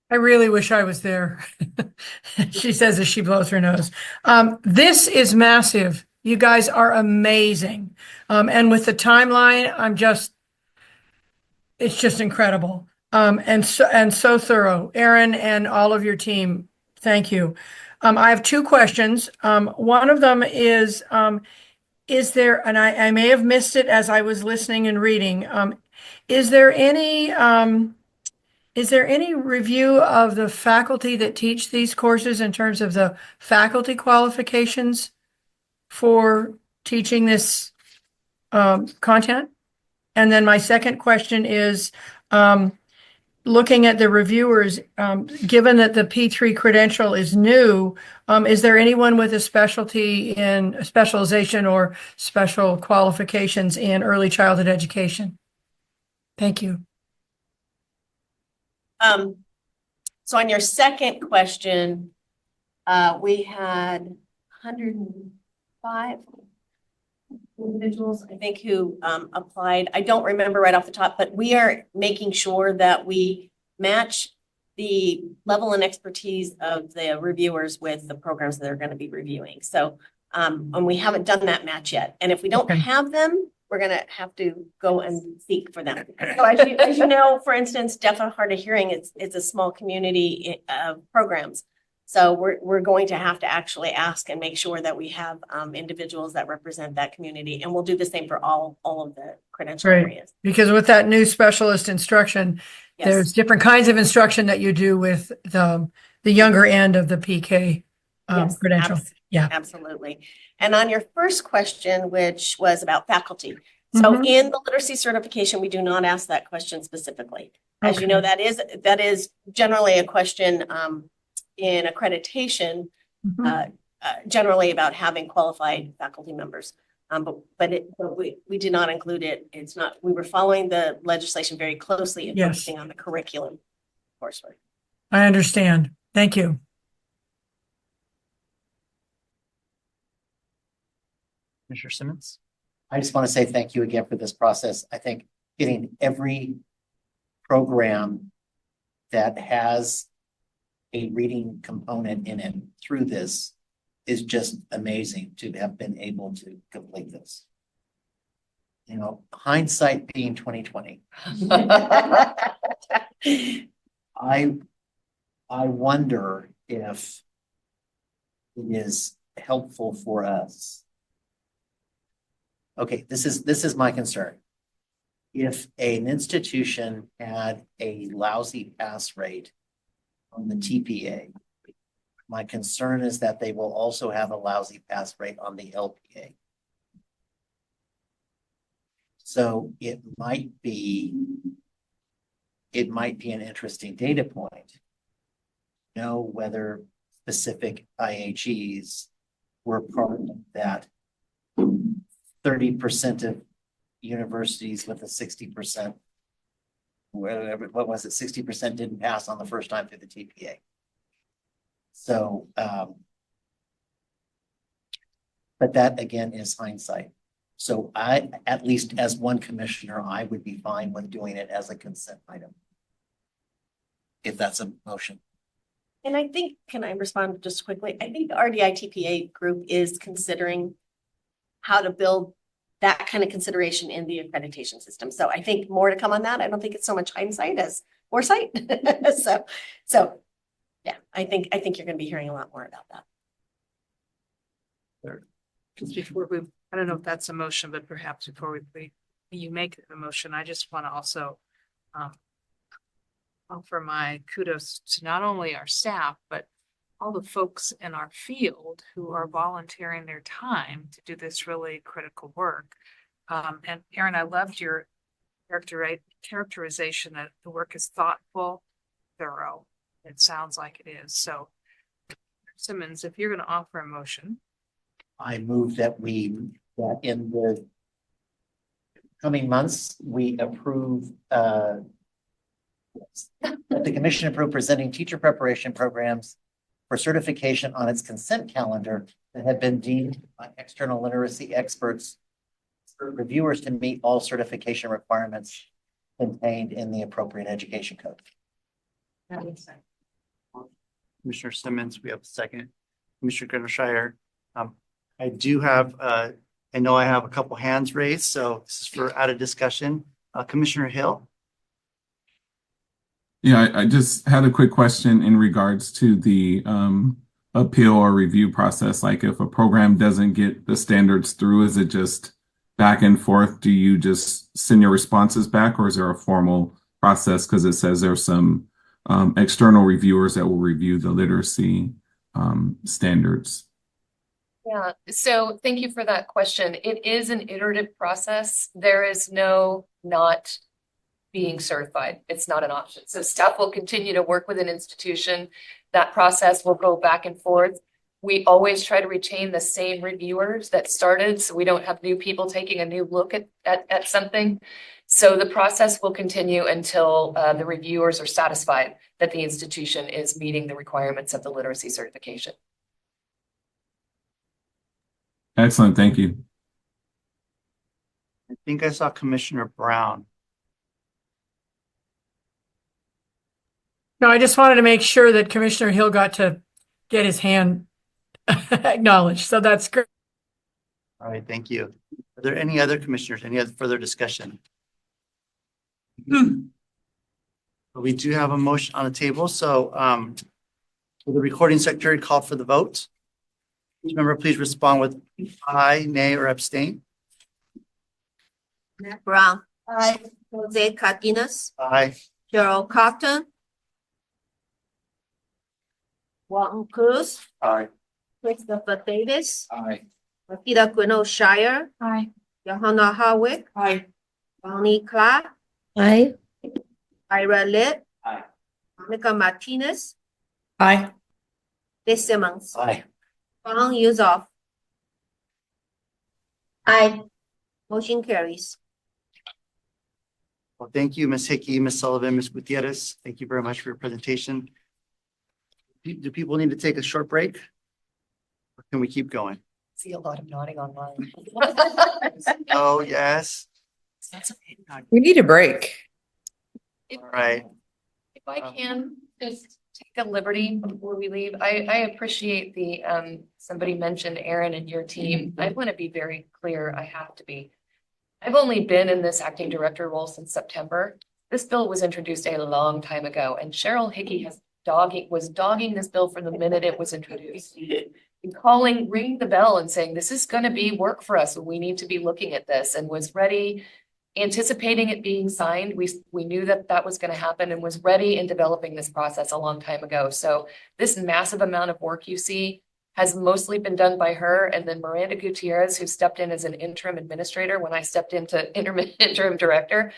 Speaker 4: I really wish I was there. She says as she blows her nose. This is massive. You guys are amazing. And with the timeline, it's just incredible. And so thorough. Erin and all of your team, thank you. I have two questions. One of them is there, and I may have missed it as I was listening and reading, is there any review of the faculty that teach these courses in terms of the faculty qualifications for teaching this content? And then my second question is, looking at the reviewers, given that the P3 credential is new, is there anyone with a specialization or special qualifications in early childhood education? Thank you.
Speaker 21: So on your second question, we had 105 individuals, I think, who applied. I don't remember right off the top, but we are making sure that we match the level and expertise of the reviewers with the programs that they're going to be reviewing. So, and we haven't done that match yet. And if we don't have them, we're going to have to go and seek for them. So as you know, for instance, deaf and hard of hearing, it's a small community of programs. So we're going to have to actually ask and make sure that we have individuals that represent that community. And we'll do the same for all of the credential areas.
Speaker 4: Because with that new specialist instruction,
Speaker 21: Yes.
Speaker 4: There's different kinds of instruction that you do with the younger end of the PK credential. Yeah,
Speaker 21: absolutely. And on your first question, which was about faculty. So in the literacy certification, we do not ask that question specifically. As you know, that is generally a question in accreditation, generally about having qualified faculty members. But we did not include it. It's not, we were following the legislation very closely and focusing on the curriculum coursework.
Speaker 4: I understand. Thank you.
Speaker 13: Commissioner Simmons?
Speaker 15: I just want to say thank you again for this process. I think getting every program that has a reading component in it through this is just amazing to have been able to complete this. You know, hindsight being 2020. I wonder if it is helpful for us. Okay, this is my concern. If an institution had a lousy pass rate on the TPA, my concern is that they will also have a lousy pass rate on the LPA. So it might be an interesting data point. Know whether specific IHEs were part of that 30% of universities with a 60%, whatever, what was it, 60% didn't pass on the first time through the TPA. So, but that again is hindsight. So I, at least as one commissioner, I would be fine with doing it as a consent item. If that's a motion.
Speaker 21: And I think, can I respond just quickly? I think the RDI-TPA group is considering how to build that kind of consideration in the accreditation system. So I think more to come on that. I don't think it's so much hindsight as foresight. So yeah, I think you're going to be hearing a lot more about that.
Speaker 1: Just before we, I don't know if that's a motion, but perhaps before you make a motion, I just want to also offer my kudos to not only our staff, but all the folks in our field who are volunteering their time to do this really critical work. And Erin, I loved your characterization that the work is thoughtful, thorough. It sounds like it is. So Simmons, if you're going to offer a motion.
Speaker 15: I move that that in the coming months, we approve, that the commission approve presenting teacher preparation programs for certification on its consent calendar that have been deemed by external literacy experts for reviewers to meet all certification requirements contained in the appropriate education code.
Speaker 13: Commissioner Simmons, we have a second. Commissioner Grimshire. I do have, I know I have a couple hands raised, so this is for out of discussion. Commissioner Hill.
Speaker 5: Yeah, I just had a quick question in regards to the appeal or review process. Like if a program doesn't get the standards through, is it just back and forth? Do you just send your responses back, or is there a formal process? Because it says there's some external reviewers that will review the literacy standards.
Speaker 11: Yeah, so thank you for that question. It is an iterative process. There is no not being certified. It's not an option. So staff will continue to work with an institution. That process will go back and forth. We always try to retain the same reviewers that started, so we don't have new people taking a new look at something. So the process will continue until the reviewers are satisfied that the institution is meeting the requirements of the literacy certification.
Speaker 5: Excellent, thank you.
Speaker 13: I think I saw Commissioner Brown.
Speaker 4: No, I just wanted to make sure that Commissioner Hill got to get his hand acknowledged. So that's great.
Speaker 13: All right, thank you. Are there any other commissioners, any other further discussion? We do have a motion on the table. So will the recording secretary call for the vote? Each member, please respond with aye, nay, or abstain.
Speaker 3: Matt Brown. Aye. Jose Cardenas.
Speaker 13: Aye.
Speaker 3: Gerald Cotton. Walton Cruz.
Speaker 13: Aye.
Speaker 3: Christopher Davis.
Speaker 13: Aye.
Speaker 3: Makita Quino Shire.
Speaker 1: Aye.
Speaker 3: Johanna Harwick.
Speaker 10: Aye.
Speaker 3: Bonnie Clark.
Speaker 2: Aye.
Speaker 3: Ira Litt.
Speaker 13: Aye.
Speaker 3: Monica Martinez.
Speaker 10: Aye.
Speaker 3: Liz Simmons.
Speaker 15: Aye.
Speaker 3: Bong Yuzoff. Aye. Motion carries.
Speaker 13: Well, thank you, Ms. Hickey, Ms. Sullivan, Ms. Gutierrez. Thank you very much for your presentation. Do people need to take a short break? Or can we keep going?
Speaker 11: See a lot of nodding online.
Speaker 13: Oh, yes.
Speaker 11: That's okay.
Speaker 10: We need a break.
Speaker 13: All right.
Speaker 11: If I can just take a liberty before we leave? I appreciate the, somebody mentioned Aaron and your team. I want to be very clear. I have to be. I've only been in this acting director role since September. This bill was introduced a long time ago, and Cheryl Hickey was dogging this bill from the minute it was introduced. And ringing the bell and saying, this is going to be work for us. We need to be looking at this, and was ready, anticipating it being signed. We knew that that was going to happen and was ready in developing this process a long time ago. So this massive amount of work you see has mostly been done by her. And then Miranda Gutierrez, who stepped in as an interim administrator when I stepped into interim director,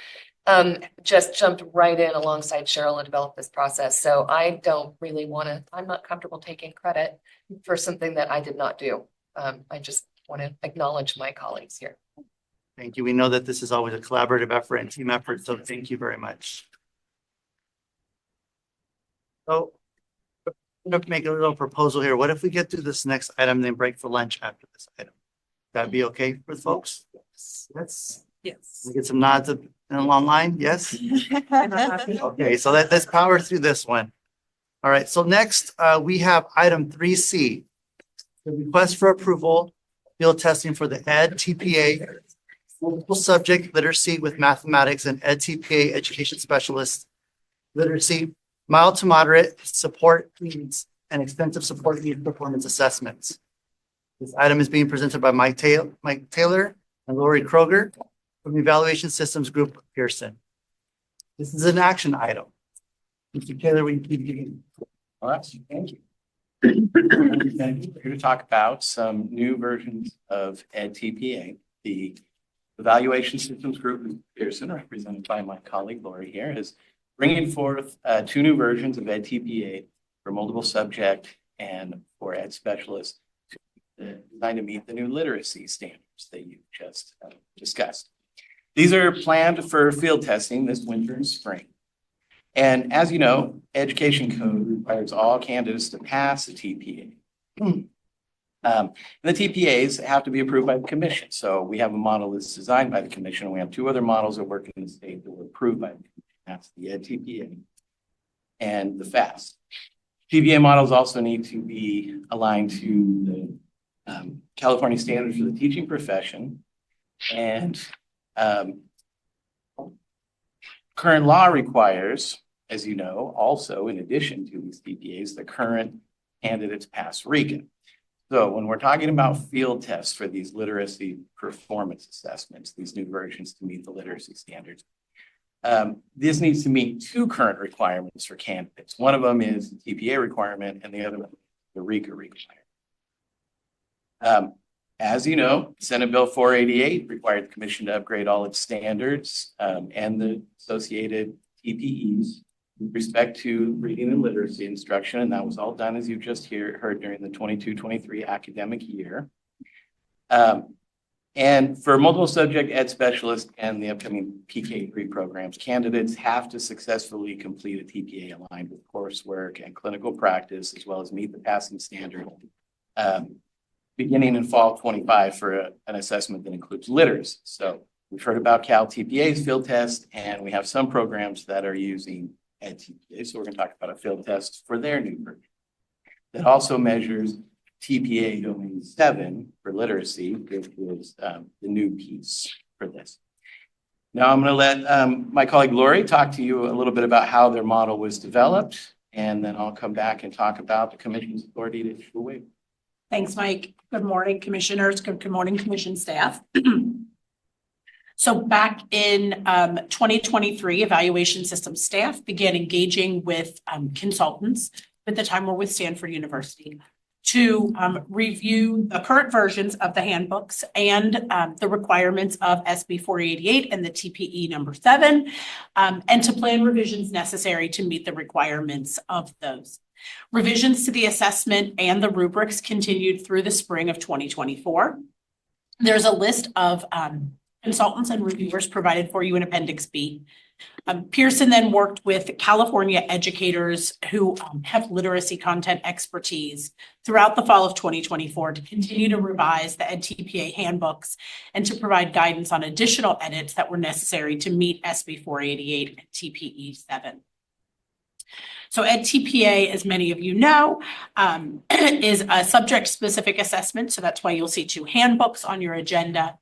Speaker 11: just jumped right in alongside Cheryl and developed this process. So I don't really want to, I'm not comfortable taking credit for something that I did not do. I just want to acknowledge my colleagues here.
Speaker 13: Thank you. We know that this is always a collaborative effort and team effort, so thank you very much. So I'm going to make a little proposal here. What if we get through this next item and then break for lunch after this item? That'd be okay for folks? Yes.
Speaker 10: Yes.
Speaker 13: We get some nods in a long line. Yes. Okay, so let's power through this one. All right. So next we have item 3C, the request for approval, field testing for the edTPA multiple subject literacy with mathematics and edTPA education specialist literacy, mild to moderate support needs and extensive support need performance assessments. This item is being presented by Mike Taylor and Lori Kroger from the Evaluation Systems Group, Pearson. This is an action item. Mr. Taylor, will you please begin?
Speaker 8: All right, thank you. We're here to talk about some new versions of edTPA. The Evaluation Systems Group, Pearson, represented by my colleague Lori here, is bringing forth 2 new versions of edTPA for multiple subject and for ed specialists designed to meet the new literacy standards that you just discussed. These are planned for field testing this winter and spring. And as you know, education code requires all candidates to pass a TPA. And the TPAs have to be approved by the commission. So we have a model that's designed by the commission, and we have 2 other models that work in the state that were approved by the commission. That's the edTPA and the FAST. TPA models also need to be aligned to the California standards for the teaching profession. And current law requires, as you know, also in addition to these TPAs, the current candidates pass REGA. So when we're talking about field tests for these literacy performance assessments, these new versions to meet the literacy standards, this needs to meet 2 current requirements for candidates. One of them is the TPA requirement, and the other one, the REGA requirement. As you know, Senate Bill 488 required the commission to upgrade all its standards and the associated TPEs with respect to reading and literacy instruction, and that was all done, as you just heard, during the 22-23 academic year. And for multiple subject ed specialists and the upcoming PK3 programs, candidates have to successfully complete a TPA aligned with coursework and clinical practice, as well as meet the passing standard beginning in fall 25 for an assessment that includes literacy. So we've heard about Cal TPA's field test, and we have some programs that are using edTPA. So we're going to talk about a field test for their new version that also measures TPA domain 7 for literacy, which is the new piece for this. Now I'm going to let my colleague Lori talk to you a little bit about how their model was developed, and then I'll come back and talk about the commission's authority to issue a waiver.
Speaker 10: Thanks, Mike. Good morning, commissioners. Good morning, commission staff. So back in 2023, evaluation system staff began engaging with consultants, at the time we're with Stanford University, to review the current versions of the handbooks and the requirements of SB 488 and the TPE number 7, and to plan revisions necessary to meet the requirements of those. Revisions to the assessment and the rubrics continued through the spring of 2024. There's a list of consultants and reviewers provided for you in Appendix B. Pearson then worked with California educators who have literacy content expertise throughout the fall of 2024 to continue to revise the edTPA handbooks and to provide guidance on additional edits that were necessary to meet SB 488 and TPE 7.
Speaker 12: So edTPA, as many of you know, is a subject-specific assessment. So that's why you'll see 2 handbooks on your agenda.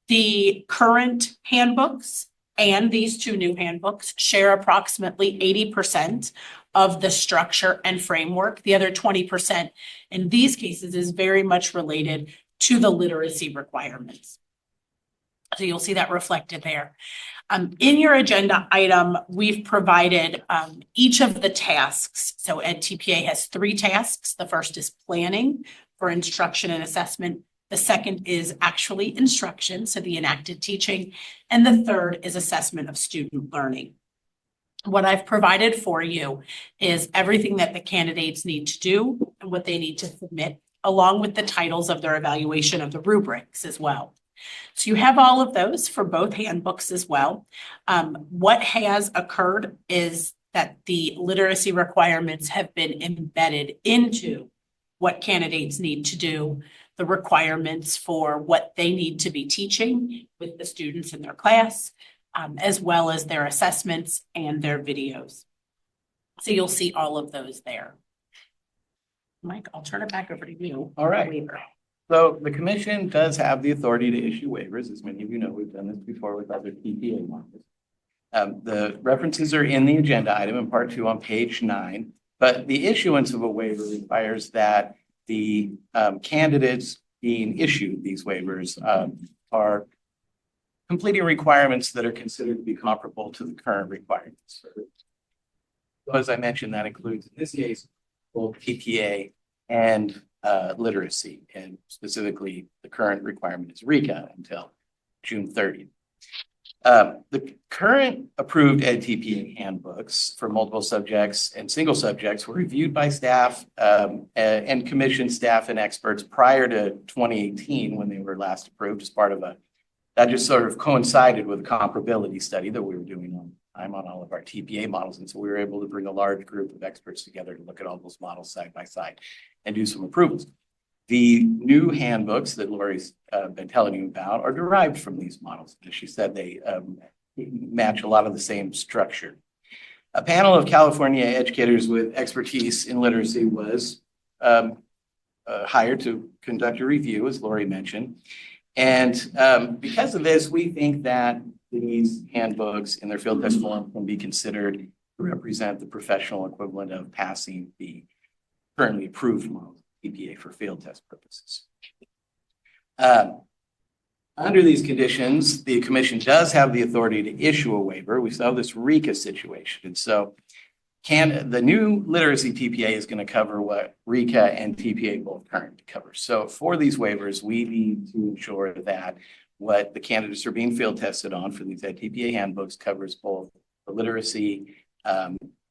Speaker 12: The current handbooks and these 2 new handbooks share approximately 80% of the structure and framework. The other 20% in these cases is very much related to the literacy requirements. So you'll see that reflected there. In your agenda item, we've provided each of the tasks. So edTPA has 3 tasks. The first is planning for instruction and assessment. The second is actually instruction, so the enacted teaching. And the third is assessment of student learning. What I've provided for you is everything that the candidates need to do and what they need to submit, along with the titles of their evaluation of the rubrics as well. So you have all of those for both handbooks as well. What has occurred is that the literacy requirements have been embedded into what candidates need to do, the requirements for what they need to be teaching with the students in their class, as well as their assessments and their videos. So you'll see all of those there. Mike, I'll turn it back over to you.
Speaker 8: All right. So the commission does have the authority to issue waivers. As many of you know, we've done this before with other TPA models. The references are in the agenda item in part 2 on page 9, but the issuance of a waiver requires that the candidates being issued these waivers are completing requirements that are considered to be comparable to the current requirements. So as I mentioned, that includes, in this case, both TPA and literacy, and specifically the current requirement is RECA until June 30th. The current approved edTPA handbooks for multiple subjects and single subjects were reviewed by staff and commission staff and experts prior to 2018 when they were last approved as part of that just sort of coincided with a comparability study that we were doing on all of our TPA models. And so we were able to bring a large group of experts together to look at all those models side by side and do some approvals. The new handbooks that Lori's been telling you about are derived from these models. As she said, they match a lot of the same structure. A panel of California educators with expertise in literacy was hired to conduct a review, as Lori mentioned. And because of this, we think that these handbooks in their field test form can be considered to represent the professional equivalent of passing the currently approved model TPA for field test purposes. Under these conditions, the commission does have the authority to issue a waiver. We saw this RECA situation. And so the new literacy TPA is going to cover what RECA and TPA both currently cover. So for these waivers, we need to ensure that what the candidates are being field tested on for these edTPA handbooks covers both the literacy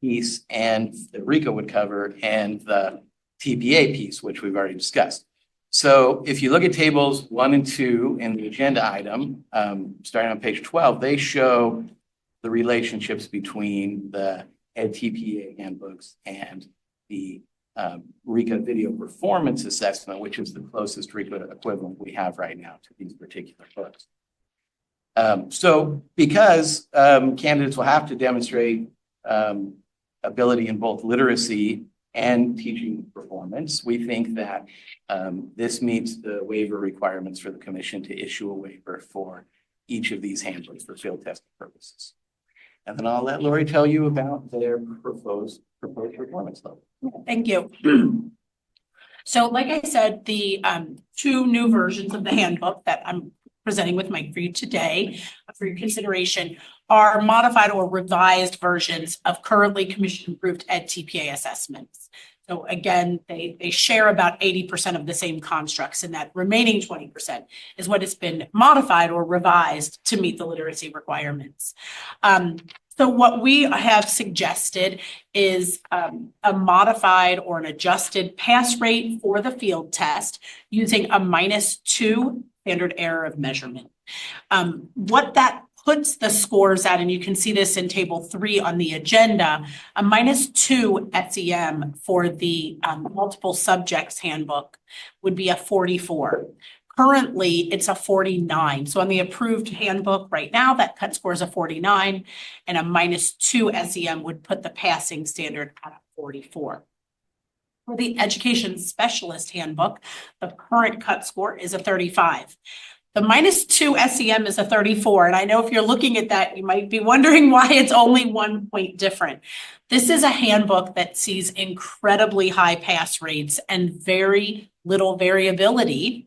Speaker 8: piece and the RECA would cover and the TPA piece, which we've already discussed. So if you look at tables 1 and 2 in the agenda item, starting on page 12, they show the relationships between the edTPA handbooks and the RECA video performance assessment, which is the closest RECA equivalent we have right now to these particular books. So because candidates will have to demonstrate ability in both literacy and teaching performance, we think that this meets the waiver requirements for the commission to issue a waiver for each of these handbooks for field testing purposes. And then I'll let Lori tell you about their proposed performance level.
Speaker 12: Thank you. So like I said, the 2 new versions of the handbook that I'm presenting with Mike for you today for your consideration are modified or revised versions of currently commission approved edTPA assessments. So again, they share about 80% of the same constructs, and that remaining 20% is what has been modified or revised to meet the literacy requirements. So what we have suggested is a modified or an adjusted pass rate for the field test using a -2 standard error of measurement. What that puts the scores at, and you can see this in table 3 on the agenda, a -2 SEM for the multiple subjects handbook would be a 44. Currently, it's a 49. So on the approved handbook right now, that cut score is a 49, and a -2 SEM would put the passing standard at a 44. For the education specialist handbook, the current cut score is a 35. The -2 SEM is a 34. And I know if you're looking at that, you might be wondering why it's only 1 point different. This is a handbook that sees incredibly high pass rates and very little variability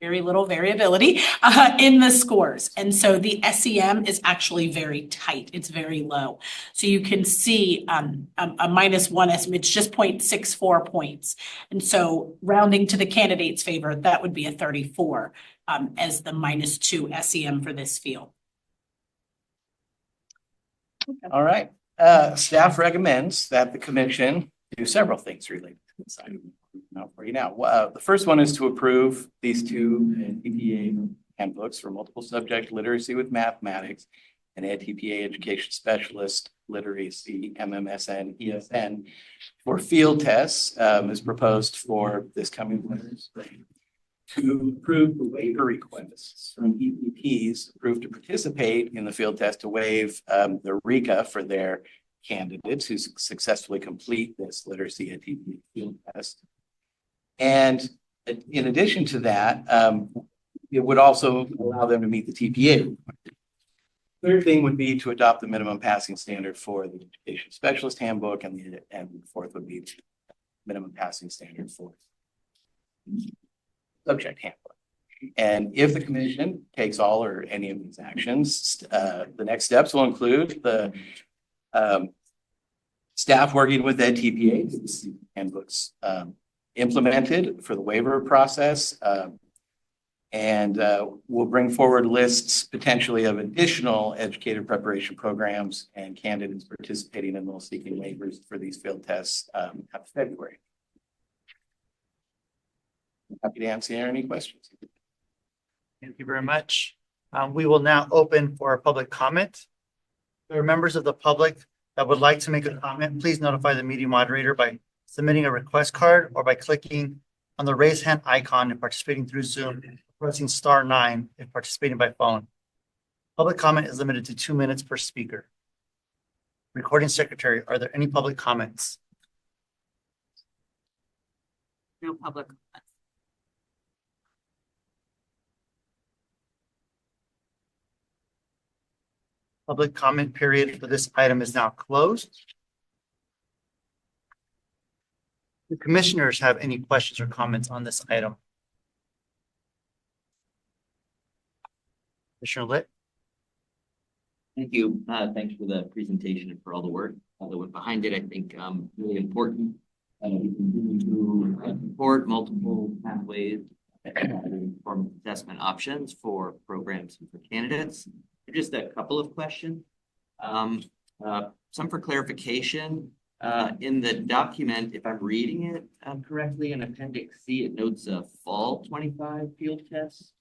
Speaker 12: in the scores. And so the SEM is actually very tight. It's very low. So you can see a -1 estimate, it's just 0.64 points. And so rounding to the candidate's favor, that would be a 34 as the -2 SEM for this field.
Speaker 8: All right. Staff recommends that the commission do several things related to this item. For you now. The first one is to approve these two EDTPA handbooks for multiple subject literacy with mathematics and edTPA education specialist literacy MMSN ESN for field tests as proposed for this coming winter spring. To approve the waiver requests from EPPs approved to participate in the field test to waive the RECA for their candidates who successfully complete this literacy edTPA field test. And in addition to that, it would also allow them to meet the TPA. Third thing would be to adopt the minimum passing standard for the education specialist handbook, and the fourth would be the minimum passing standard for subject handbook. And if the commission takes all or any of these actions, the next steps will include the staff working with edTPA to see handbooks implemented for the waiver process, and we'll bring forward lists potentially of additional educator preparation programs and candidates participating in those seeking waivers for these field tests after February. I'm happy to answer any questions.
Speaker 13: Thank you very much. We will now open for public comment. If there are members of the public that would like to make a comment, please notify the meeting moderator by submitting a request card or by clicking on the raise hand icon and participating through Zoom, pressing *9 if participating by phone. Public comment is limited to 2 minutes per speaker. Recording secretary, are there any public comments?
Speaker 7: No public comments.
Speaker 13: Public comment period for this item is now closed. Do commissioners have any questions or comments on this item? Commissioner Litt?
Speaker 18: Thank you. Thanks for the presentation and for all the work that went behind it. I think really important. We continue to support multiple pathways and performance assessment options for programs and for candidates. Just a couple of questions. Some for clarification. In the document, if I'm reading it correctly, in Appendix C, it notes a fall 25 field test.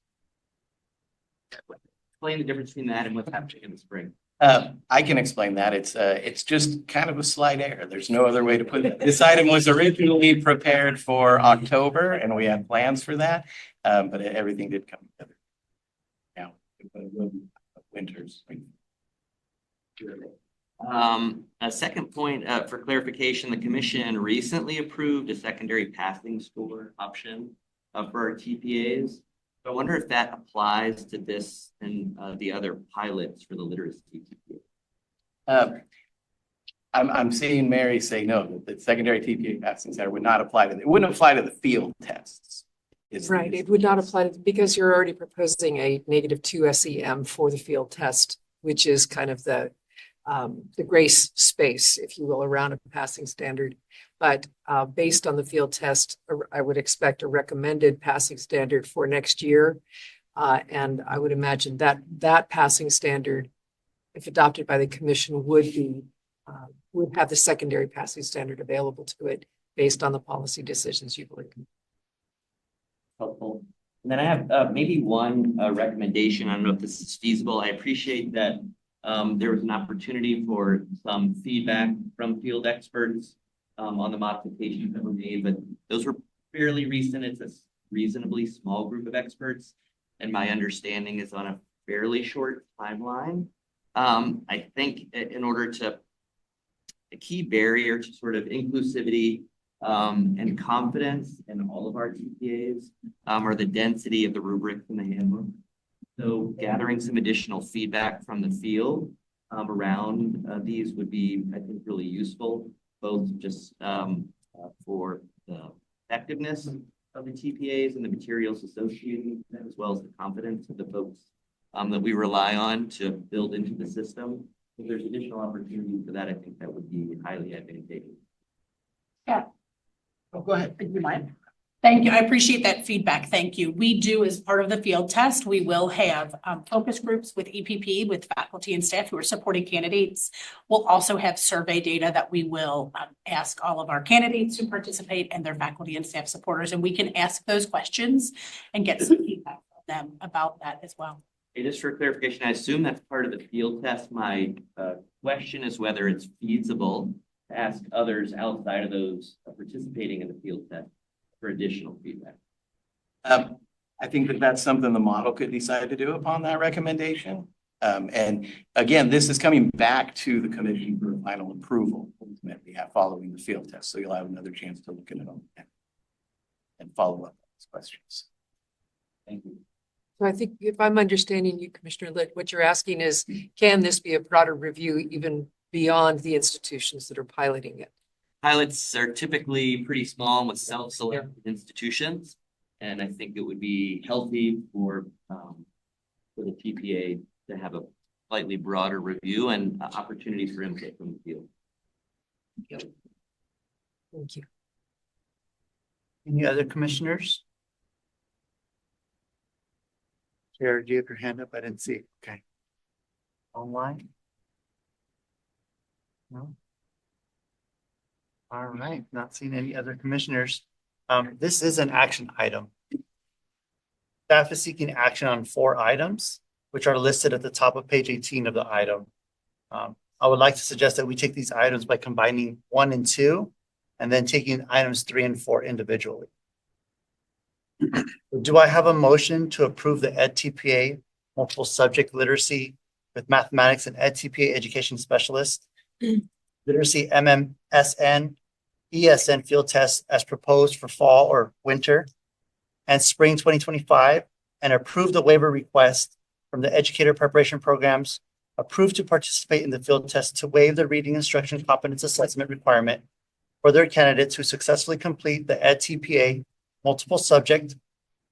Speaker 18: Explain the difference between that and what's happening in the spring.
Speaker 8: I can explain that. It's just kind of a slight error. There's no other way to put it. This item was originally prepared for October, and we had plans for that, but everything did come together. Now, winters.
Speaker 18: A second point for clarification, the commission recently approved a secondary passing score option for our TPAs. So I wonder if that applies to this and the other pilots for the literacy TPA.
Speaker 8: I'm seeing Mary say no, that the secondary TPA passing center would not apply to it wouldn't apply to the field tests.
Speaker 11: Right, it would not apply to, because you're already proposing a -2 SEM for the field test, which is kind of the grace space, if you will, around a passing standard. But based on the field test, I would expect a recommended passing standard for next year. And I would imagine that passing standard, if adopted by the commission, would have the secondary passing standard available to it based on the policy decisions you've taken.
Speaker 18: Helpful. And then I have maybe one recommendation. I don't know if this is feasible. I appreciate that there was an opportunity for some feedback from field experts on the modifications that were made, but those were fairly recent. It's a reasonably small group of experts, and my understanding is on a fairly short timeline. I think in order to, a key barrier to sort of inclusivity and confidence in all of our TPAs are the density of the rubrics in the handbook. So gathering some additional feedback from the field around these would be, I think, really useful, both just for the effectiveness of the TPAs and the materials associated with them, as well as the confidence of the folks that we rely on to build into the system. If there's additional opportunity for that, I think that would be highly advantageous.
Speaker 12: Yeah. Oh, go ahead. Do you mind? Thank you. I appreciate that feedback. Thank you. We do, as part of the field test, we will have focus groups with EPP, with faculty and staff who are supporting candidates. We'll also have survey data that we will ask all of our candidates who participate and their faculty and staff supporters, and we can ask those questions and get some feedback from them about that as well.
Speaker 18: Hey, just for clarification, I assume that's part of the field test. My question is whether it's feasible to ask others outside of those participating in the field test for additional feedback.
Speaker 8: I think that that's something the model could decide to do upon that recommendation. And again, this is coming back to the commission for final approval, ultimately following the field test. So you'll have another chance to look at it on and follow up on these questions.
Speaker 18: Thank you.
Speaker 11: So I think if I'm understanding you, Commissioner Litt, what you're asking is, can this be a broader review even beyond the institutions that are piloting it?
Speaker 18: Pilots are typically pretty small with self-selected institutions, and I think it would be healthy for the TPA to have a slightly broader review and opportunities for input from the field.
Speaker 11: Thank you.
Speaker 13: Any other commissioners? Chair, do you have your hand up? I didn't see. Okay. Online? No. All right, not seeing any other commissioners. This is an action item. Staff is seeking action on 4 items, which are listed at the top of page 18 of the item. I would like to suggest that we take these items by combining 1 and 2, and then taking items 3 and 4 individually. Do I have a motion to approve the edTPA multiple subject literacy with mathematics and edTPA education specialist, literacy MMSN, ESN field tests as proposed for fall or winter and spring 2025, and approve the waiver request from the educator preparation programs, approved to participate in the field test to waive the reading instruction competence assessment requirement for their candidates who successfully complete the edTPA multiple subject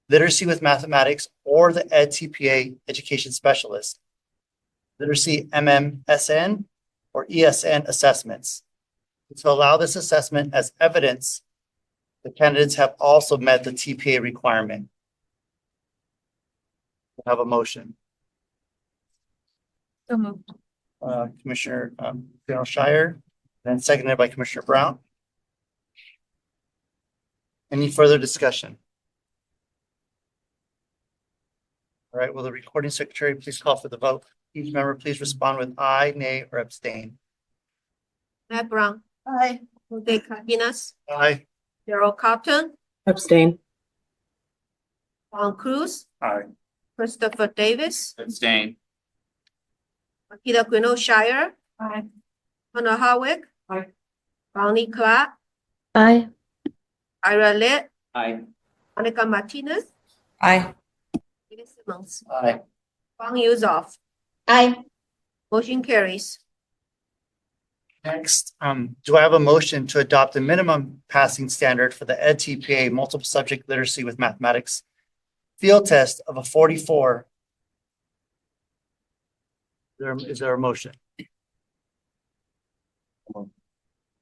Speaker 13: literacy with mathematics or the edTPA education specialist, literacy MMSN or ESN assessments. To allow this assessment as evidence, the candidates have also met the TPA requirement. I have a motion.
Speaker 1: So moved.
Speaker 13: Commissioner General Shire, then seconded by Commissioner Brown. Any further discussion? All right, will the recording secretary please call for the vote? Each member please respond with aye, nay, or abstain.
Speaker 3: Matt Brown. Aye. Jose Cardenas.
Speaker 13: Aye.
Speaker 3: Gerald Cotton.
Speaker 2: Abstain.
Speaker 3: Juan Cruz.
Speaker 13: Aye.
Speaker 3: Christopher Davis.
Speaker 9: Abstain.
Speaker 3: Akita Quino Shire.
Speaker 1: Aye.
Speaker 3: Hannah Harwick.
Speaker 1: Aye.
Speaker 3: Bonnie Clark.
Speaker 2: Aye.
Speaker 3: Ira Litt.
Speaker 18: Aye.
Speaker 3: Monica Martinez.
Speaker 7: Aye.
Speaker 3: David Simmons.
Speaker 13: Aye.
Speaker 3: Fang Yuzoff.
Speaker 21: Aye.
Speaker 3: Motion carries.
Speaker 13: Next, do I have a motion to adopt a minimum passing standard for the edTPA multiple subject literacy with mathematics field test of a 44? Is there a motion?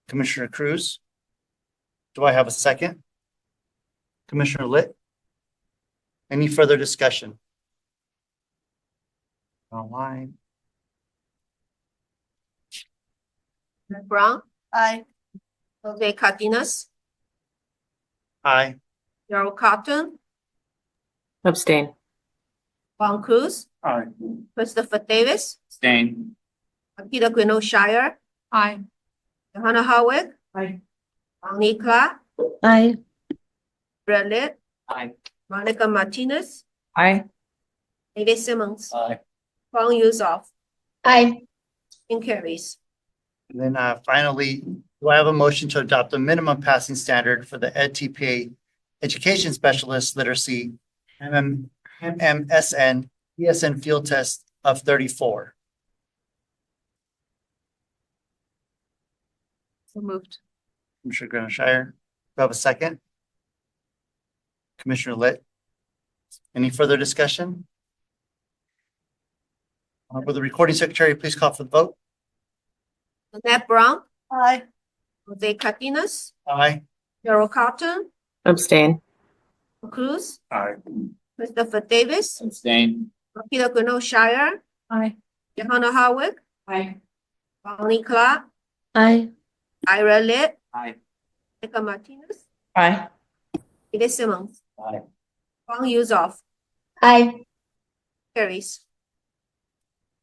Speaker 13: Commissioner Cruz? Do I have a second? Commissioner Litt? Any further discussion? Online.
Speaker 3: Matt Brown. Aye. Jose Cardenas.
Speaker 13: Aye.
Speaker 3: Gerald Cotton.
Speaker 2: Abstain.
Speaker 3: Juan Cruz.
Speaker 13: Aye.
Speaker 3: Christopher Davis.
Speaker 9: Abstain.
Speaker 3: Akita Quino Shire.
Speaker 1: Aye.
Speaker 3: Hannah Harwick.
Speaker 1: Aye.
Speaker 3: Bonnie Clark.
Speaker 2: Aye.
Speaker 3: Ira Litt.
Speaker 18: Aye.
Speaker 3: Monica Martinez,
Speaker 1: Aye.
Speaker 3: David Simmons,
Speaker 8: Aye.
Speaker 3: Huang Yusoff,
Speaker 21: Aye.
Speaker 3: and carries.
Speaker 13: And then finally, do I have a motion to adopt a minimum passing standard for the edTPA Education Specialist Literacy MMSN ESN field test of 34?
Speaker 1: So moved.
Speaker 13: Commissioner Granishire, do I have a second? Commissioner Litt? Any further discussion? Will the recording secretary please call for the vote?
Speaker 3: Annette Brown,
Speaker 17: Aye.
Speaker 3: Jose Cardenas,
Speaker 13: Aye.
Speaker 3: Gerald Cotton,
Speaker 1: Abstain.
Speaker 3: Cruz,
Speaker 8: Aye.
Speaker 3: Christopher Davis,
Speaker 9: Abstain.
Speaker 3: Peter Guno Shire,
Speaker 1: Aye.
Speaker 3: Johanna Howard,
Speaker 1: Aye.
Speaker 3: Bonnie Clark,
Speaker 2: Aye.
Speaker 3: Ira Litt,
Speaker 18: Aye.
Speaker 3: Monica Martinez,
Speaker 1: Aye.
Speaker 3: David Simmons,
Speaker 8: Aye.
Speaker 3: Huang Yusoff,
Speaker 21: Aye.
Speaker 3: carries.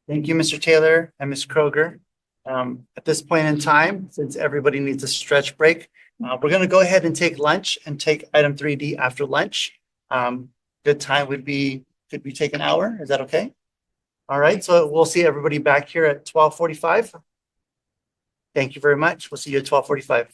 Speaker 13: Thank you, Mr. Taylor and Ms. Kroger. At this point in time, since everybody needs a stretch break, we're going to go ahead and take lunch and take item 3D after lunch. Good time could be take an hour. Is that okay? All right, so we'll see everybody back here at 12:45. Thank you very much. We'll see you at 12:45.